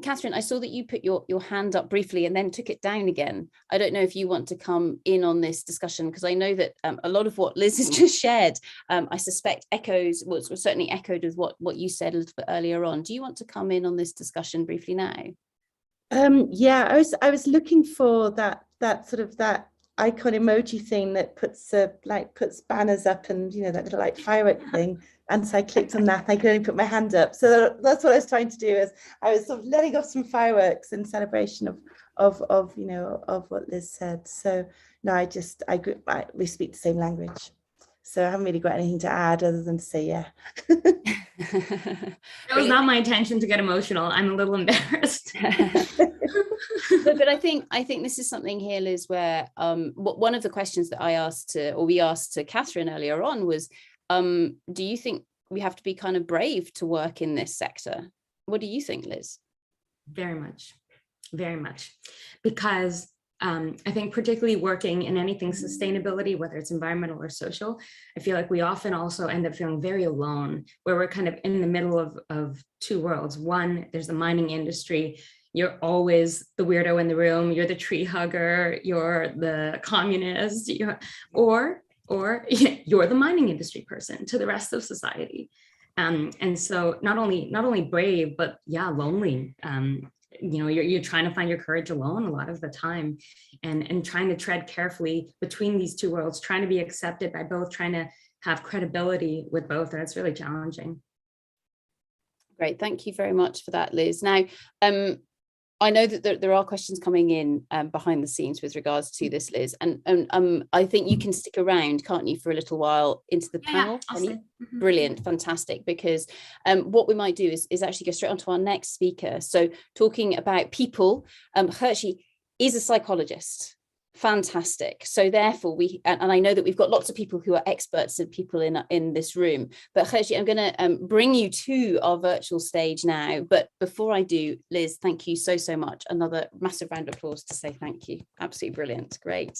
Catherine, I saw that you put your hand up briefly and then took it down again. I don't know if you want to come in on this discussion, because I know that a lot of what Liz has just shared, I suspect was certainly echoed with what you said a little bit earlier on. Do you want to come in on this discussion briefly now? Yeah, I was looking for that sort of that icon emoji thing that puts banners up, and that little like firework thing. And so I clicked on that. I could only put my hand up. So that's what I was trying to do. Is I was sort of letting off some fireworks in celebration of what Liz said. So no, we speak the same language. So I haven't really got anything to add other than to say, yeah. It was not my intention to get emotional. I'm a little embarrassed. But I think this is something here, Liz, where one of the questions that we asked to Catherine earlier on was, do you think we have to be kind of brave to work in this sector? What do you think, Liz? Very much, very much. Because I think particularly working in anything sustainability, whether it's environmental or social, I feel like we often also end up feeling very alone, where we're kind of in the middle of two worlds. One, there's the mining industry. You're always the weirdo in the room. You're the tree hugger. You're the communist. Or you're the mining industry person to the rest of society. And so not only brave, but yeah, lonely. You're trying to find your courage alone a lot of the time, and trying to tread carefully between these two worlds, trying to be accepted by both, trying to have credibility with both. And it's really challenging. Great. Thank you very much for that, Liz. Now, I know that there are questions coming in behind the scenes with regards to this, Liz, and I think you can stick around, can't you, for a little while into the panel? Mm-hmm. Brilliant, fantastic, because what we might do is actually go straight on to our next speaker. So talking about people, Hershey is a psychologist. Fantastic. So therefore and I know that we've got lots of people who are experts and people in this room, but Hershey, I'm going to bring you to our virtual stage now. But before I do, Liz, thank you so much. Another massive round of applause to say thank you. Absolutely brilliant. Great.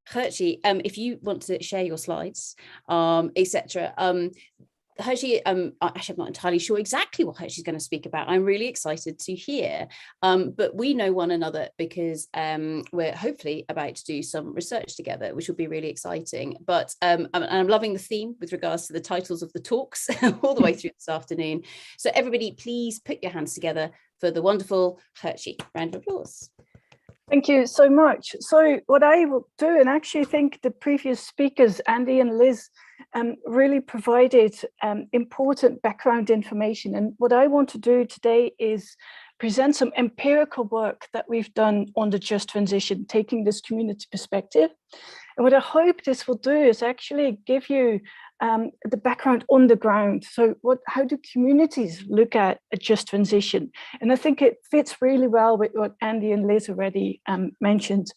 Hershey, if you want to share your slides, etc. Hershey, actually, I'm not entirely sure exactly what Hershey's going to speak about. I'm really excited to hear, but we know one another because we're hopefully about to do some research together, which will be really exciting. But I'm loving the theme with regards to the titles of the talks all the way through this afternoon. So everybody, please put your hands together for the wonderful Hershey. Round of applause. Thank you so much. So what I will do, and actually think the previous speakers, Andy and Liz, really provided important background information. And what I want to do today is present some empirical work that we've done on the just transition, taking this community perspective. And what I hope this will do is actually give you the background on the ground. So how do communities look at a just transition? And I think it fits really well with what Andy and Liz already mentioned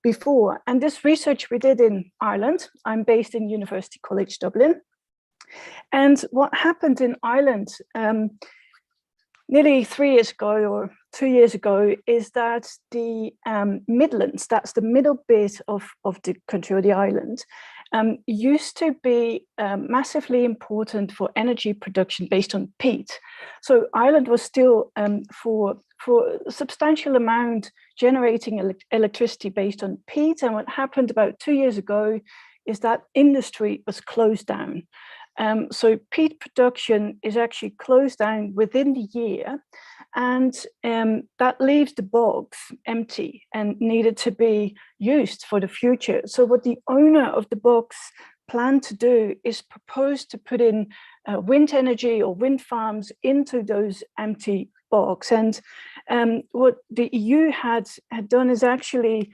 before. And this research we did in Ireland. I'm based in University College Dublin. And what happened in Ireland nearly 3 years ago or 2 years ago is that the Midlands, that's the middle bit of the country or the island, used to be massively important for energy production based on peat. So Ireland was still for a substantial amount generating electricity based on peat. And what happened about 2 years ago is that industry was closed down. So peat production is actually closed down within the year, and that leaves the bogs empty and needed to be used for the future. So what the owner of the bogs planned to do is propose to put in wind energy or wind farms into those empty bogs. And what the EU had done is actually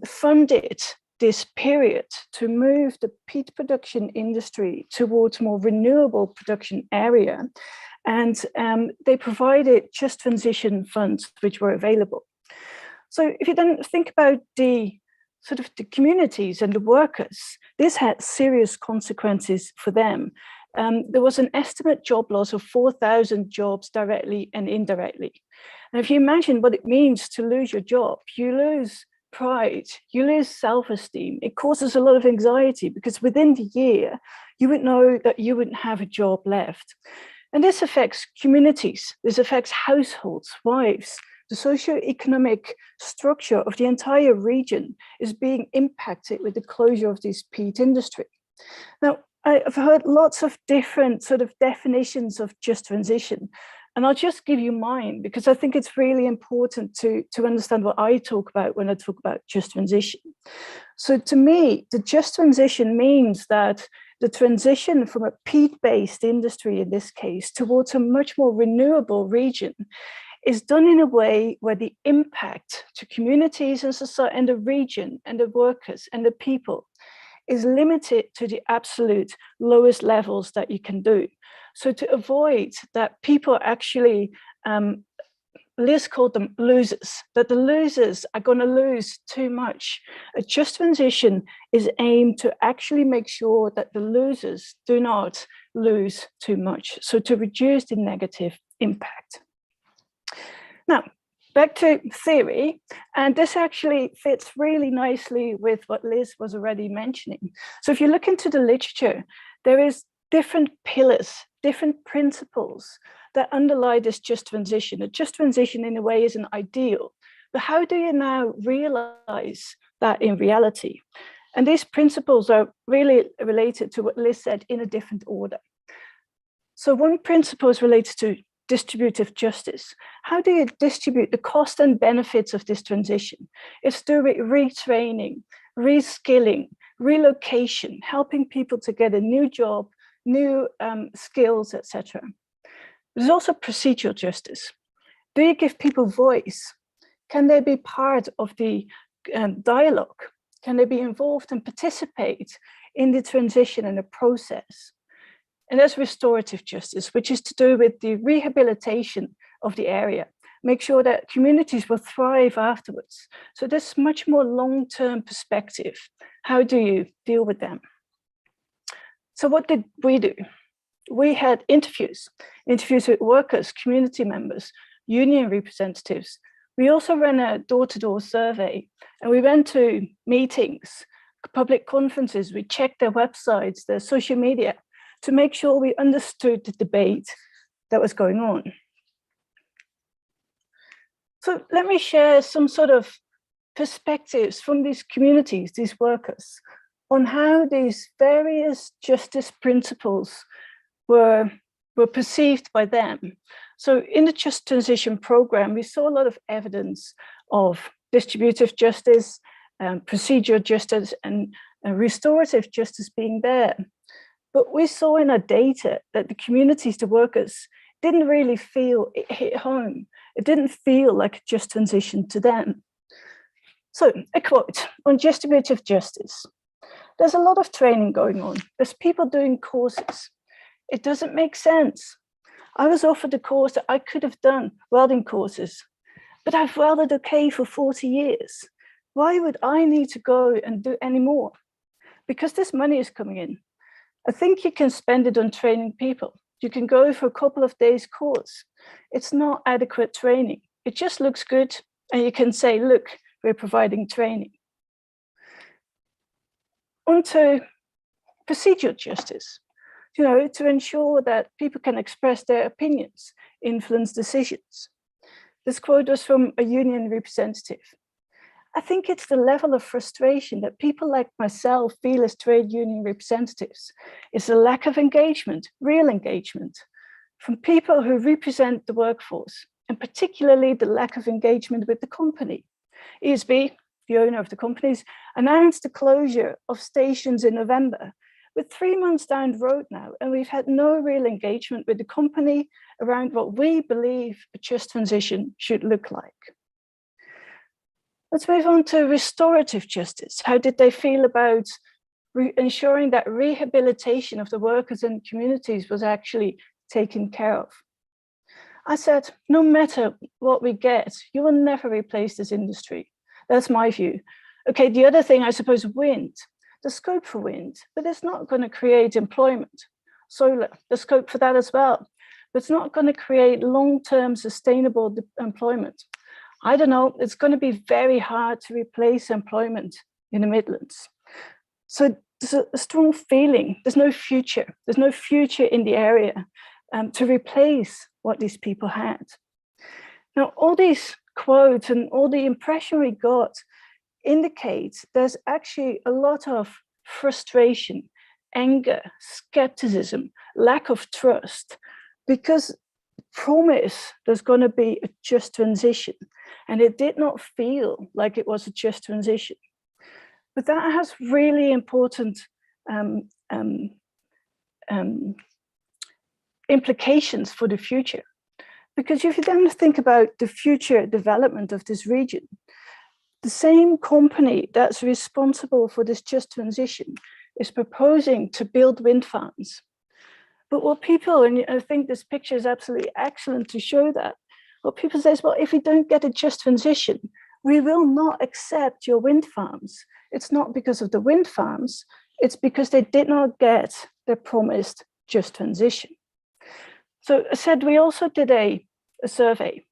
funded this period to move the peat production industry towards more renewable production area. And they provided just transition funds which were available. So if you then think about the sort of the communities and the workers, this had serious consequences for them. There was an estimate job loss of 4,000 jobs directly and indirectly. And if you imagine what it means to lose your job, you lose pride, you lose self-esteem. It causes a lot of anxiety because within the year, you would know that you wouldn't have a job left. And this affects communities, this affects households, wives. The socio-economic structure of the entire region is being impacted with the closure of this peat industry. Now, I've heard lots of different sort of definitions of just transition, and I'll just give you mine because I think it's really important to understand what I talk about when I talk about just transition. So to me, the just transition means that the transition from a peat-based industry, in this case, towards a much more renewable region is done in a way where the impact to communities and society and the region and the workers and the people is limited to the absolute lowest levels that you can do. So to avoid that people actually, Liz called them losers, that the losers are going to lose too much. A just transition is aimed to actually make sure that the losers do not lose too much. So to reduce the negative impact. Now, back to theory, and this actually fits really nicely with what Liz was already mentioning. So if you look into the literature, there is different pillars, different principles that underlie this just transition. A just transition in a way is an ideal, but how do you now realize that in reality? And these principles are really related to what Liz said in a different order. So one principle is related to distributive justice. How do you distribute the cost and benefits of this transition? It's through retraining, reskilling, relocation, helping people to get a new job, new skills, etc. There's also procedural justice. Do you give people voice? Can they be part of the dialogue? Can they be involved and participate in the transition and the process? And there's restorative justice, which is to do with the rehabilitation of the area. Make sure that communities will thrive afterwards. So there's much more long-term perspective. How do you deal with them? So what did we do? We had interviews with workers, community members, union representatives. We also ran a door-to-door survey, and we went to meetings, public conferences. We checked their websites, their social media, to make sure we understood the debate that was going on. So let me share some sort of perspectives from these communities, these workers, on how these various justice principles were perceived by them. So in the Just Transition program, we saw a lot of evidence of distributive justice, procedural justice, and restorative justice being there. But we saw in our data that the communities, the workers, didn't really feel it hit home. It didn't feel like a just transition to them. So a quote on distributive justice. There's a lot of training going on. There's people doing courses. It doesn't make sense. I was offered a course that I could have done, welding courses, but I've welded okay for 40 years. Why would I need to go and do any more? Because this money is coming in. I think you can spend it on training people. You can go for a couple of days course. It's not adequate training. It just looks good. And you can say, look, we're providing training. Onto procedural justice, to ensure that people can express their opinions, influence decisions. This quote was from a union representative. I think it's the level of frustration that people like myself feel as trade union representatives. It's a lack of engagement, real engagement, from people who represent the workforce, and particularly the lack of engagement with the company. ESB, the owner of the companies, announced the closure of stations in November. We're 3 months down the road now, and we've had no real engagement with the company around what we believe a just transition should look like. Let's move on to restorative justice. How did they feel about ensuring that rehabilitation of the workers and communities was actually taken care of? I said, no matter what we get, you will never replace this industry. That's my view. Okay, the other thing, I suppose, wind, the scope for wind, but it's not going to create employment. Solar, the scope for that as well. but it's not going to create long-term sustainable employment. I don't know, it's going to be very hard to replace employment in the Midlands. So there's a strong feeling, there's no future in the area to replace what these people had. Now, all these quotes and all the impression we got indicates there's actually a lot of frustration, anger, skepticism, lack of trust, because promise there's going to be a just transition, and it did not feel like it was a just transition. But that has really important implications for the future. Because if you then think about the future development of this region, the same company that's responsible for this just transition is proposing to build wind farms. But what people, and I think this picture is absolutely excellent to show that, what people say is, well, if we don't get a just transition, we will not accept your wind farms. It's not because of the wind farms, it's because they did not get their promised just transition. So I said we also did a survey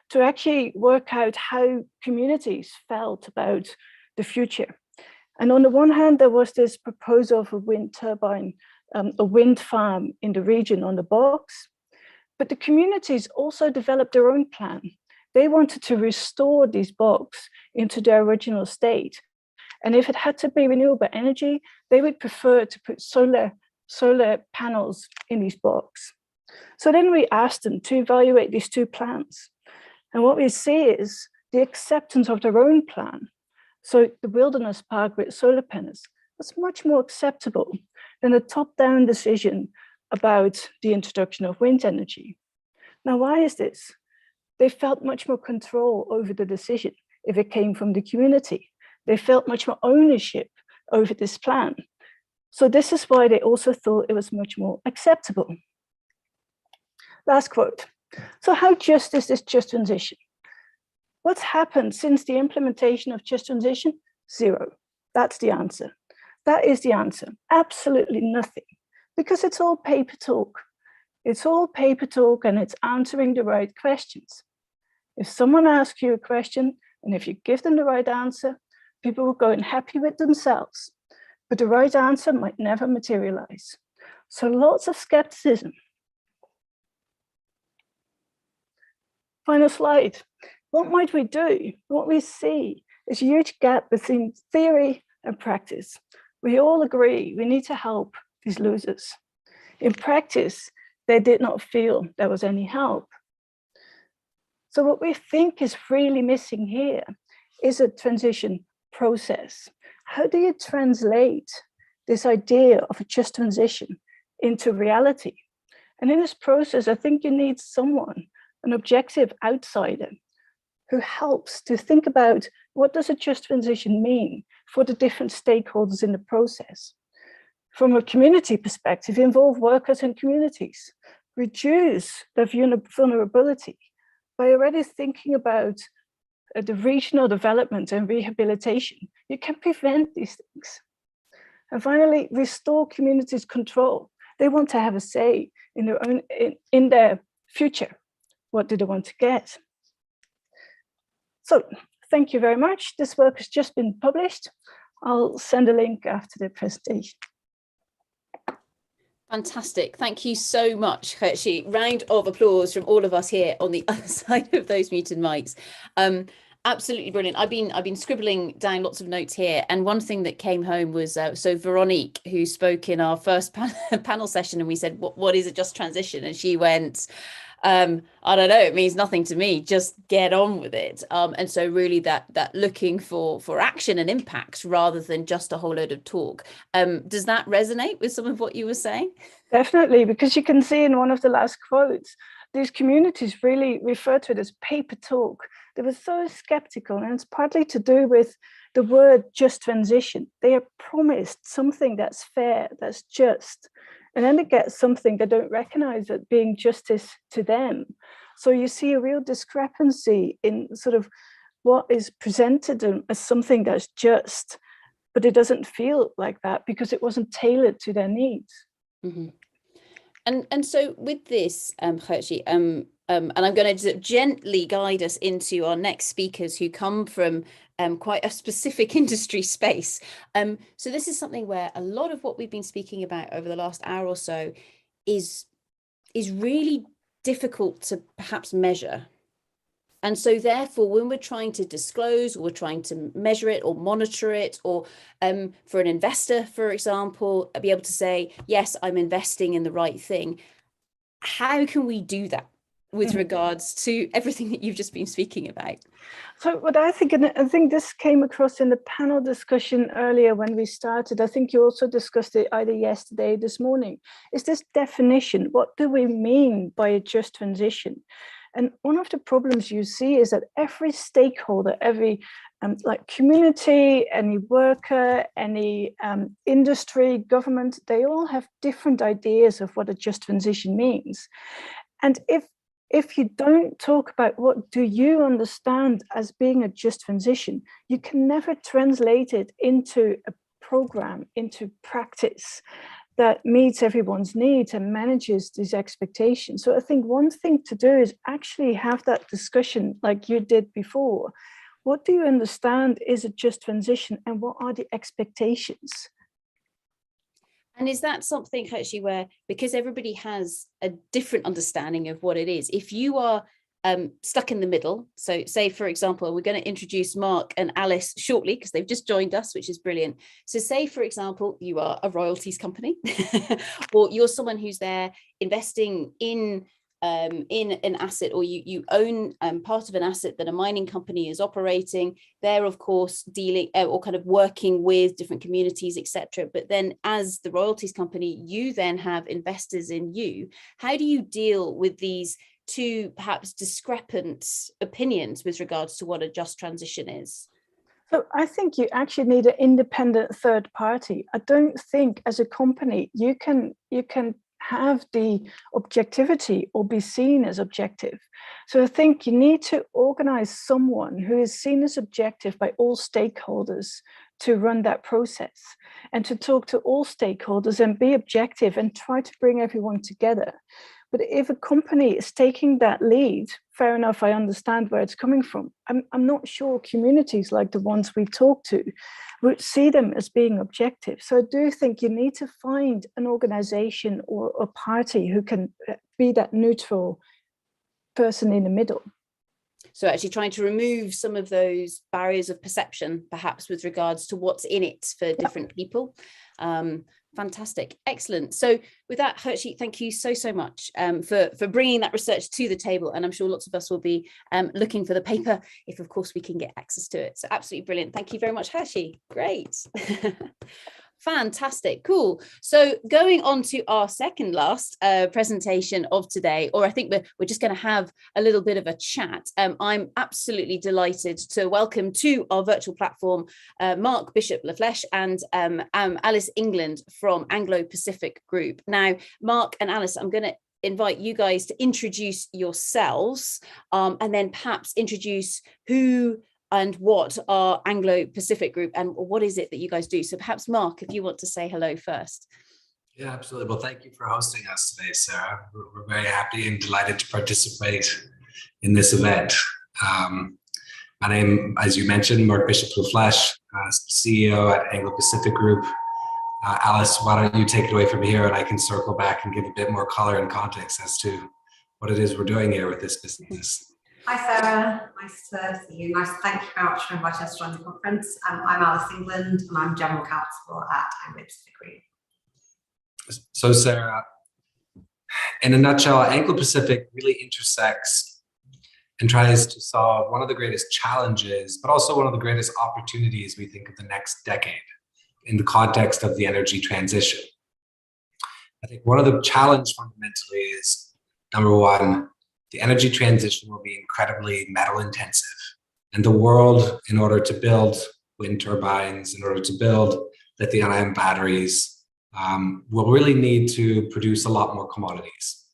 to actually work out how communities felt about the future. And on the one hand, there was this proposal of a wind turbine, a wind farm in the region on the box, but the communities also developed their own plan. They wanted to restore these bogs into their original state. And if it had to be renewable energy, they would prefer to put solar panels in these bogs. So then we asked them to evaluate these two plans. And what we see is the acceptance of their own plan. So the wilderness park with solar panels was much more acceptable than a top-down decision about the introduction of wind energy. Now, why is this? They felt much more control over the decision if it came from the community. They felt much more ownership over this plan. So this is why they also thought it was much more acceptable. Last quote. So how just is this just transition? What's happened since the implementation of just transition? Zero. That's the answer. That is the answer. Absolutely nothing. Because it's all paper talk. It's all paper talk, and it's answering the right questions. If someone asks you a question, and if you give them the right answer, people will go in happy with themselves. But the right answer might never materialize. So lots of skepticism. Final slide. What might we do? What we see is a huge gap between theory and practice. We all agree we need to help these losers. In practice, they did not feel there was any help. So what we think is really missing here is a transition process. How do you translate this idea of a just transition into reality? And in this process, I think you need someone, an objective outsider, who helps to think about what does a just transition mean for the different stakeholders in the process. From a community perspective, involve workers and communities, reduce their vulnerability by already thinking about the regional development and rehabilitation. You can prevent these things. And finally, restore communities' control. They want to have a say in their own, in their future. What do they want to get? So thank you very much. This work has just been published. I'll send a link after the presentation. Fantastic. Thank you so much, Gertje. Round of applause from all of us here on the other side of those muted mics. Absolutely brilliant. I've been scribbling down lots of notes here, and one thing that came home was so Veronique, who spoke in our first panel session, and we said, what is a just transition? And she went, I don't know, it means nothing to me, just get on with it. And so really that looking for action and impact rather than just a whole load of talk. Does that resonate with some of what you were saying? Definitely, because you can see in one of the last quotes, these communities really refer to it as paper talk. They were so skeptical, and it's partly to do with the word just transition. They are promised something that's fair, that's just, and then they get something they don't recognize as being justice to them. So you see a real discrepancy in sort of what is presented as something that's just, but it doesn't feel like that because it wasn't tailored to their needs. Mm-hmm. And so with this, Gertje, and I'm going to gently guide us into our next speakers who come from quite a specific industry space. So this is something where a lot of what we've been speaking about over the last hour or so is really difficult to perhaps measure. And so therefore, when we're trying to disclose, or we're trying to measure it or monitor it, or for an investor, for example, be able to say, yes, I'm investing in the right thing. How can we do that with regards to everything that you've just been speaking about? So what I think, and I think this came across in the panel discussion earlier when we started, I think you also discussed it either yesterday or this morning, is this definition. What do we mean by a just transition? And one of the problems you see is that every stakeholder, every like community, any worker, any industry, government, they all have different ideas of what a just transition means. And if you don't talk about what do you understand as being a just transition, you can never translate it into a program, into practice that meets everyone's needs and manages these expectations. So I think one thing to do is actually have that discussion like you did before. What do you understand is a just transition, and what are the expectations? And is that something actually where, because everybody has a different understanding of what it is, if you are stuck in the middle, so say, for example, we're going to introduce Mark and Alice shortly because they've just joined us, which is brilliant. So say, for example, you are a royalties company or you're someone who's there investing in an asset, or you own part of an asset that a mining company is operating. They're of course dealing or kind of working with different communities, etc. But then as the royalties company, you then have investors in you. How do you deal with these two perhaps discrepant opinions with regards to what a just transition is? So I think you actually need an independent third party. I don't think as a company you can have the objectivity or be seen as objective. So I think you need to organize someone who is seen as objective by all stakeholders to run that process, and to talk to all stakeholders and be objective and try to bring everyone together. But if a company is taking that lead, fair enough, I understand where it's coming from. I'm not sure communities like the ones we talk to would see them as being objective. So I do think you need to find an organization or a party who can be that neutral person in the middle. So actually trying to remove some of those barriers of perception, perhaps with regards to what's in it for different people. Fantastic. Excellent. So with that, Gertje, thank you so much for bringing that research to the table. And I'm sure lots of us will be looking for the paper if, of course, we can get access to it. So absolutely brilliant. Thank you very much, Gertje. Great. Fantastic. Cool. So going on to our second last presentation of today, or I think we're just going to have a little bit of a chat. I'm absolutely delighted to welcome to our virtual platform Mark Bishop-Lafleche and Alice England from Anglo-Pacific Group. Now, Mark and Alice, I'm going to invite you guys to introduce yourselves and then perhaps introduce who and what are Anglo-Pacific Group and what is it that you guys do? So perhaps Mark, if you want to say hello first. Yeah, absolutely. Well, thank you for hosting us today, Sarah. We're very happy and delighted to participate in this event. My name, as you mentioned, Mark Bishop-Lafleche, CEO at Anglo-Pacific Group. Alice, why don't you take it away from here and I can circle back and give a bit more color and context as to what it is we're doing here with this business. Hi Sarah, nice to see you. Thank you very much for inviting us to join the conference. I'm Alice England and I'm General Counsel at Anglo-Pacific Group. So Sarah, in a nutshell, Anglo-Pacific really intersects and tries to solve one of the greatest challenges, but also one of the greatest opportunities we think of the next decade in the context of the energy transition. I think one of the challenges fundamentally is, number one, the energy transition will be incredibly metal intensive. And the world, in order to build wind turbines, in order to build lithium-ion batteries, will really need to produce a lot more commodities.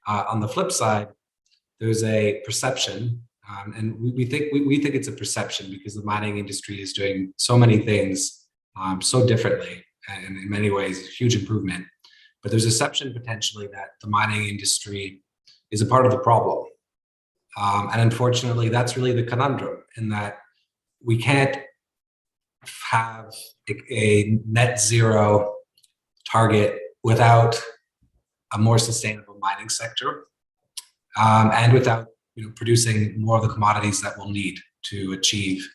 On the flip side, there's a perception, and we think it's a perception because the mining industry is doing so many things so differently, and in many ways, a huge improvement. but there's a perception potentially that the mining industry is a part of the problem. And unfortunately, that's really the conundrum, in that we can't have a net zero target without a more sustainable mining sector, and without producing more of the commodities that we'll need to achieve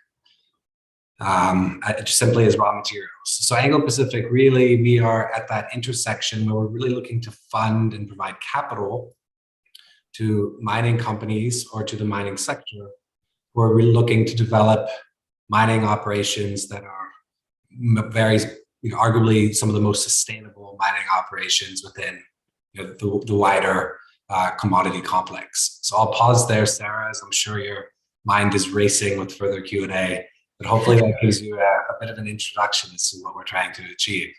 simply as raw materials. So Anglo-Pacific, really, we are at that intersection where we're really looking to fund and provide capital to mining companies or to the mining sector, where we're looking to develop mining operations that are very, arguably some of the most sustainable mining operations within the wider commodity complex. So I'll pause there, Sarah, as I'm sure your mind is racing with further Q&A, but hopefully that gives you a bit of an introduction as to what we're trying to achieve.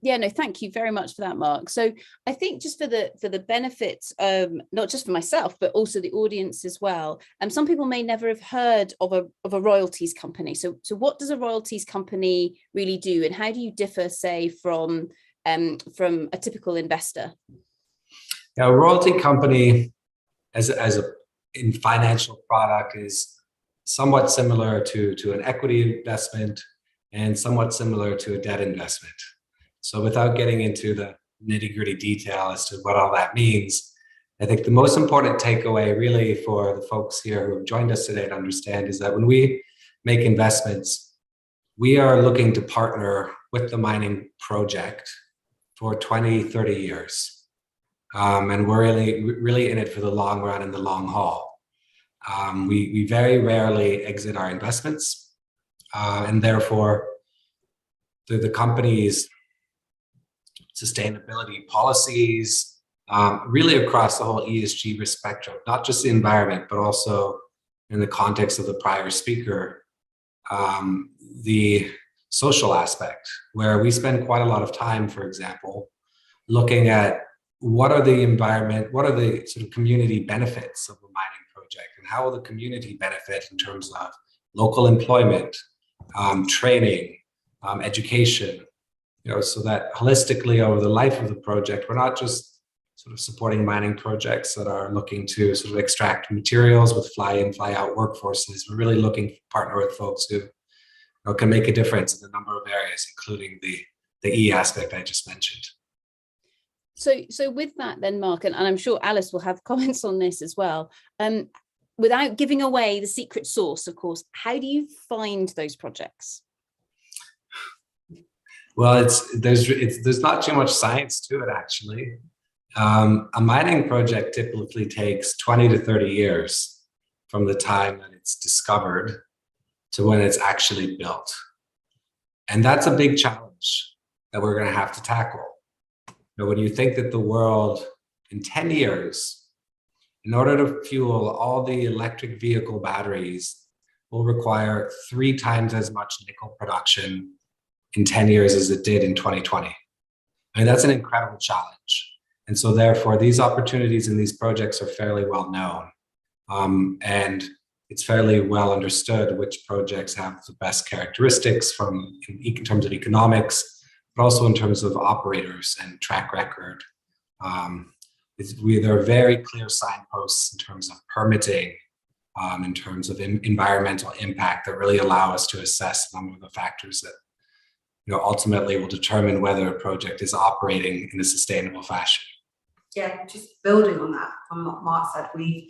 Yeah, no, thank you very much for that, Mark. So I think just for the benefits, not just for myself, but also the audience as well. Some people may never have heard of a royalties company. So what does a royalties company really do, and how do you differ, say, from a typical investor? Yeah, a royalty company in financial product is somewhat similar to an equity investment and somewhat similar to a debt investment. So without getting into the nitty-gritty detail as to what all that means, I think the most important takeaway really for the folks here who have joined us today to understand is that when we make investments, we are looking to partner with the mining project for 20, 30 years. And we're really in it for the long run and the long haul. We very rarely exit our investments, and therefore the company's sustainability policies, really across the whole ESG spectrum, not just the environment, but also in the context of the prior speaker, the social aspect, where we spend quite a lot of time, for example, looking at what are the sort of community benefits of a mining project, and how will the community benefit in terms of local employment, training, education, so that holistically over the life of the project, we're not just sort of supporting mining projects that are looking to sort of extract materials with fly-in, fly-out workforces. We're really looking to partner with folks who can make a difference in a number of areas, including the E aspect I just mentioned. So with that then, Mark, and I'm sure Alice will have comments on this as well, without giving away the secret sauce, of course, how do you find those projects? Well, there's not too much science to it, actually. A mining project typically takes 20 to 30 years from the time that it's discovered to when it's actually built. And that's a big challenge that we're going to have to tackle. When you think that the world in 10 years, in order to fuel all the electric vehicle batteries, will require 3 times as much nickel production in 10 years as it did in 2020. I mean, that's an incredible challenge. And so therefore, these opportunities in these projects are fairly well known. And it's fairly well understood which projects have the best characteristics in terms of economics, but also in terms of operators and track record. There are very clear signposts in terms of permitting, in terms of environmental impact, that really allow us to assess some of the factors that ultimately will determine whether a project is operating in a sustainable fashion. Yeah, just building on that, on what Mark said, we've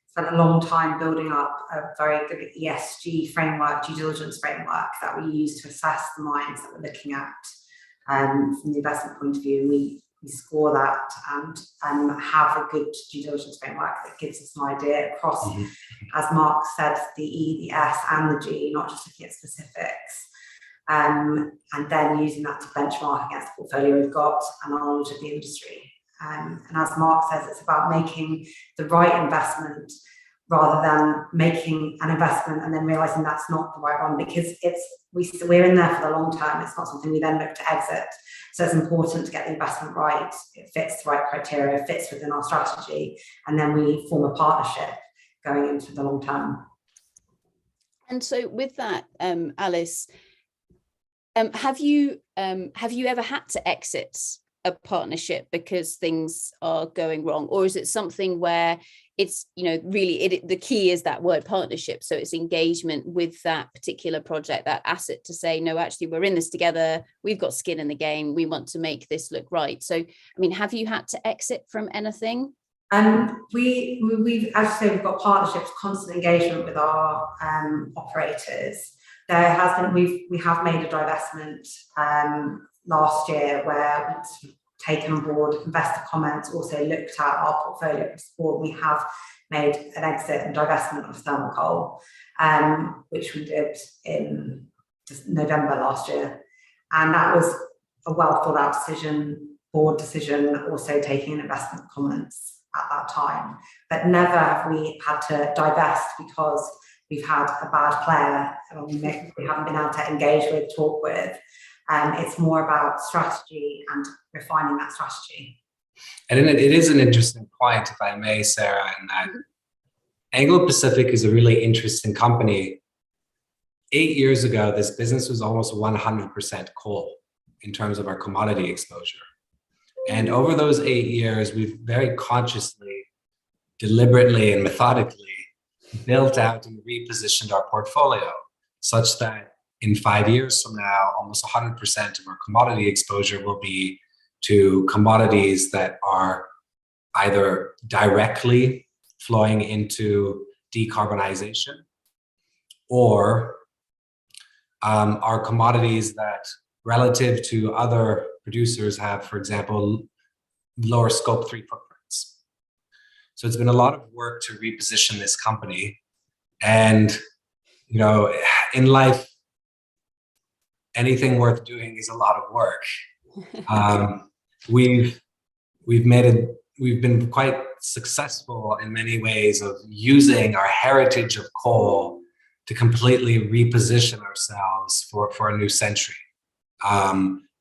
spent a long time building up a very good ESG framework, due diligence framework that we use to assess the mines that we're looking at from the investment point of view. We score that and have a good due diligence framework that gives us an idea across, as Mark said, the E, the S, and the G, not just looking at specifics. And then using that to benchmark against the portfolio we've got and our knowledge of the industry. And as Mark says, it's about making the right investment rather than making an investment and then realizing that's not the right one, because we're in there for the long term. It's not something we then look to exit. So it's important to get the investment right. It fits the right criteria, it fits within our strategy, and then we form a partnership going into the long term. And so with that, Alice, have you ever had to exit a partnership because things are going wrong, or is it something where it's, you know, really the key is that word partnership, so it's engagement with that particular project, that asset, to say, no, actually we're in this together, we've got skin in the game, we want to make this look right. So I mean, have you had to exit from anything? We've, as I say, we've got partnerships, constant engagement with our operators. There has been, we have made a divestment last year where we've taken on board investor comments, also looked at our portfolio support. We have made an exit and divestment of thermal coal, which we did in November last year. And that was a well thought out decision, board decision, also taking investment comments at that time. But never have we had to divest because we've had a bad player and we haven't been able to engage with, talk with. It's more about strategy and refining that strategy. And it is an interesting point, if I may, Sarah, in that Anglo Pacific is a really interesting company. 8 years ago, this business was almost 100% coal in terms of our commodity exposure. And over those 8 years, we've very consciously, deliberately, and methodically built out and repositioned our portfolio such that in 5 years from now, almost 100% of our commodity exposure will be to commodities that are either directly flowing into decarbonization or are commodities that, relative to other producers, have, for example, lower scope 3 footprints. So it's been a lot of work to reposition this company. And, you know, in life, anything worth doing is a lot of work. We've been quite successful in many ways of using our heritage of coal to completely reposition ourselves for a new century.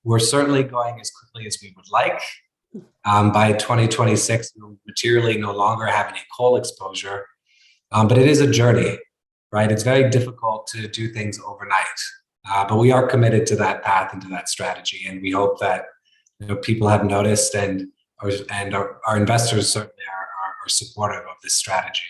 We're certainly going as quickly as we would like. By 2026, we'll materially no longer have any coal exposure, but it is a journey, right? It's very difficult to do things overnight. But we are committed to that path and to that strategy, and we hope that, you know, people have noticed, and our investors certainly are supportive of this strategy.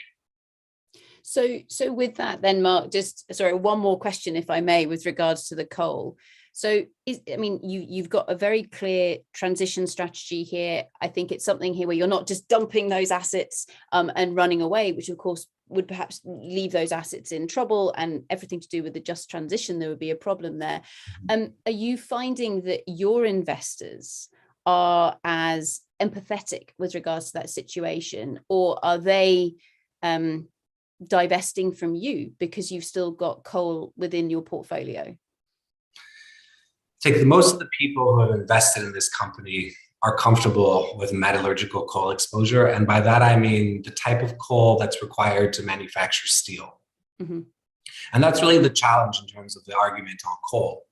So with that, then, Mark, just one more question, if I may, with regards to the coal. So, you've got a very clear transition strategy here. I think it's something here where you're not just dumping those assets and running away, which of course would perhaps leave those assets in trouble, and everything to do with the just transition, there would be a problem there. Are you finding that your investors are as empathetic with regards to that situation, or are they divesting from you because you've still got coal within your portfolio? I think most of the people who have invested in this company are comfortable with metallurgical coal exposure. And by that, I mean the type of coal that's required to manufacture steel. Mm-hmm. And that's really the challenge in terms of the argument on coal.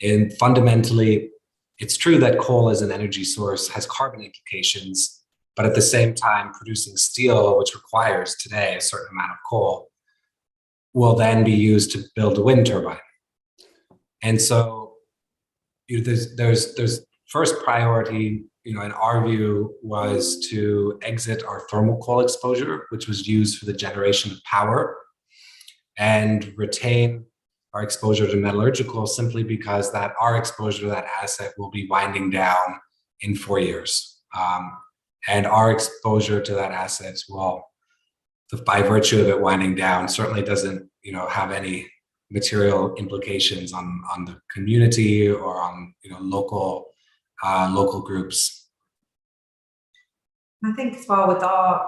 And fundamentally, it's true that coal as an energy source has carbon implications, but at the same time, producing steel, which requires today a certain amount of coal, will then be used to build a wind turbine. And so there's first priority, in our view, was to exit our thermal coal exposure, which was used for the generation of power, and retain our exposure to metallurgical, simply because that our exposure to that asset will be winding down in 4 years. And our exposure to that asset will, by virtue of it winding down, certainly doesn't, have any material implications on the community or on local groups. I think as well with our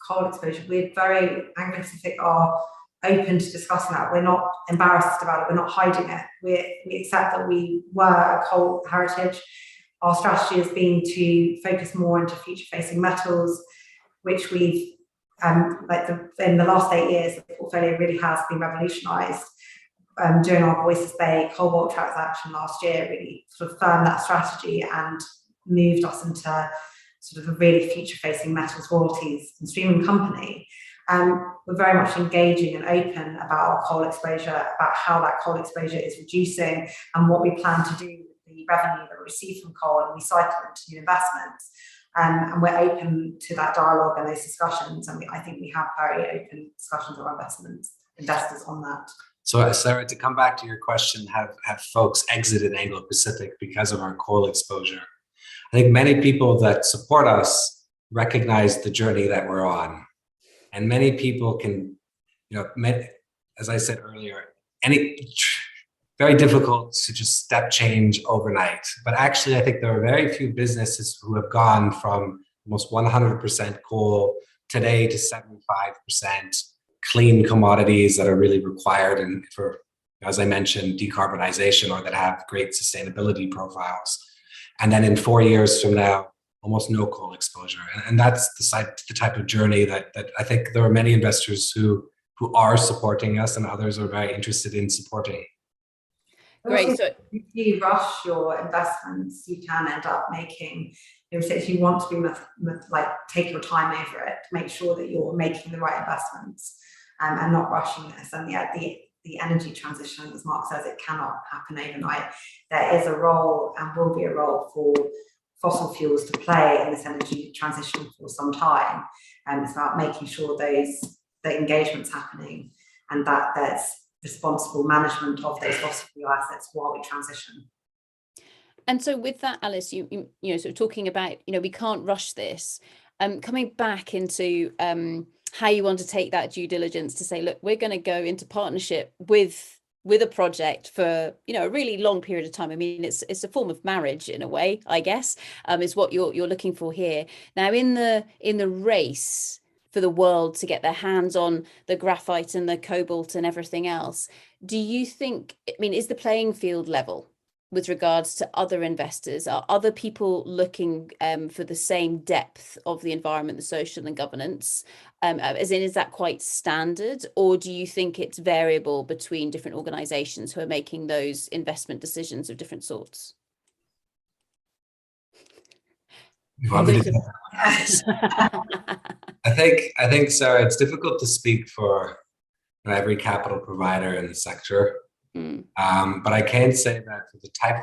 coal exposure, we're very Anglo Pacific are open to discussing that. We're not embarrassed about it. We're not hiding it. We accept that we were a coal heritage. Our strategy has been to focus more into future-facing metals, which we've in the last 8 years, the portfolio really has been revolutionised. During our Voices Bay cobalt transaction last year, really sort of firmed that strategy and moved us into sort of a really future-facing metals, royalties and streaming company. We're very much engaging and open about our coal exposure, about how that coal exposure is reducing and what we plan to do with the revenue that we receive from coal and recycle it into new investments. And we're open to that dialogue and those discussions. And I think we have very open discussions with our investors on that. So Sarah, to come back to your question, have folks exited Anglo-Pacific because of our coal exposure? I think many people that support us recognize the journey that we're on. And many people can, as I said earlier, very difficult to just step change overnight. But actually, I think there are very few businesses who have gone from almost 100% coal today to 75% clean commodities that are really required and for, as I mentioned, decarbonization, or that have great sustainability profiles. And then in 4 years from now, almost no coal exposure. And that's the type of journey that I think there are many investors who are supporting us, and others are very interested in supporting. Great. So if you rush your investments, you can end up making, if you want to be take your time over it, make sure that you're making the right investments and not rushing this. And the energy transition, as Mark says, it cannot happen overnight. There is a role and will be a role for fossil fuels to play in this energy transition for some time. And it's about making sure the engagement's happening and that there's responsible management of those fossil fuel assets while we transition. And so with that, Alice, you sort of talking about, we can't rush this. Coming back into how you want to take that due diligence to say, look, we're going to go into partnership with a project for, a really long period of time. I mean, it's a form of marriage in a way, I guess, is what you're looking for here. Now, in the race for the world to get their hands on the graphite and the cobalt and everything else, do you think, is the playing field level with regards to other investors? Are other people looking for the same depth of the environment, the social and governance? Is that quite standard, or do you think it's variable between different organizations who are making those investment decisions of different sorts? I think, Sarah, it's difficult to speak for every capital provider in the sector. But I can say that for the type,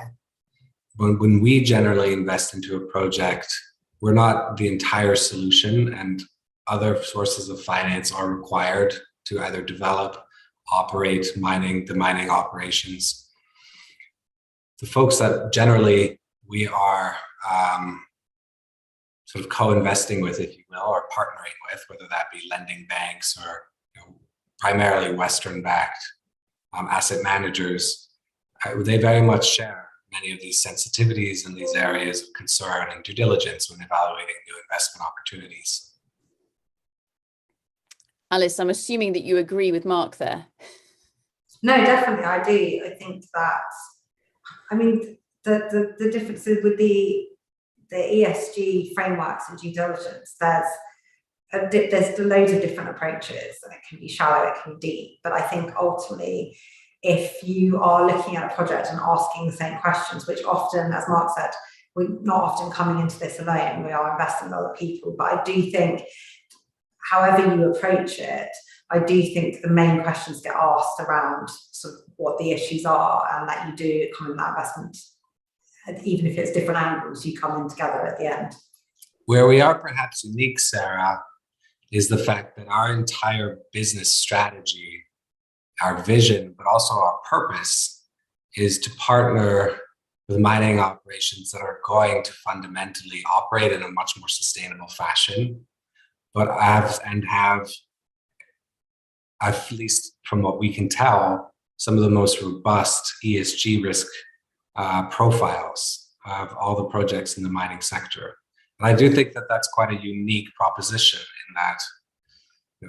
when we generally invest into a project, we're not the entire solution, and other sources of finance are required to either develop, operate the mining operations. The folks that generally we are sort of co-investing with, if you will, or partnering with, whether that be lending banks or primarily Western-backed asset managers, they very much share many of these sensitivities and these areas of concern and due diligence when evaluating new investment opportunities. Alice, I'm assuming that you agree with Mark there. No, definitely, I do. I think that, the differences with the ESG frameworks and due diligence, there's loads of different approaches, and it can be shallow, it can be deep. But I think ultimately, if you are looking at a project and asking the same questions, which often, as Mark said, we're not often coming into this alone, we are investing in other people. But I do think, however you approach it, I do think the main questions get asked around sort of what the issues are, and that you do come in that investment. Even if it's different angles, you come in together at the end. Where we are perhaps unique, Sarah, is the fact that our entire business strategy, our vision, but also our purpose, is to partner with mining operations that are going to fundamentally operate in a much more sustainable fashion, but have, at least from what we can tell, some of the most robust ESG risk profiles of all the projects in the mining sector. And I do think that that's quite a unique proposition, in that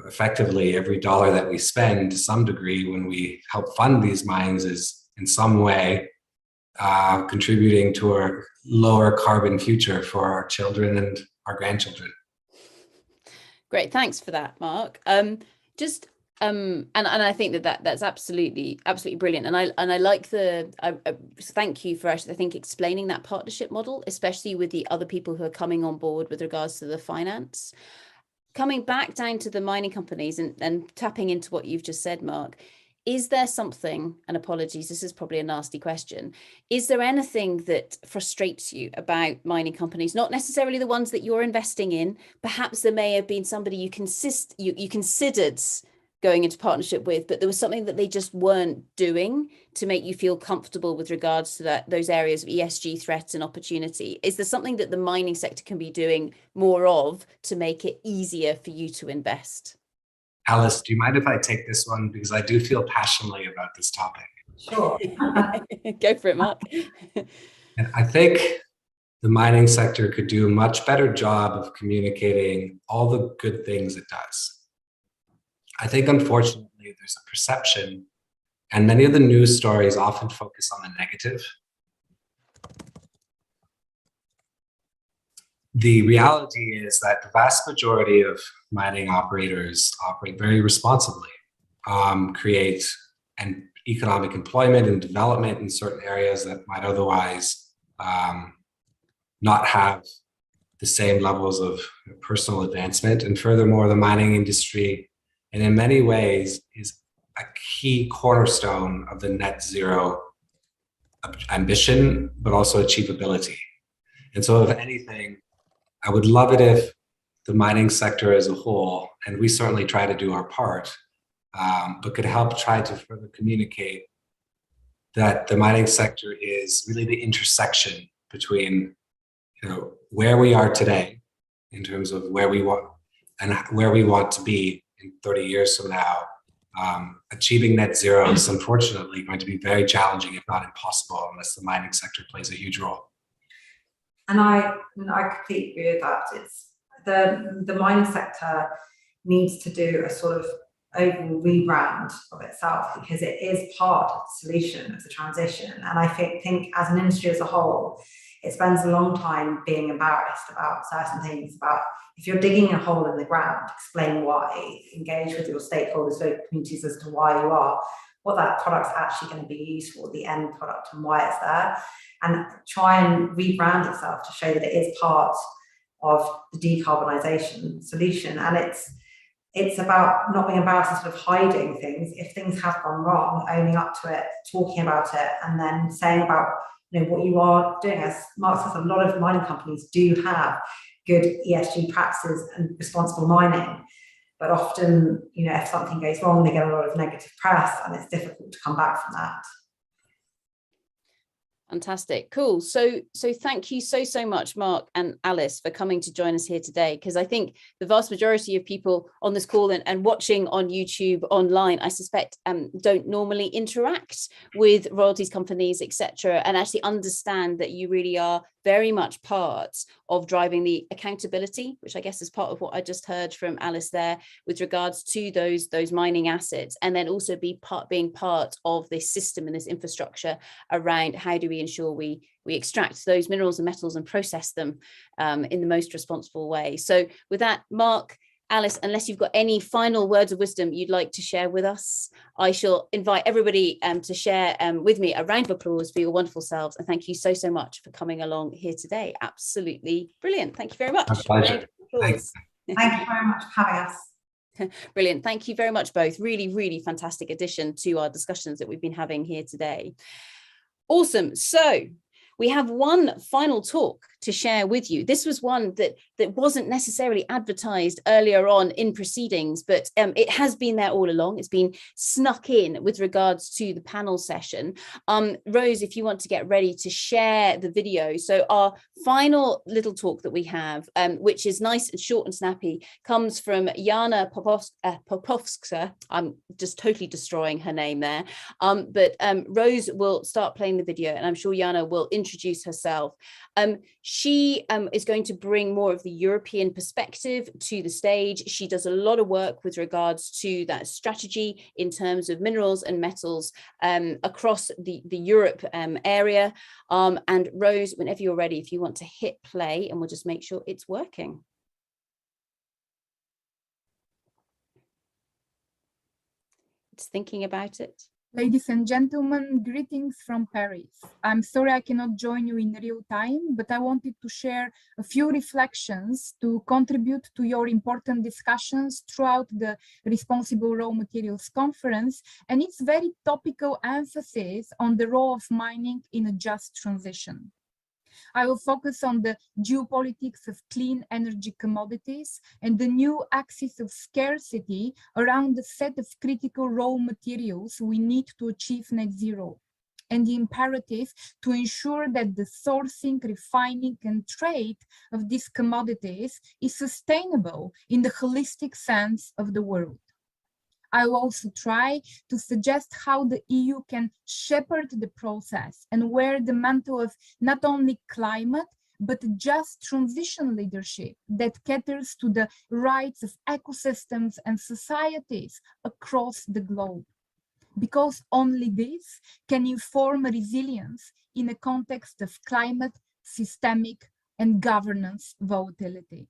effectively every dollar that we spend, to some degree, when we help fund these mines, is in some way contributing to a lower carbon future for our children and our grandchildren. Great, thanks for that, Mark. And I think that's absolutely brilliant, and I like thank you for actually, I think, explaining that partnership model, especially with the other people who are coming on board with regards to the finance. Coming back down to the mining companies and tapping into what you've just said, Mark, is there something, and apologies, this is probably a nasty question, is there anything that frustrates you about mining companies, not necessarily the ones that you're investing in? Perhaps there may have been somebody you considered going into partnership with, but there was something that they just weren't doing to make you feel comfortable with regards to those areas of ESG threats and opportunity. Is there something that the mining sector can be doing more of to make it easier for you to invest? Alice, do you mind if I take this one? Because I do feel passionately about this topic. Sure. Go for it, Mark. And I think the mining sector could do a much better job of communicating all the good things it does. I think, unfortunately, there's a perception, and many of the news stories often focus on the negative. The reality is that the vast majority of mining operators operate very responsibly, create economic employment and development in certain areas that might otherwise not have the same levels of personal advancement. And furthermore, the mining industry, and in many ways, is a key cornerstone of the net zero ambition, but also achievability. And so, if anything, I would love it if the mining sector as a whole, and we certainly try to do our part, but could help try to further communicate that the mining sector is really the intersection between, where we are today in terms of where we want to be in 30 years from now. Achieving net zero is unfortunately going to be very challenging, if not impossible, unless the mining sector plays a huge role. And I completely agree with that. It's the mining sector needs to do a sort of overall rebrand of itself, because it is part of the solution of the transition. And I think as an industry as a whole, it spends a long time being embarrassed about certain things. About if you're digging a hole in the ground, explain why, engage with your stakeholders, local communities as to why you are, what that product's actually going to be used for, the end product, and why it's there, and try and rebrand itself to show that it is part of the decarbonisation solution. And it's about not being embarrassed and sort of hiding things. If things have gone wrong, owning up to it, talking about it, and then saying about what you are doing. As Mark says, a lot of mining companies do have good ESG practices and responsible mining, but often, if something goes wrong, they get a lot of negative press, and it's difficult to come back from that. Fantastic. Cool. So thank you so much, Mark and Alice, for coming to join us here today, because I think the vast majority of people on this call and watching on YouTube online, I suspect, don't normally interact with royalties companies, etc., and actually understand that you really are very much part of driving the accountability, which I guess is part of what I just heard from Alice there with regards to those mining assets, and then also being part of this system and this infrastructure around how do we ensure we extract those minerals and metals and process them in the most responsible way. So with that, Mark, Alice, unless you've got any final words of wisdom you'd like to share with us, I shall invite everybody to share with me a round of applause for your wonderful selves. And thank you so much for coming along here today. Absolutely brilliant. Thank you very much. My pleasure. Thank you very much for having us. Brilliant. Thank you very much, both. Really, really fantastic addition to our discussions that we've been having here today. Awesome. So we have one final talk to share with you. This was one that wasn't necessarily advertised earlier on in proceedings, but it has been there all along. It's been snuck in with regards to the panel session. Rose, if you want to get ready to share the video. So our final little talk that we have, which is nice and short and snappy, comes from Jana Popovska. I'm just totally destroying her name there. But Rose will start playing the video, and I'm sure Jana will introduce herself. She is going to bring more of the European perspective to the stage. She does a lot of work with regards to that strategy in terms of minerals and metals across the Europe area. And Rose, whenever you're ready, if you want to hit play, and we'll just make sure it's working. It's thinking about it. Ladies and gentlemen, greetings from Paris. I'm sorry I cannot join you in real time, but I wanted to share a few reflections to contribute to your important discussions throughout the Responsible Raw Materials Conference and its very topical emphasis on the role of mining in a just transition. I will focus on the geopolitics of clean energy commodities and the new axis of scarcity around the set of critical raw materials we need to achieve net zero, and the imperative to ensure that the sourcing, refining, and trade of these commodities is sustainable in the holistic sense of the word. I will also try to suggest how the EU can shepherd the process and wear the mantle of not only climate, but just transition leadership that caters to the rights of ecosystems and societies across the globe. Because only this can inform resilience in a context of climate, systemic, and governance volatility.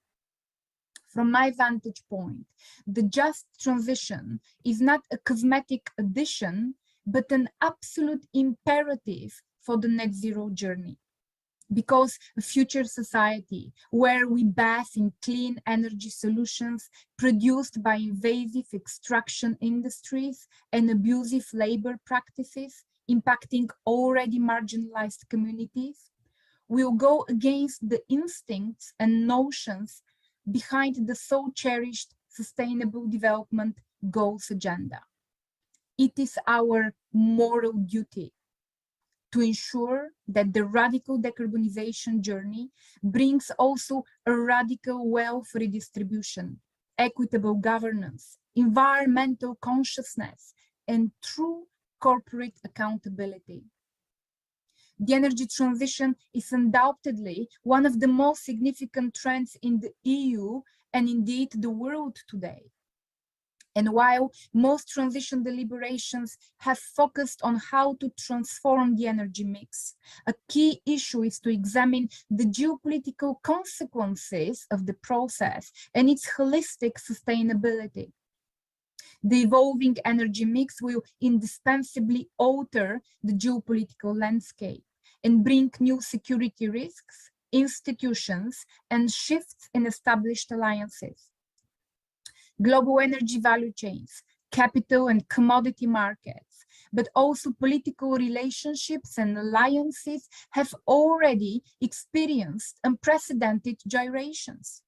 From my vantage point, the just transition is not a cosmetic addition, but an absolute imperative for the net zero journey. Because a future society where we bath in clean energy solutions produced by invasive extraction industries and abusive labor practices impacting already marginalized communities will go against the instincts and notions behind the so cherished Sustainable Development Goals agenda. It is our moral duty to ensure that the radical decarbonization journey brings also a radical wealth redistribution, equitable governance, environmental consciousness, and true corporate accountability. The energy transition is undoubtedly one of the most significant trends in the EU and indeed the world today. And while most transition deliberations have focused on how to transform the energy mix, a key issue is to examine the geopolitical consequences of the process and its holistic sustainability. The evolving energy mix will indispensably alter the geopolitical landscape and bring new security risks, institutions, and shifts in established alliances. Global energy value chains, capital and commodity markets, but also political relationships and alliances have already experienced unprecedented gyrations.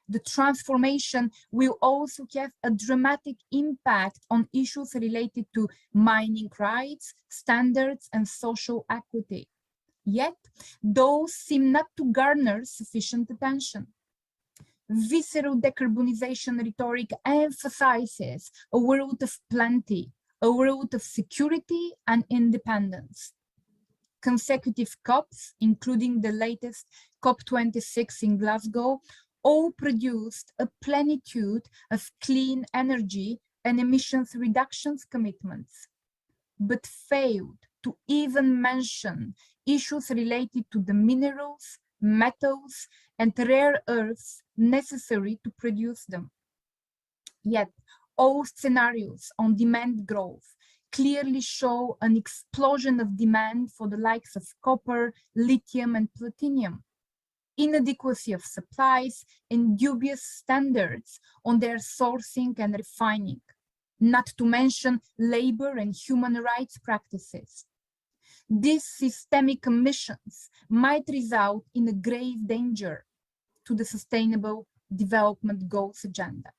The transformation will also have a dramatic impact on issues related to mining rights, standards, and social equity. Yet, those seem not to garner sufficient attention. Visceral decarbonization rhetoric emphasizes a world of plenty, a world of security and independence. Consecutive COPs, including the latest COP26 in Glasgow, all produced a plenitude of clean energy and emissions reductions commitments, but failed to even mention issues related to the minerals, metals, and rare earths necessary to produce them. Yet, all scenarios on demand growth clearly show an explosion of demand for the likes of copper, lithium, and platinum, inadequacy of supplies, and dubious standards on their sourcing and refining, not to mention labor and human rights practices. These systemic emissions might result in a grave danger to the Sustainable Development Goals agenda.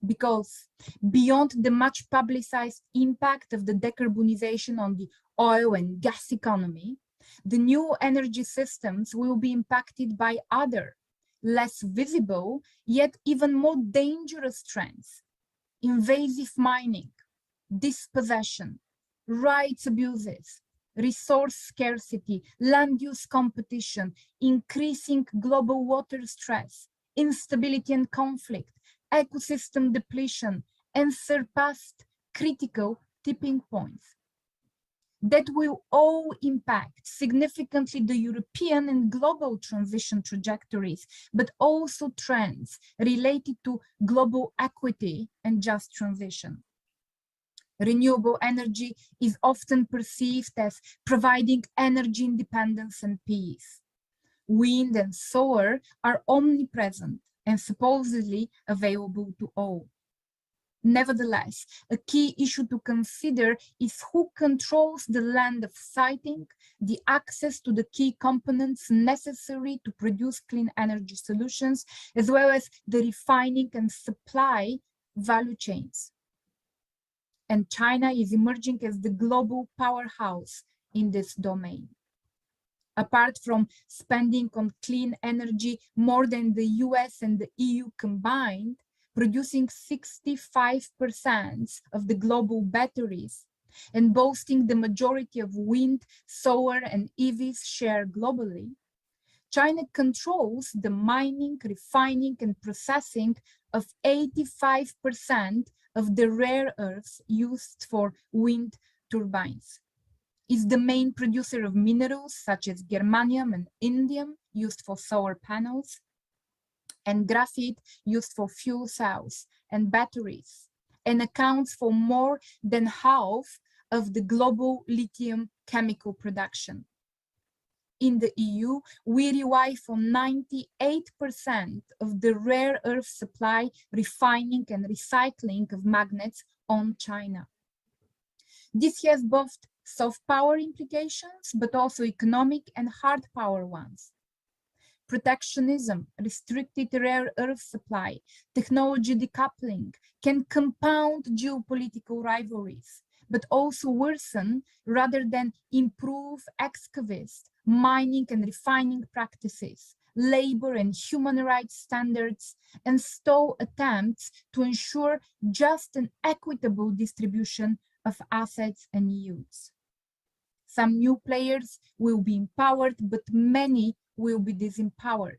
Because beyond the much publicized impact of the decarbonization on the oil and gas economy, the new energy systems will be impacted by other, less visible, yet even more dangerous trends: invasive mining, dispossession, rights abuses, resource scarcity, land use competition, increasing global water stress, instability and conflict, ecosystem depletion, and surpassed critical tipping points. That will all impact significantly the European and global transition trajectories, but also trends related to global equity and just transition. Renewable energy is often perceived as providing energy independence and peace. Wind and solar are omnipresent and supposedly available to all. Nevertheless, a key issue to consider is who controls the land of siting, the access to the key components necessary to produce clean energy solutions, as well as the refining and supply value chains. And China is emerging as the global powerhouse in this domain. Apart from spending on clean energy more than the US and the EU combined, producing 65% of the global batteries and boasting the majority of wind, solar, and EVs share globally, China controls the mining, refining, and processing of 85% of the rare earths used for wind turbines. Is the main producer of minerals such as germanium and indium used for solar panels, and graphite used for fuel cells and batteries, and accounts for more than half of the global lithium chemical production. In the EU, we rely for 98% of the rare earth supply, refining, and recycling of magnets on China. This has both soft power implications, but also economic and hard power ones. Protectionism, restricted rare earth supply, technology decoupling can compound geopolitical rivalries, but also worsen rather than improve excavist, mining and refining practices, labor and human rights standards, and stall attempts to ensure just and equitable distribution of assets and yields. Some new players will be empowered, but many will be disempowered.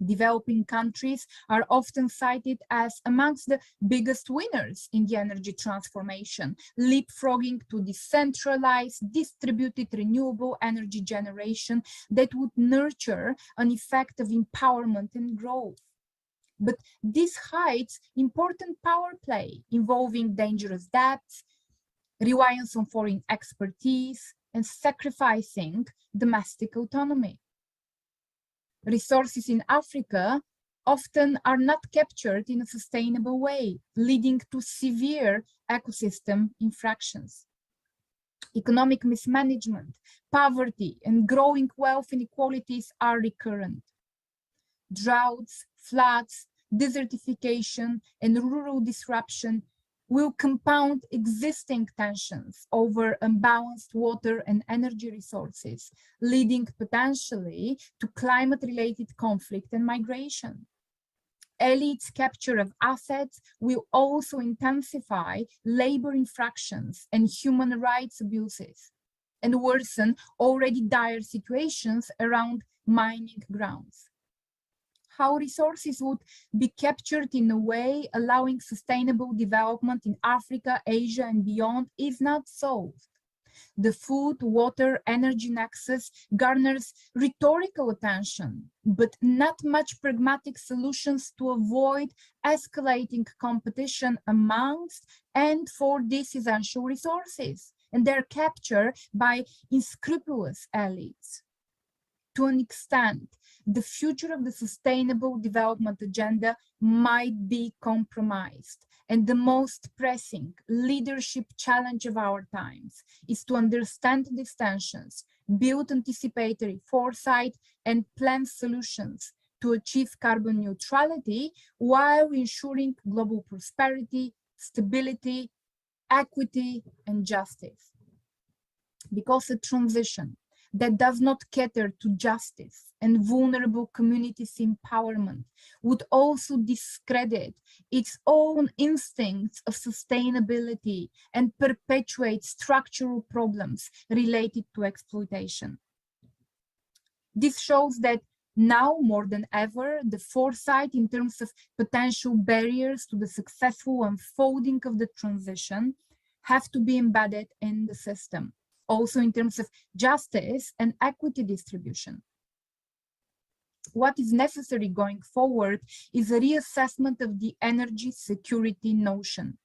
Developing countries are often cited as amongst the biggest winners in the energy transformation, leapfrogging to decentralized, distributed renewable energy generation that would nurture an effect of empowerment and growth. But this hides important power play involving dangerous debts, reliance on foreign expertise, and sacrificing domestic autonomy. Resources in Africa often are not captured in a sustainable way, leading to severe ecosystem infractions. Economic mismanagement, poverty, and growing wealth inequalities are recurrent. Droughts, floods, desertification, and rural disruption will compound existing tensions over unbalanced water and energy resources, leading potentially to climate-related conflict and migration. Elites' capture of assets will also intensify labor infractions and human rights abuses, and worsen already dire situations around mining grounds. How resources would be captured in a way allowing sustainable development in Africa, Asia, and beyond is not solved. The food, water, energy nexus garners rhetorical attention, but not much pragmatic solutions to avoid escalating competition amongst and for these essential resources, and their capture by unscrupulous elites. To an extent, the future of the sustainable development agenda might be compromised. And the most pressing leadership challenge of our times is to understand these tensions, build anticipatory foresight, and plan solutions to achieve carbon neutrality while ensuring global prosperity, stability, equity, and justice. Because a transition that does not cater to justice and vulnerable communities' empowerment would also discredit its own instincts of sustainability and perpetuate structural problems related to exploitation. This shows that now more than ever, the foresight in terms of potential barriers to the successful unfolding of the transition have to be embedded in the system, also in terms of justice and equity distribution. What is necessary going forward is a reassessment of the energy security notion.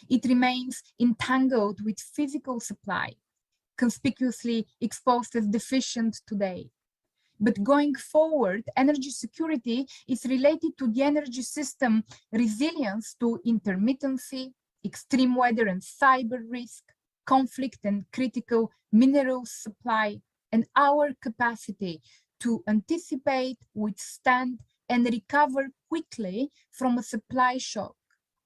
It remains entangled with physical supply, conspicuously exposed as deficient today. But going forward, energy security is related to the energy system resilience to intermittency, extreme weather and cyber risk, conflict and critical mineral supply, and our capacity to anticipate, withstand, and recover quickly from a supply shock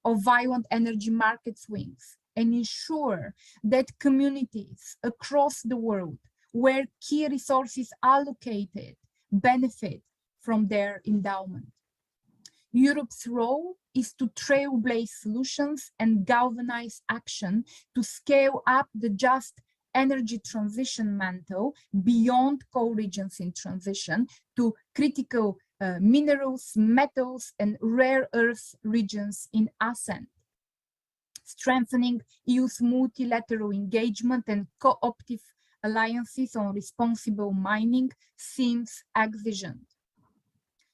or violent energy market swings, and ensure that communities across the world where key resources are located benefit from their endowment. Europe's role is to trailblaze solutions and galvanize action to scale up the just energy transition mantle beyond core regions in transition to critical minerals, metals, and rare earth regions in ascent. Strengthening EU's multilateral engagement and cooperative alliances on responsible mining seems exigent.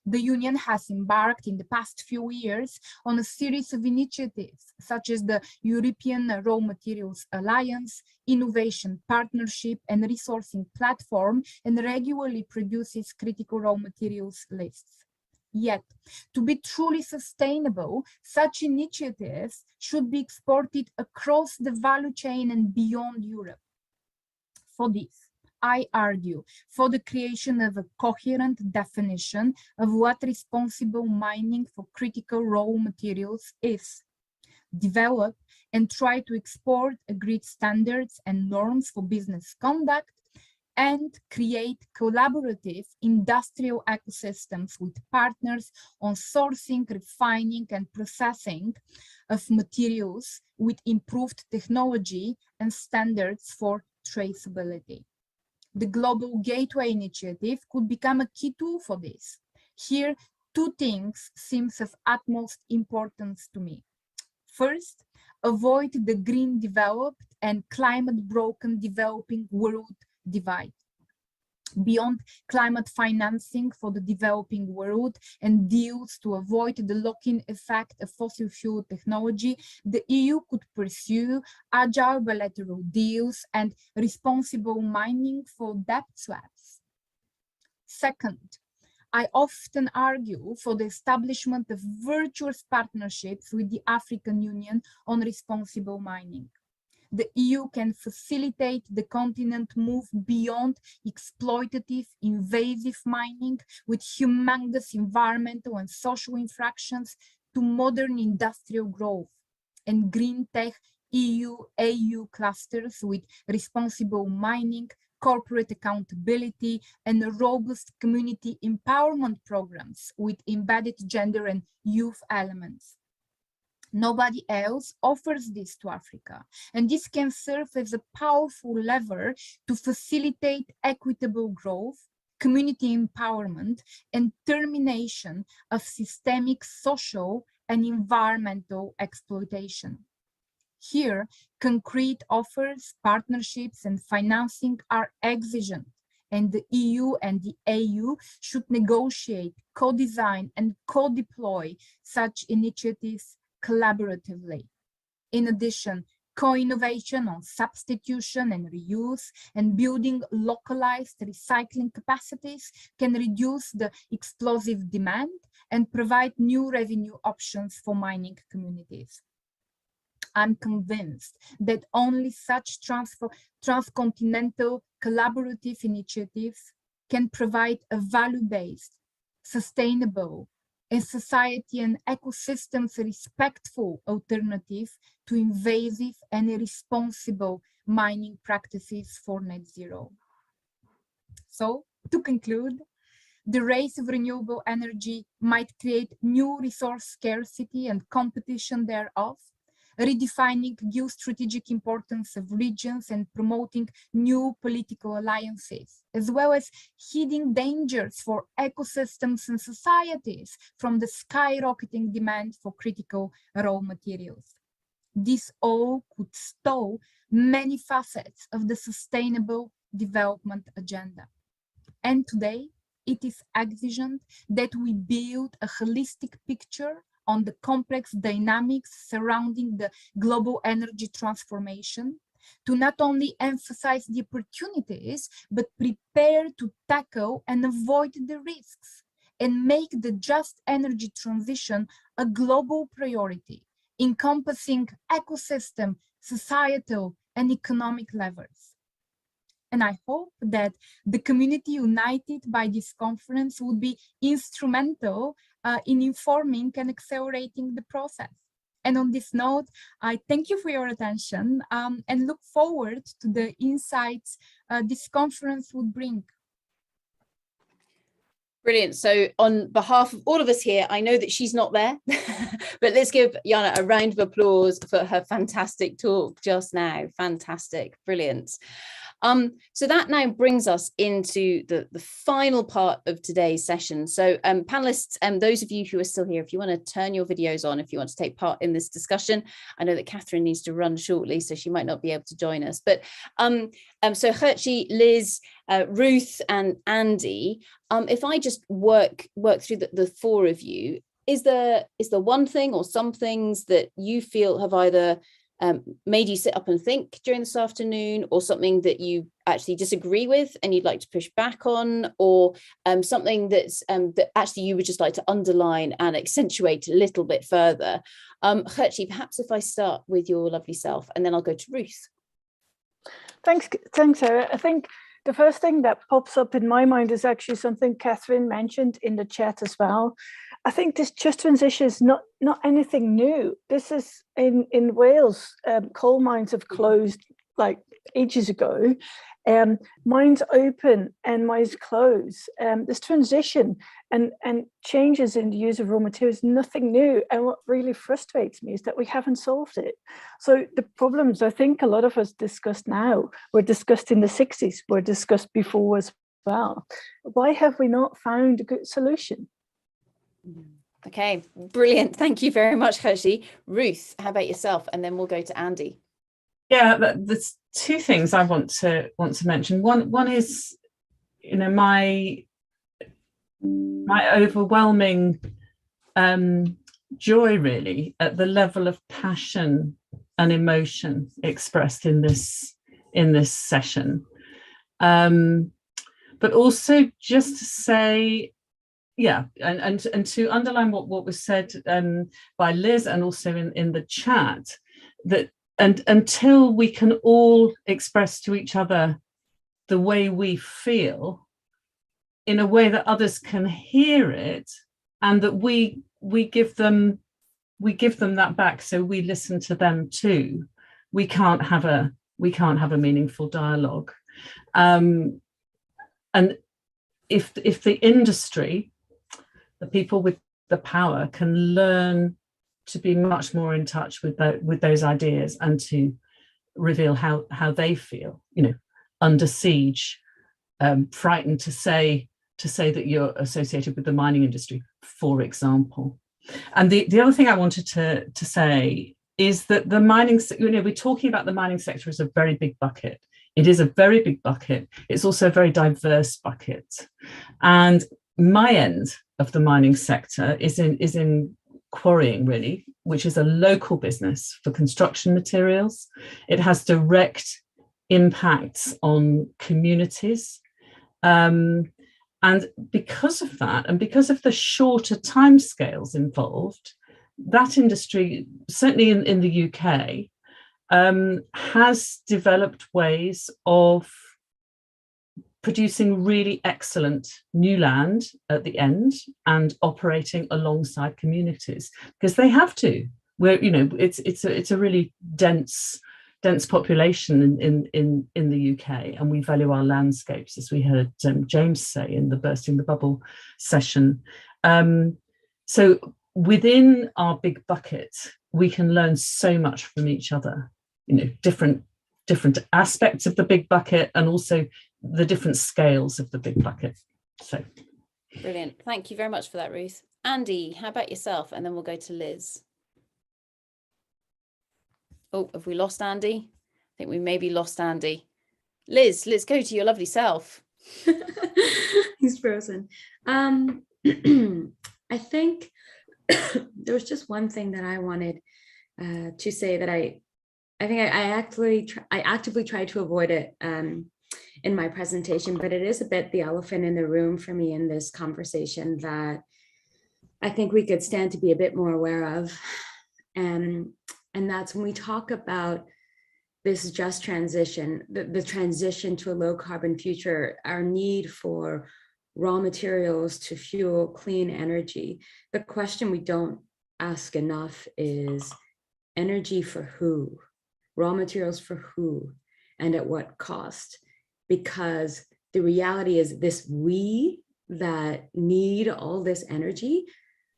The Union has embarked in the past few years on a series of initiatives, such as the European Raw Materials Alliance, Innovation Partnership, and Resourcing Platform, and regularly produces critical raw materials lists. Yet, to be truly sustainable, such initiatives should be exported across the value chain and beyond Europe. For this, I argue for the creation of a coherent definition of what responsible mining for critical raw materials is. Develop and try to export agreed standards and norms for business conduct, and create collaborative industrial ecosystems with partners on sourcing, refining, and processing of materials with improved technology and standards for traceability. The Global Gateway Initiative could become a key tool for this. Here, two things seem of utmost importance to me. First, avoid the green developed and climate broken developing world divide. Beyond climate financing for the developing world and deals to avoid the lock-in effect of fossil fuel technology, the EU could pursue agile bilateral deals and responsible mining for debt swaps. Second, I often argue for the establishment of virtuous partnerships with the African Union on responsible mining. The EU can facilitate the continent move beyond exploitative, invasive mining with humongous environmental and social infractions to modern industrial growth and green tech EU-AU clusters with responsible mining, corporate accountability, and robust community empowerment programs with embedded gender and youth elements. Nobody else offers this to Africa, and this can serve as a powerful lever to facilitate equitable growth, community empowerment, and termination of systemic social and environmental exploitation. Here, concrete offers, partnerships, and financing are exigent, and the EU and the AU should negotiate, co-design, and co-deploy such initiatives collaboratively. In addition, co-innovation on substitution and reuse and building localized recycling capacities can reduce the explosive demand and provide new revenue options for mining communities. I'm convinced that only such transcontinental collaborative initiatives can provide a value-based, sustainable, and society and ecosystems respectful alternative to invasive and irresponsible mining practices for net zero. So, to conclude, the race of renewable energy might create new resource scarcity and competition thereof, redefining geostrategic importance of regions and promoting new political alliances, as well as hidden dangers for ecosystems and societies from the skyrocketing demand for critical raw materials. This all could stall many facets of the sustainable development agenda. And today, it is exigent that we build a holistic picture on the complex dynamics surrounding the global energy transformation, to not only emphasize the opportunities, but prepare to tackle and avoid the risks, and make the just energy transition a global priority, encompassing ecosystem, societal, and economic levels. And I hope that the community united by this conference would be instrumental in informing and accelerating the process. And on this note, I thank you for your attention and look forward to the insights this conference would bring. Brilliant. So on behalf of all of us here, I know that she's not there, but let's give Jana a round of applause for her fantastic talk just now. Fantastic. Brilliant. So that now brings us into the final part of today's session. So panelists, those of you who are still here, if you want to turn your videos on, if you want to take part in this discussion, I know that Kathryn needs to run shortly, so she might not be able to join us. But so Gertje, Liz, Ruth and Andy, if I just work through the four of you, is there one thing or some things that you feel have either made you sit up and think during this afternoon, or something that you actually disagree with and you'd like to push back on, or something that's that actually you would just like to underline and accentuate a little bit further? Gertje, perhaps if I start with your lovely self, and then I'll go to Ruth. Thanks, Sarah. I think the first thing that pops up in my mind is actually something Kathryn mentioned in the chat as well. I think this just transition is not anything new. This is in Wales, coal mines have closed like ages ago. Mines open and mines close. This transition and changes in the use of raw materials is nothing new. And what really frustrates me is that we haven't solved it. So the problems I think a lot of us discussed now were discussed in the 60s, were discussed before as well. Why have we not found a good solution? Okay, brilliant. Thank you very much, Gertje. Ruth, how about yourself? And then we'll go to Andy. Yeah, there's two things I want to mention. One is, you know, my overwhelming joy really at the level of passion and emotion expressed in this session, but also just to say, yeah, and to underline what was said by Liz and also in the chat, that and until we can all express to each other the way we feel in a way that others can hear it, and that we give them that back, so we listen to them too, we can't have a meaningful dialogue. And if the industry, the people with the power, can learn to be much more in touch with those ideas and to reveal how they feel, you know, under siege, frightened to say that you're associated with the mining industry, for example. And the other thing I wanted to say is that the mining, you know, we're talking about the mining sector as a very big bucket. It is a very big bucket. It's also a very diverse bucket. And my end of the mining sector is in quarrying, really, which is a local business for construction materials. It has direct impacts on communities. And because of that, and because of the shorter timescales involved, that industry, certainly in the UK, has developed ways of producing really excellent new land at the end and operating alongside communities, because they have to. Where, you know, it's a really dense population in the UK, and we value our landscapes, as we heard James say in the Bursting the Bubble session. So within our big bucket, we can learn so much from each other, you know, different aspects of the big bucket, and also the different scales of the big bucket. So brilliant. Thank you very much for that, Ruth. Andy, how about yourself? And then we'll go to Liz. Oh, have we lost Andy? I think we maybe lost Andy. Liz, let's go to your lovely self. He's frozen. I think there was just one thing that I wanted to say that I think I actively tried to avoid it in my presentation, but it is a bit the elephant in the room for me in this conversation that I think we could stand to be a bit more aware of. And that's when we talk about this just transition, the transition to a low carbon future, our need for raw materials to fuel clean energy. The question we don't ask enough is energy for who? Raw materials for who? And at what cost? Because the reality is this we that need all this energy,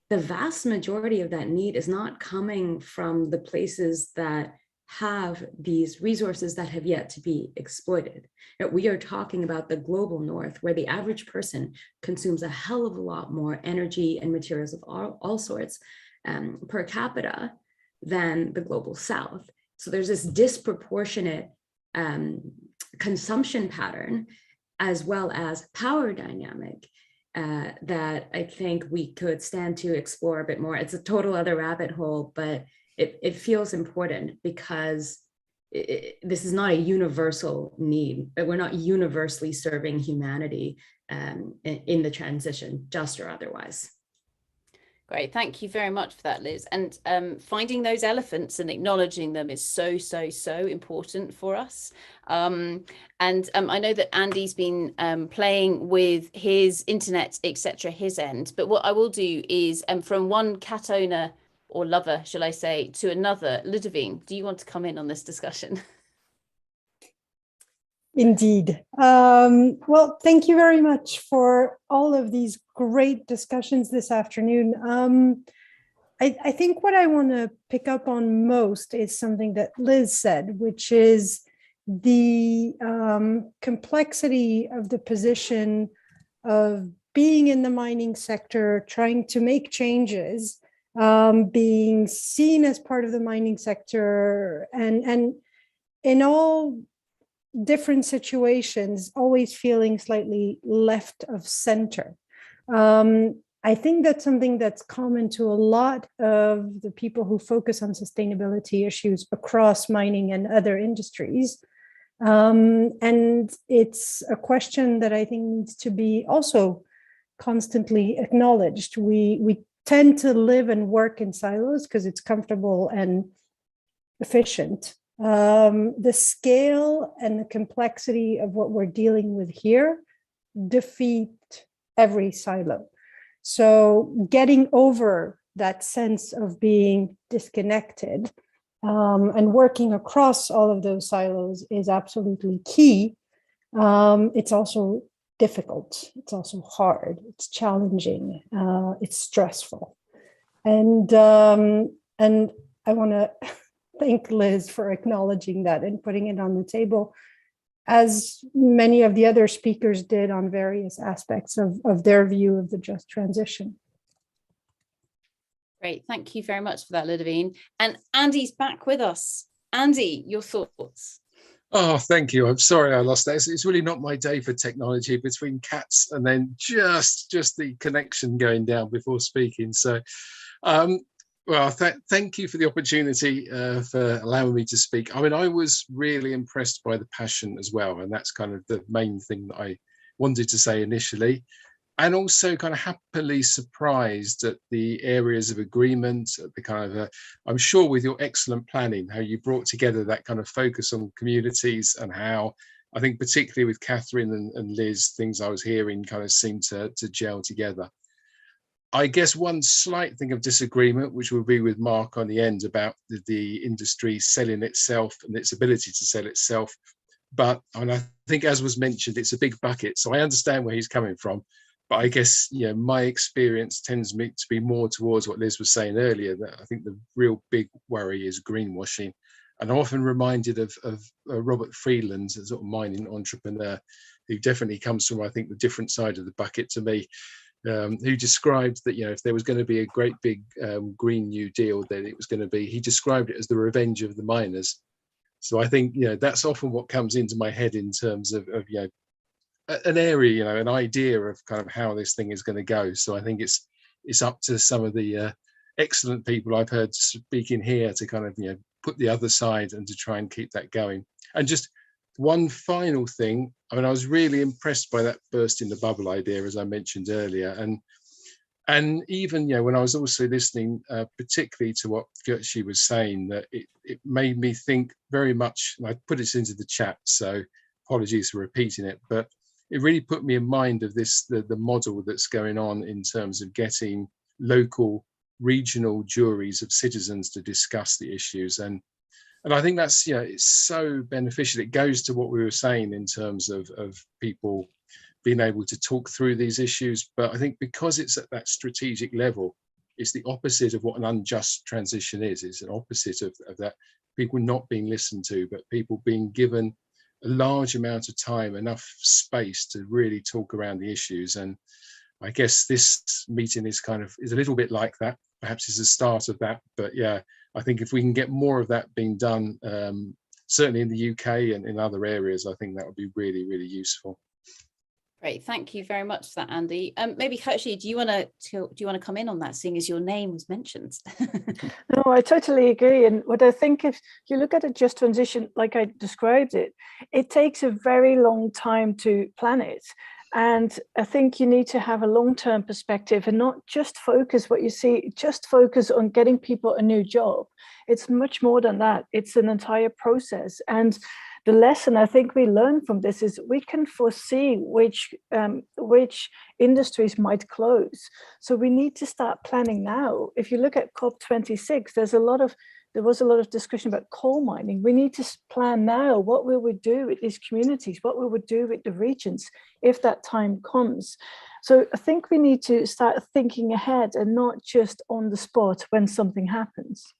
the vast majority of that need is not coming from the places that have these resources that have yet to be exploited. We are talking about the global north, where the average person consumes a hell of a lot more energy and materials of all sorts per capita than the global south. So there's this disproportionate consumption pattern as well as power dynamic that I think we could stand to explore a bit more. It's a total other rabbit hole, but it feels important because this is not a universal need. We're not universally serving humanity in the transition, just or otherwise. Great, thank you very much for that, Liz. And finding those elephants and acknowledging them is so important for us. I know that Andy's been playing with his internet, etc., his end. But what I will do is, from one cat owner or lover, shall I say, to another, Ludovine, do you want to come in on this discussion? Indeed. Well, thank you very much for all of these great discussions this afternoon. I think what I want to pick up on most is something that Liz said, which is the complexity of the position of being in the mining sector, trying to make changes, being seen as part of the mining sector, and in all different situations, always feeling slightly left of center. I think that's something that's common to a lot of the people who focus on sustainability issues across mining and other industries. And it's a question that I think needs to be also constantly acknowledged. We tend to live and work in silos because it's comfortable and efficient. The scale and the complexity of what we're dealing with here defeat every silo. So getting over that sense of being disconnected and working across all of those silos is absolutely key. It's also difficult. It's also hard. It's challenging. It's stressful. And I want to thank Liz for acknowledging that and putting it on the table, as many of the other speakers did on various aspects of their view of the just transition. Great, thank you very much for that, Ludovine. And Andy's back with us. Andy, your thoughts? Oh, thank you. I'm sorry I lost that. It's really not my day for technology, between cats and then just the connection going down before speaking. So, well, thank you for the opportunity for allowing me to speak. I mean, I was really impressed by the passion as well. And that's kind of the main thing that I wanted to say initially. And also kind of happily surprised at the areas of agreement, at the kind of, I'm sure with your excellent planning, how you brought together that kind of focus on communities, and how I think particularly with Kathryn and Liz, things I was hearing kind of seemed to gel together. I guess one slight thing of disagreement, which will be with Mark on the end about the industry selling itself and its ability to sell itself. But and I think, as was mentioned, it's a big bucket. So I understand where he's coming from. But I guess, you know, my experience tends me to be more towards what Liz was saying earlier, that I think the real big worry is greenwashing. And I'm often reminded of Robert Friel, a sort of mining entrepreneur, who definitely comes from, I think, the different side of the bucket to me, who described that, you know, if there was going to be a great big Green New Deal, then it was going to be, he described it as the revenge of the miners. So I think, you know, that's often what comes into my head in terms of you know, an area, you know, an idea of kind of how this thing is going to go. So I think it's up to some of the excellent people I've heard speaking here to kind of, put the other side and to try and keep that going. And just one final thing, I mean, I was really impressed by that burst in the bubble idea, as I mentioned earlier. And even, when I was also listening, particularly to what Gertrude was saying, that it made me think very much, and I put this into the chat, so apologies for repeating it, but it really put me in mind of the model that's going on in terms of getting local, regional juries of citizens to discuss the issues. And I think that's, it's so beneficial. It goes to what we were saying in terms of people being able to talk through these issues. But I think because it's at that strategic level, it's the opposite of what an unjust transition is. It's an opposite of that, people not being listened to, but people being given a large amount of time, enough space to really talk around the issues. And I guess this meeting is a little bit like that. Perhaps it's the start of that. But yeah, I think if we can get more of that being done, certainly in the UK and in other areas, I think that would be really, really useful. Great, thank you very much for that, Andy. Maybe Kathryn, do you want to come in on that, seeing as your name was mentioned? No, I totally agree. And what I think, if you look at a just transition, like I described it, it takes a very long time to plan it. And I think you need to have a long-term perspective and not just focus on getting people a new job. It's much more than that. It's an entire process. And the lesson I think we learn from this is we can foresee which industries might close. So we need to start planning now. If you look at COP26, there was a lot of discussion about coal mining. We need to plan now. What will we do with these communities? What will we do with the regions if that time comes? So I think we need to start thinking ahead and not just on the spot when something happens.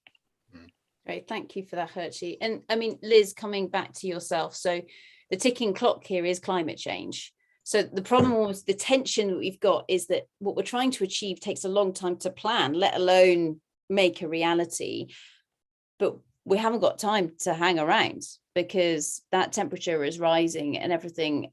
Great, thank you for that, Gertrude. And I mean, Liz, coming back to yourself, so the ticking clock here is climate change. So the problem was the tension that we've got is that what we're trying to achieve takes a long time to plan, let alone make a reality. But we haven't got time to hang around because that temperature is rising and everything.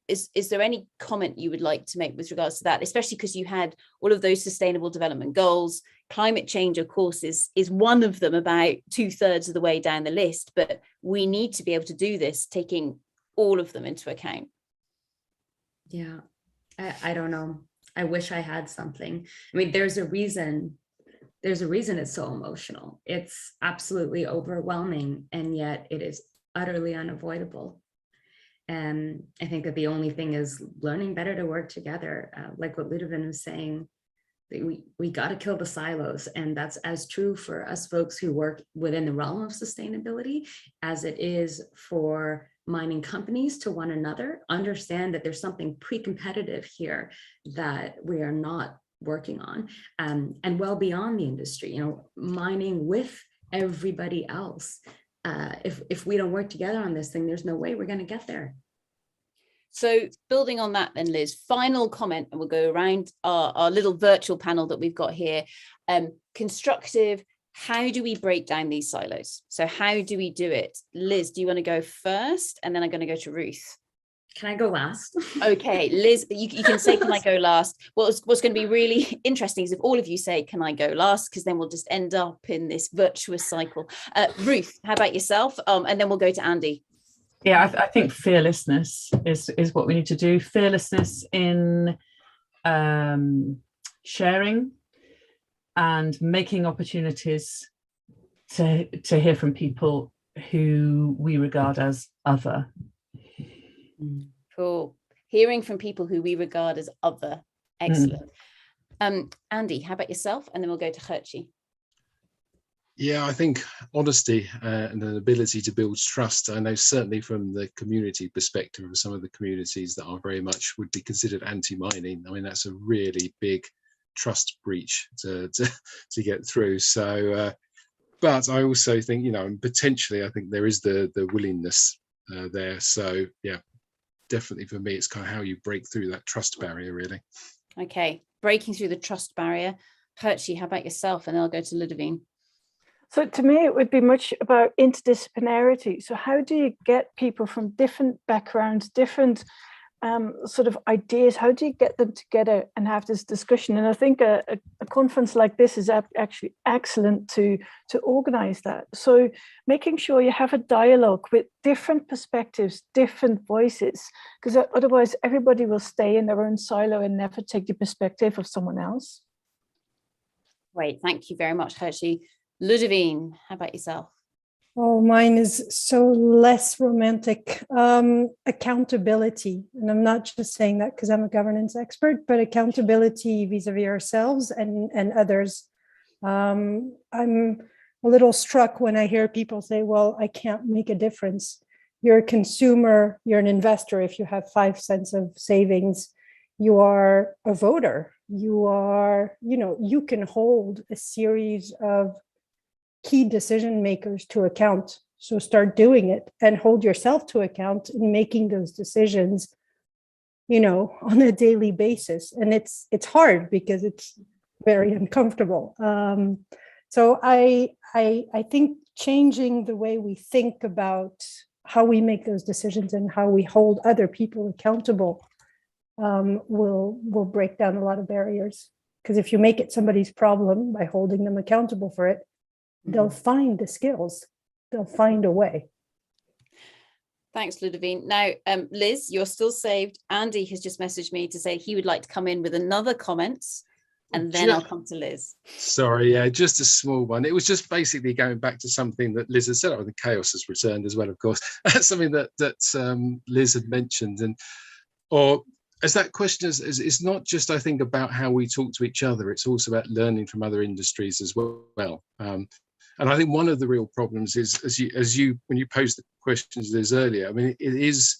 Is there any comment you would like to make with regards to that, especially because you had all of those sustainable development goals? Climate change, of course, is one of them, about 2/3 of the way down the list, but we need to be able to do this, taking all of them into account. Yeah, I don't know. I wish I had something. I mean, there's a reason it's so emotional. It's absolutely overwhelming, and yet it is utterly unavoidable. And I think that the only thing is learning better to work together. Like what Ludovic was saying, we got to kill the silos. And that's as true for us folks who work within the realm of sustainability as it is for mining companies to one another. Understand that there's something pre-competitive here that we are not working on, and well beyond the industry, mining with everybody else. If we don't work together on this thing, there's no way we're going to get there. So building on that then, Liz, final comment, and we'll go around our little virtual panel that we've got here. Constructive, how do we break down these silos? So how do we do it? Liz, do you want to go first? And then I'm going to go to Ruth. Can I go last? Okay, Liz, you can say, can I go last? What's going to be really interesting is if all of you say, can I go last? Because then we'll just end up in this virtuous cycle. Ruth, how about yourself? And then we'll go to Andy. Yeah, I think fearlessness is what we need to do. Fearlessness in sharing and making opportunities to hear from people who we regard as other. Cool. Hearing from people who we regard as other. Excellent. Andy, how about yourself? And then we'll go to Gertrude. Yeah, I think honesty and an ability to build trust. I know certainly from the community perspective of some of the communities that are very much would be considered anti-mining. I mean, that's a really big trust breach to get through. So, but I also think, potentially I think there is the willingness there. So yeah, definitely for me, it's kind of how you break through that trust barrier, really. Okay, breaking through the trust barrier. Gertrude, how about yourself? And then I'll go to Ludovic. So to me, it would be much about interdisciplinarity. So how do you get people from different backgrounds, different sort of ideas. How do you get them together and have this discussion? And I think a conference like this is actually excellent to organize that. So making sure you have a dialogue with different perspectives, different voices, because otherwise everybody will stay in their own silo and never take the perspective of someone else. Great, thank you very much, Hershey. Ludovine, how about yourself? Oh, mine is so less romantic. Accountability. And I'm not just saying that because I'm a governance expert, but accountability vis-a-vis ourselves and others. I'm a little struck when I hear people say, well, I can't make a difference. You're a consumer, you're an investor if you have 5 cents of savings. You are a voter. You are, you can hold a series of key decision makers to account. So start doing it and hold yourself to account in making those decisions, on a daily basis. And it's hard because it's very uncomfortable. So I think changing the way we think about how we make those decisions and how we hold other people accountable will break down a lot of barriers. Because if you make it somebody's problem by holding them accountable for it, they'll find the skills, they'll find a way. Thanks, Ludovine. Now, Liz, you're still saved. Andy has just messaged me to say he would like to come in with another comment, and then I'll come to Liz. Sorry, yeah, just a small one. It was just basically going back to something that Liz has said. I think chaos has returned as well, of course. Something that Liz had mentioned, or as that question is, it's not just, I think, about how we talk to each other. It's also about learning from other industries as well. And I think one of the real problems is, when you posed the questions Liz earlier, I mean, it is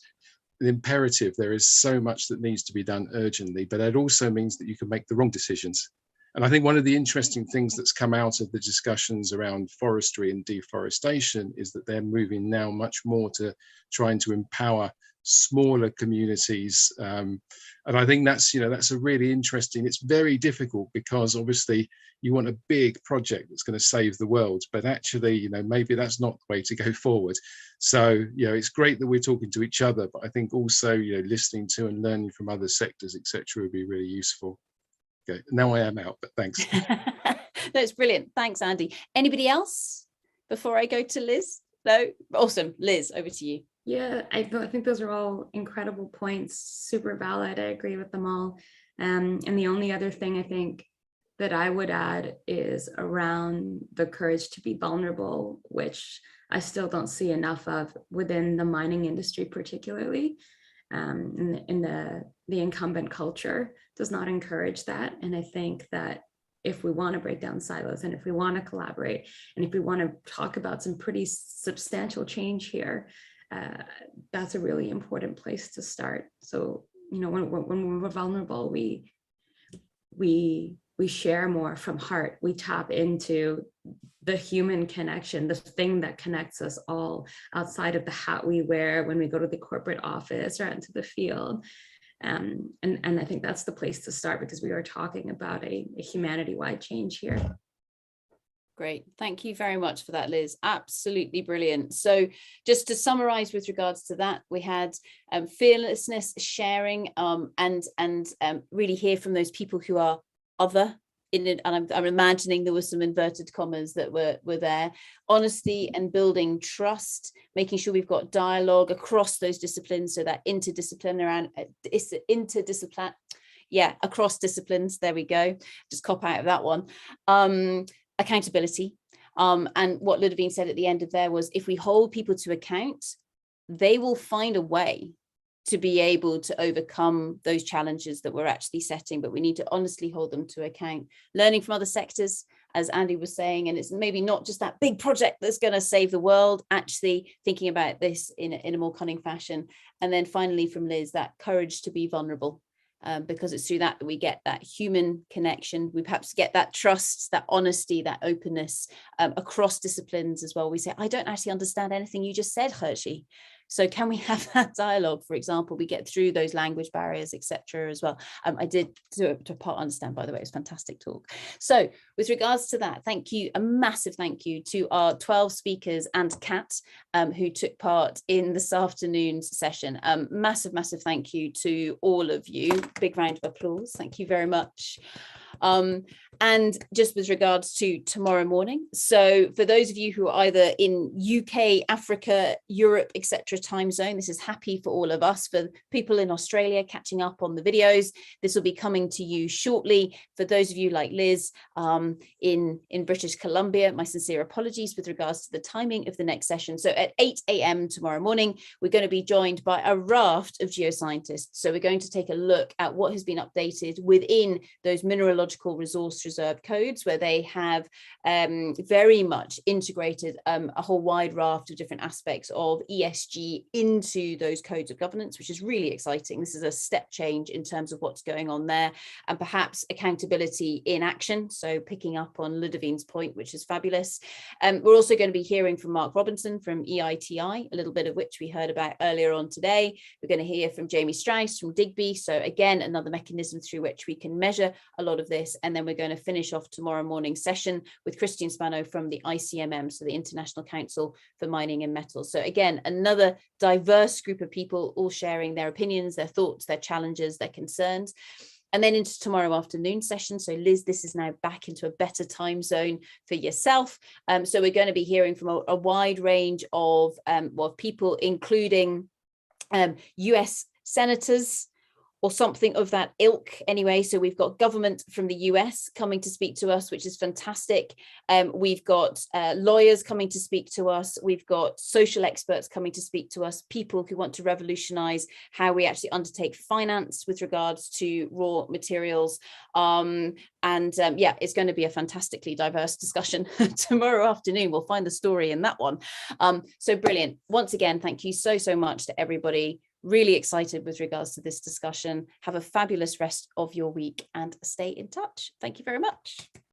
an imperative. There is so much that needs to be done urgently, but it also means that you can make the wrong decisions. And I think one of the interesting things that's come out of the discussions around forestry and deforestation is that they're moving now much more to trying to empower smaller communities. And I think that's a really interesting, it's very difficult because obviously you want a big project that's going to save the world, but actually, maybe that's not the way to go forward. So, it's great that we're talking to each other, but I think also, listening to and learning from other sectors, etc., would be really useful. Okay, now I am out, but thanks. That's brilliant. Thanks, Andy. Anybody else before I go to Liz? No? Awesome. Liz, over to you. Yeah, I think those are all incredible points, super valid. I agree with them all. And the only other thing I think that I would add is around the courage to be vulnerable, which I still don't see enough of within the mining industry, particularly. In the incumbent culture does not encourage that. And I think that if we want to break down silos and if we want to collaborate and if we want to talk about some pretty substantial change here, that's a really important place to start. So, when we're vulnerable, we share more from heart. We tap into the human connection, the thing that connects us all outside of the hat we wear when we go to the corporate office or out into the field. And I think that's the place to start because we are talking about a humanity-wide change here. Great. Thank you very much for that, Liz. Absolutely brilliant. So just to summarize with regards to that, we had fearlessness, sharing, and really hear from those people who are other in it. And I'm imagining there were some inverted commas that were there. Honesty and building trust, making sure we've got dialogue across those disciplines, so that across disciplines. There we go. Just cop out of that one. Accountability. And what Ludovine said at the end of there was, if we hold people to account, they will find a way to be able to overcome those challenges that we're actually setting, but we need to honestly hold them to account. Learning from other sectors, as Andy was saying, and it's maybe not just that big project that's going to save the world, actually thinking about this in a more cunning fashion. And then finally from Liz, that courage to be vulnerable. Because it's through that we get that human connection. We perhaps get that trust, that honesty, that openness across disciplines as well. We say, I don't actually understand anything you just said, Hershey. So can we have that dialogue? For example, we get through those language barriers, etc. as well. I did to part understand, by the way. It was fantastic talk. So with regards to that, thank you, a massive thank you to our 12 speakers and Kat, who took part in this afternoon's session. Massive thank you to all of you. Big round of applause. Thank you very much. And just with regards to tomorrow morning, so for those of you who are either in UK, Africa, Europe, etc. time zone, this is happy for all of us. For people in Australia catching up on the videos, this will be coming to you shortly. For those of you like Liz in British Columbia, my sincere apologies with regards to the timing of the next session. So at 8 a.m. tomorrow morning, we're going to be joined by a raft of geoscientists. So we're going to take a look at what has been updated within those mineralogical resource reserve codes, where they have very much integrated a whole wide raft of different aspects of ESG into those codes of governance, which is really exciting. This is a step change in terms of what's going on there, and perhaps accountability in action. So picking up on Ludovín's point, which is fabulous. We're also going to be hearing from Mark Robinson from EITI, a little bit of which we heard about earlier on today. We're going to hear from Jamie Strauss from Digby. So again, another mechanism through which we can measure a lot of this. And then we're going to finish off tomorrow morning's session with Christian Spano from the ICMM, so the International Council for Mining and Metals. So again, another diverse group of people all sharing their opinions, their thoughts, their challenges, their concerns. And then into tomorrow afternoon session. So Liz, this is now back into a better time zone for yourself. So we're going to be hearing from a wide range of people, including US senators, or something of that ilk anyway. So we've got government from the US coming to speak to us, which is fantastic. We've got lawyers coming to speak to us. We've got social experts coming to speak to us, people who want to revolutionize how we actually undertake finance with regards to raw materials. Yeah, it's going to be a fantastically diverse discussion tomorrow afternoon. We'll find the story in that one. So brilliant. Once again, thank you so much to everybody. Really excited with regards to this discussion. Have a fabulous rest of your week and stay in touch. Thank you very much.